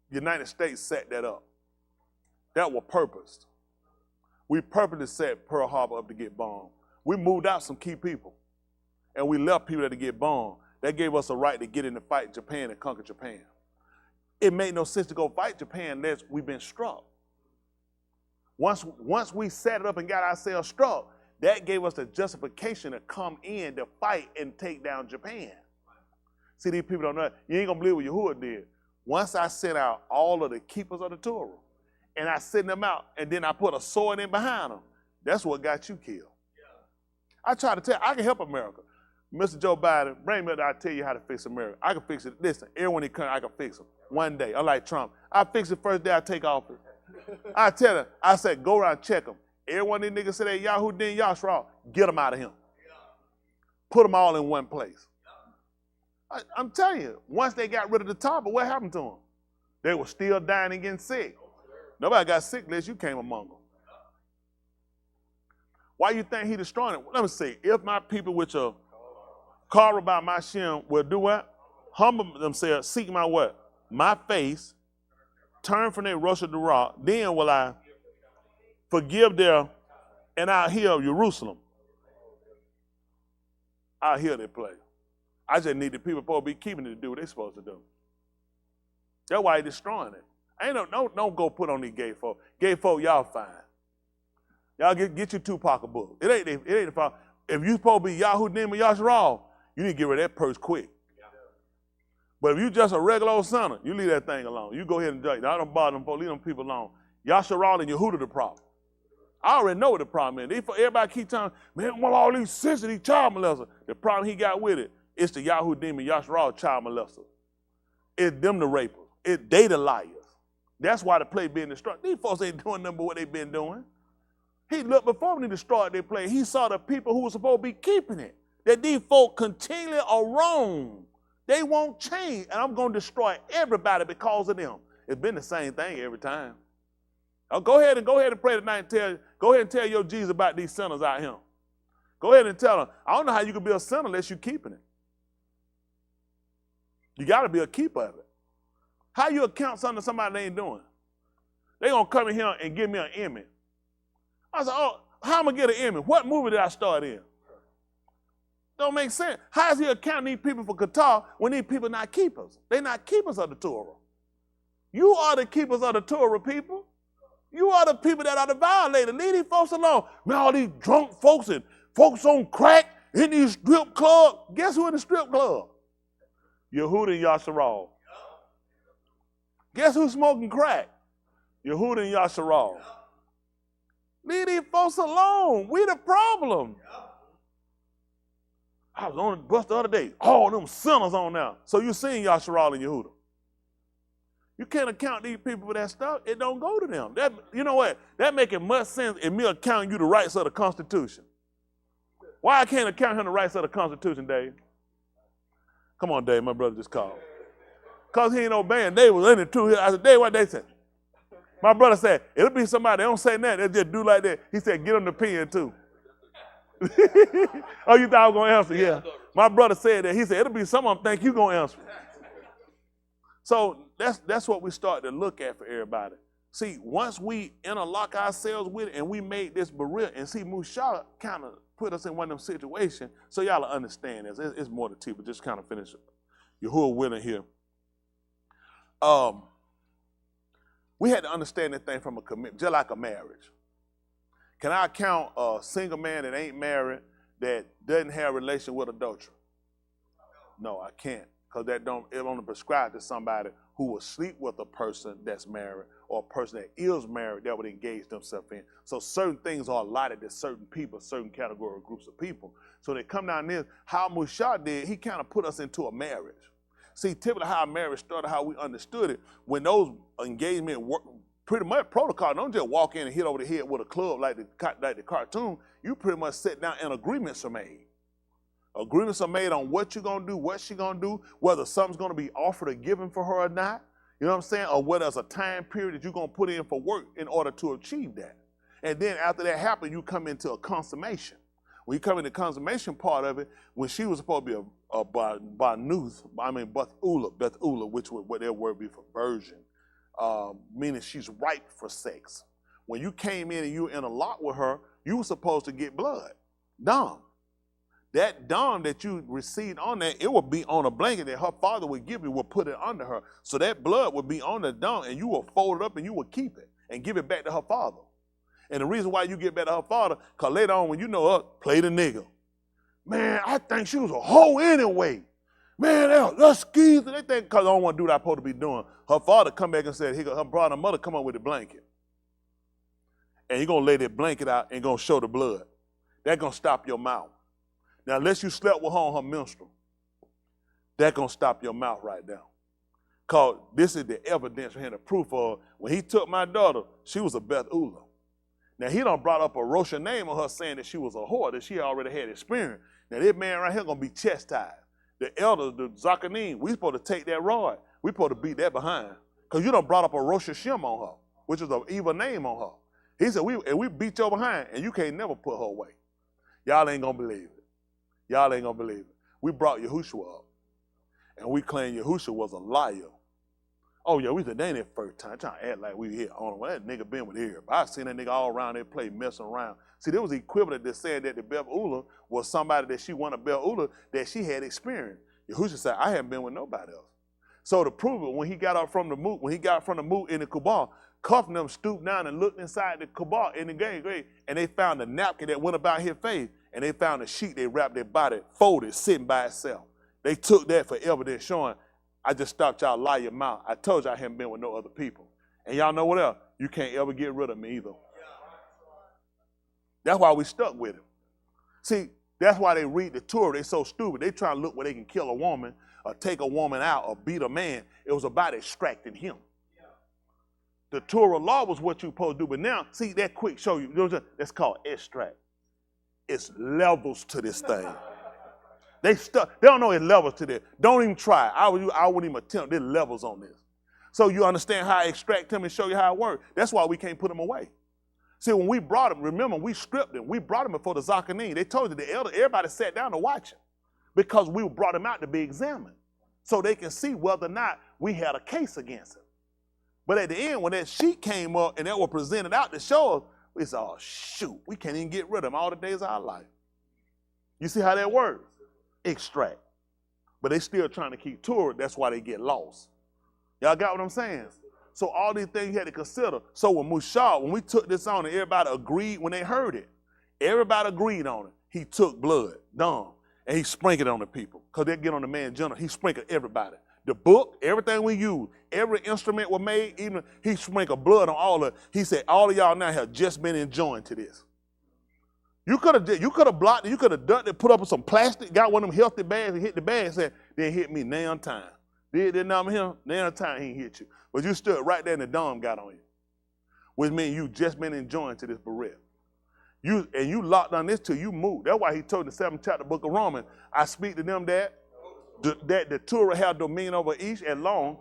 The United States set that up. That was purposed. We purposely set Pearl Harbor up to get bombed. We moved out some key people, and we left people there to get bombed. That gave us a right to get in to fight Japan and conquer Japan. It made no sense to go fight Japan unless we've been struck. Once we set it up and got ourselves struck, that gave us the justification to come in to fight and take down Japan. See, these people don't know. You ain't going to believe what Yahudah did. Once I sent out all of the keepers of the Turah, and I sent them out, and then I put a sword in behind them, that's what got you killed. I try to tell, I can help America. Mr. Joe Biden, bring me up, I'll tell you how to fix America. I can fix it. Listen, everyone in the country, I can fix them. One day, unlike Trump. I fix it first day I take office. I tell them, I said, go around, check them. Everyone these niggas say they Yahudah Yashar'AL, get them out of him. Put them all in one place. I'm telling you, once they got rid of the top, what happened to them? They were still dying and getting sick. Nobody got sick unless you came among them. Why you think he destroying it? Let me see. If my people which are called by my shin will do what? Humble themselves, seek my what? My face, turn from their Rosh Hashanah, then will I forgive their, and I'll heal Jerusalem. I'll heal their place. I just need the people supposed to be keeping it to do what they're supposed to do. That's why he's destroying it. Don't go put on these gay folk. Gay folk, y'all fine. Y'all get your two pocketbook. It ain't the problem. If you supposed to be Yahudah Yashar'AL, you need to get rid of that purse quick. But if you just a regular old sinner, you leave that thing alone. You go ahead and judge. I don't bother them folks. Leave them people alone. Yashar'AL and Yahudah the problem. I already know what the problem is. Everybody keep telling, man, what all these sisters, these child molesters. The problem he got with it, it's the Yahudah Yashar'AL child molesters. It's them the rapers. They the liars. That's why the play being destroyed. These folks ain't doing nothing but what they been doing. He looked before when he destroyed their play. He saw the people who were supposed to be keeping it. That these folk continually are wrong. They won't change. And I'm going to destroy everybody because of them. It's been the same thing every time. Now go ahead and pray tonight and go ahead and tell your Jesus about these sinners out here. Go ahead and tell them, I don't know how you can be a sinner unless you're keeping it. You got to be a keeper of it. How you account something to somebody they ain't doing? They going to come in here and give me an image. I said, oh, how am I going to get an image? What movie did I start in? Don't make sense. How is he accounting these people for Qatar when these people not keepers? They're not keepers of the Turah. You are the keepers of the Turah, people. You are the people that are the violators. Leave these folks alone. Man, all these drunk folks and folks on crack in these strip clubs. Guess who in the strip club? Yahudah Yashar'AL. Guess who's smoking crack? Yahudah Yashar'AL. Leave these folks alone. We the problem. I was on the bus the other day. All them sinners on now. So you seen Yashar'AL and Yahudah. You can't account these people for that stuff. It don't go to them. You know what? That making much sense in me accounting you the rights of the Constitution. Why I can't account him the rights of the Constitution, Dave? Come on, Dave. My brother just called. Because he ain't obeying. Dave was in it too. I said, Dave, what they said? My brother said, it'll be somebody, they don't say nothing. They just do like that. He said, get him the pen too. Oh, you thought I was going to answer? Yeah. My brother said that. He said, it'll be someone think you going to answer. So that's what we start to look at for everybody. See, once we interlock ourselves with it and we made this barrier, and see, Musha kind of put us in one of them situations, so y'all understand this. It's more to tea, but just kind of finish it. Yahudah willing here. We had to understand that thing from a commitment, just like a marriage. Can I count a single man that ain't married that doesn't have a relation with adultery? No, I can't, because it only prescribe to somebody who will sleep with a person that's married or a person that is married that would engage themselves in. So certain things are allotted to certain people, certain category or groups of people. So they come down this, how Musha did, he kind of put us into a marriage. See, typically how a marriage started, how we understood it, when those engagement work, pretty much protocol, don't just walk in and hit over the head with a club like the cartoon. You pretty much sit down and agreements are made. Agreements are made on what you're going to do, what she's going to do, whether something's going to be offered or given for her or not. You know what I'm saying? Or whether there's a time period that you're going to put in for work in order to achieve that. And then after that happens, you come into a consummation. When you come in the consummation part of it, when she was supposed to be a Bethula, which would what their word be for virgin, meaning she's ripe for sex. When you came in and you were in a lot with her, you were supposed to get blood, dam. That dam that you received on that, it would be on a blanket that her father would give you, would put it under her. So that blood would be on the dam, and you will fold it up and you will keep it and give it back to her father. And the reason why you get back to her father, because later on when you know her, play the nigga. Man, I think she was a hoe anyway. Man, let's ski. They think because I don't want to do what I'm supposed to be doing. Her father come back and said, her brother and mother come up with a blanket. And you're going to lay that blanket out and going to show the blood. That's going to stop your mouth. Now, unless you slept with her on her menstrual, that's going to stop your mouth right now. Because this is the evidence for him, the proof of when he took my daughter, she was a Beth Ulah. Now, he done brought up a Ra Shyth name on her saying that she was a whore, that she already had experience. Now, this man right here going to be chastised. The elders, the Zakanim, we supposed to take that rod. We supposed to beat that behind. Because you done brought up a Ra Shyth on her, which is an evil name on her. He said, we beat your behind, and you can't never put her away. Y'all ain't going to believe it. Y'all ain't going to believe it. We brought Yahusha up, and we claimed Yahusha was a liar. Oh, yeah, we said, they ain't that first time. Trying to act like we here. Oh, well, that nigga been with everybody. I seen that nigga all around that place messing around. See, there was the equivalent that said that the Beth Ulah was somebody that she wanted Beth Ulah that she had experienced. Yahusha said, I haven't been with nobody else. So to prove it, when he got up from the moot, in the Kubal, Cuff and them stooped down and looked inside the Kubal in the grave, and they found a napkin that went about his face, and they found a sheet they wrapped their body, folded, sitting by itself. They took that for evidence showing, I just stopped y'all lie your mouth. I told you I haven't been with no other people. And y'all know what else? You can't ever get rid of me either. That's why we stuck with him. See, that's why they read the Turah. They so stupid. They try to look where they can kill a woman or take a woman out or beat a man. It was about extracting him. The Turah law was what you supposed to do. But now, see, that quick show you, that's called extract. It's levels to this thing. They don't know it's levels to this. Don't even try. I wouldn't even attempt. There's levels on this. So you understand how I extract him and show you how it works. That's why we can't put him away. See, when we brought him, remember, we stripped him. We brought him before the Zakanim. They told you the elder, everybody sat down to watch him because we brought him out to be examined so they can see whether or not we had a case against him. But at the end, when that sheet came up and that was presented out to show us, we said, oh, shoot, we can't even get rid of him all the days of our life. You see how that works? Extract. But they still trying to keep Turah. That's why they get lost. Y'all got what I'm saying? So all these things you had to consider. So when we took this on and everybody agreed when they heard it, everybody agreed on it. He took blood, dumb, and he sprinkled it on the people because they get on the man general. He sprinkled everybody. The book, everything we use, every instrument was made, even he sprinkled blood on all of it. He said, all of y'all now have just been enjoined to this. You could have blocked it, you could have done it, put up some plastic, got one of them healthy bags and hit the bag and said, then hit me now time. Did that number him? Now time he hit you. But you stood right there and the dome got on you. Which means you just been enjoined to this beret. You locked on this till you moved. That's why he told in the 7th chapter book of Romans, I speak to them that the Turah have dominion over each as long,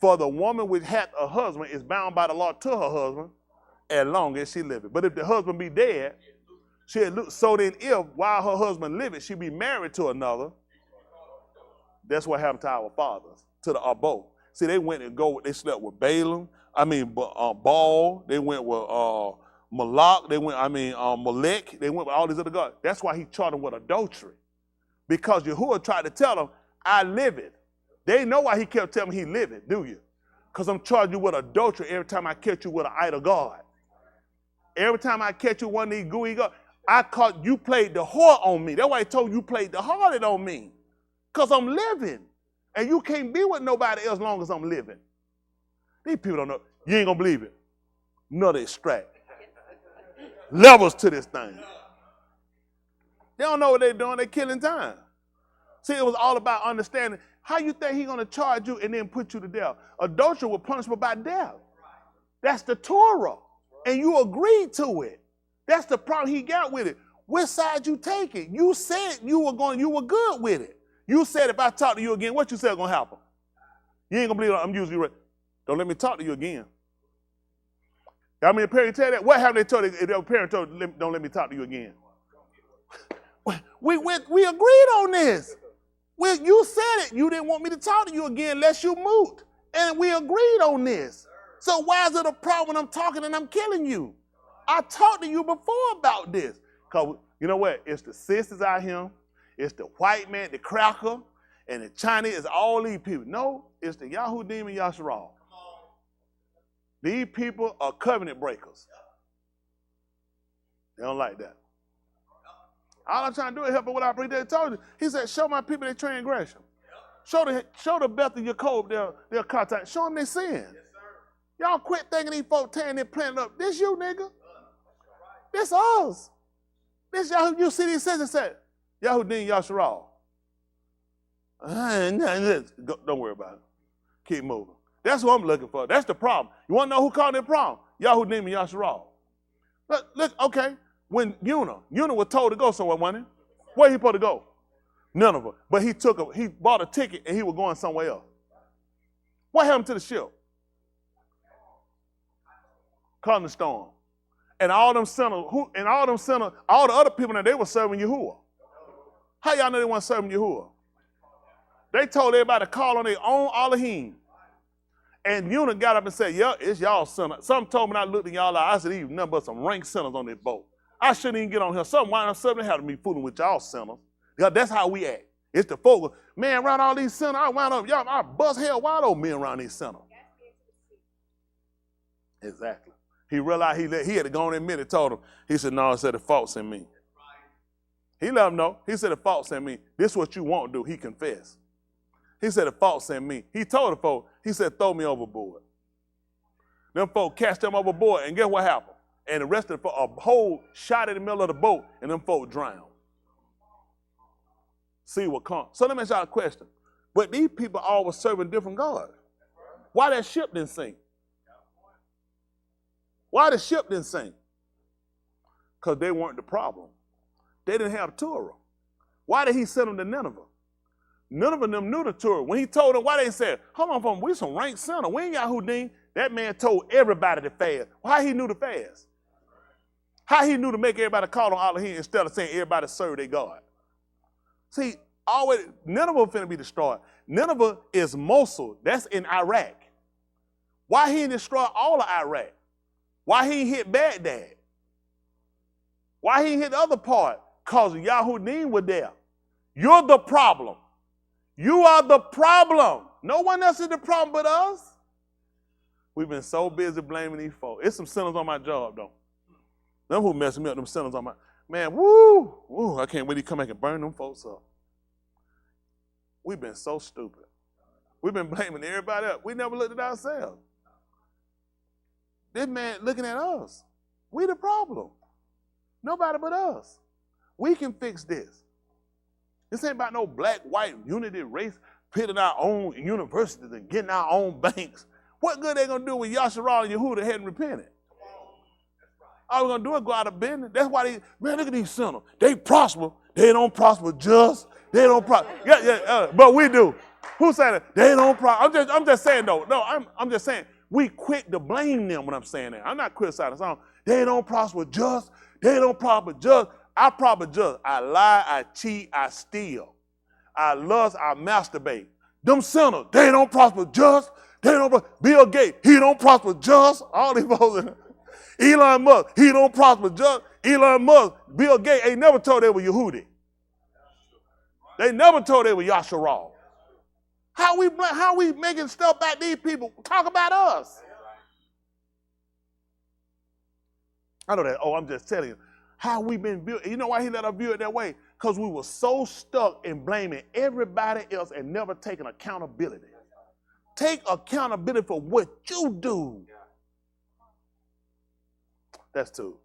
for the woman which hath a husband is bound by the law to her husband as long as she liveth. But if the husband be dead, so then if while her husband liveth, she be married to another, that's what happened to our fathers, to the Abo. See, they went and they slept with Baal, they went with Malak, Molech, they went with all these other gods. That's why he charged them with adultery. Because Yahudah tried to tell them, I live it. They know why he kept telling me he live it, do you? Because I'm charging you with adultery every time I catch you with an idol god. Every time I catch you one of these gooey gods, I caught you played the whore on me. That's why he told you played the harlot on me. Because I'm living. And you can't be with nobody else as long as I'm living. These people don't know. You ain't going to believe it. Another extract. Levels to this thing. They don't know what they're doing. They're killing time. See, it was all about understanding. How you think he's going to charge you and then put you to death? Adultery was punishable by death. That's the Turah. And you agreed to it. That's the problem he got with it. Which side you taking? You said you were good with it. You said if I talk to you again, what you said going to happen? You ain't going to believe I'm usually right. Don't let me talk to you again. I mean, a parent tell that. What happened? They told if their parent told don't let me talk to you again. We agreed on this. You said it. You didn't want me to talk to you again unless you moved. And we agreed on this. So why is it a problem when I'm talking and I'm killing you? I talked to you before about this. Because you know what? It's the sisters out here. It's the white man, the cracker, and the Chinese. It's all these people. No, it's the Yahudah Yashar'AL. These people are covenant breakers. They don't like that. All I'm trying to do is help them with our predicted told you. He said, show my people their transgression. Show the Beth of Jacob their contact. Show them their sin. Y'all quit thinking these folks tearing their planet up. This you, nigga. This us. This Yahoo. You see these sentences said, Yahudah Yashar'AL. Don't worry about it. Keep moving. That's what I'm looking for. That's the problem. You want to know who caused that problem? Yahudah Yashar'AL. Look, okay. When Amunah was told to go somewhere, wasn't he? Where he supposed to go? Nineveh. But he bought a ticket and he was going somewhere else. What happened to the ship? Caught in the storm. And all them sinners, all the other people that they were serving Yahuwah. How y'all know they weren't serving Yahuwah? They told everybody to call on their own Alahym. And Amunah got up and said, yeah, it's y'all sinners. Some told me I looked in y'all eye. I said, even nothing but some rank sinners on this boat. I shouldn't even get on here. Some wind up serving, they had to be fooling with y'all sinners. Yeah, that's how we act. It's the folk. Man, around all these sinners, I wound up, y'all, I bust hell wide open me around these sinners. Exactly. He realized he had to go on in a minute, told him. He said, no, it said the fault's in me. He let him know. He said the fault's in me. This is what you won't do. He confessed. He said the fault's in me. He told the folk, he said, throw me overboard. Them folk cast him overboard, and guess what happened? And the rest of the folk, a hole shot in the middle of the boat, and them folk drowned. See what comes. So let me ask y'all a question. But these people all were serving different gods. Why that ship didn't sink? Why the ship didn't sink? Because they weren't the problem. They didn't have Turah. Why did he send them to Nineveh? None of them knew the Turah. When he told them, why they said, hold on, we some rank sinner. We ain't Yahudah. That man told everybody to fast. Why he knew to fast? How he knew to make everybody call on Alahym instead of saying everybody serve their God? See, Nineveh finna be destroyed. Nineveh is Mosul. That's in Iraq. Why he didn't destroy all of Iraq? Why he didn't hit Baghdad? Why he didn't hit the other part? Because Yahudah were there. You're the problem. You are the problem. No one else is the problem but us. We've been so busy blaming these folks. It's some sinners on my job, though. Them who messing me up, them sinners on my... Man, woo, I can't wait to come back and burn them folks up. We've been so stupid. We've been blaming everybody else. We never looked at ourselves. This man looking at us. We the problem. Nobody but us. We can fix this. This ain't about no black, white, unity, race, pitting our own universities and getting our own banks. What good they gonna do with Yashar'AL and Yahudah hadn't repented? All we're gonna do is go out of business. That's why look at these sinners. They prosper. They don't prosper just. They don't prosper. But we do. Who said it? They don't prosper. I'm just saying though. No, I'm just saying we quick to blame them when I'm saying that. I'm not criticizing them. They don't prosper just. They don't prosper just. I prosper just. I lie, I cheat, I steal. I lust, I masturbate. Them sinners, they don't prosper just. They don't prosper. Bill Gates, he don't prosper just. All these folks. Elon Musk, he don't prosper just. Elon Musk, Bill Gates ain't never told they were Yahudah. They never told they were Yashar'AL. How we making stuff about these people? Talk about us. I know that. Oh, I'm just telling you. How we been built. You know why he let us view it that way? Because we were so stuck in blaming everybody else and never taking accountability. Take accountability for what you do. That's two.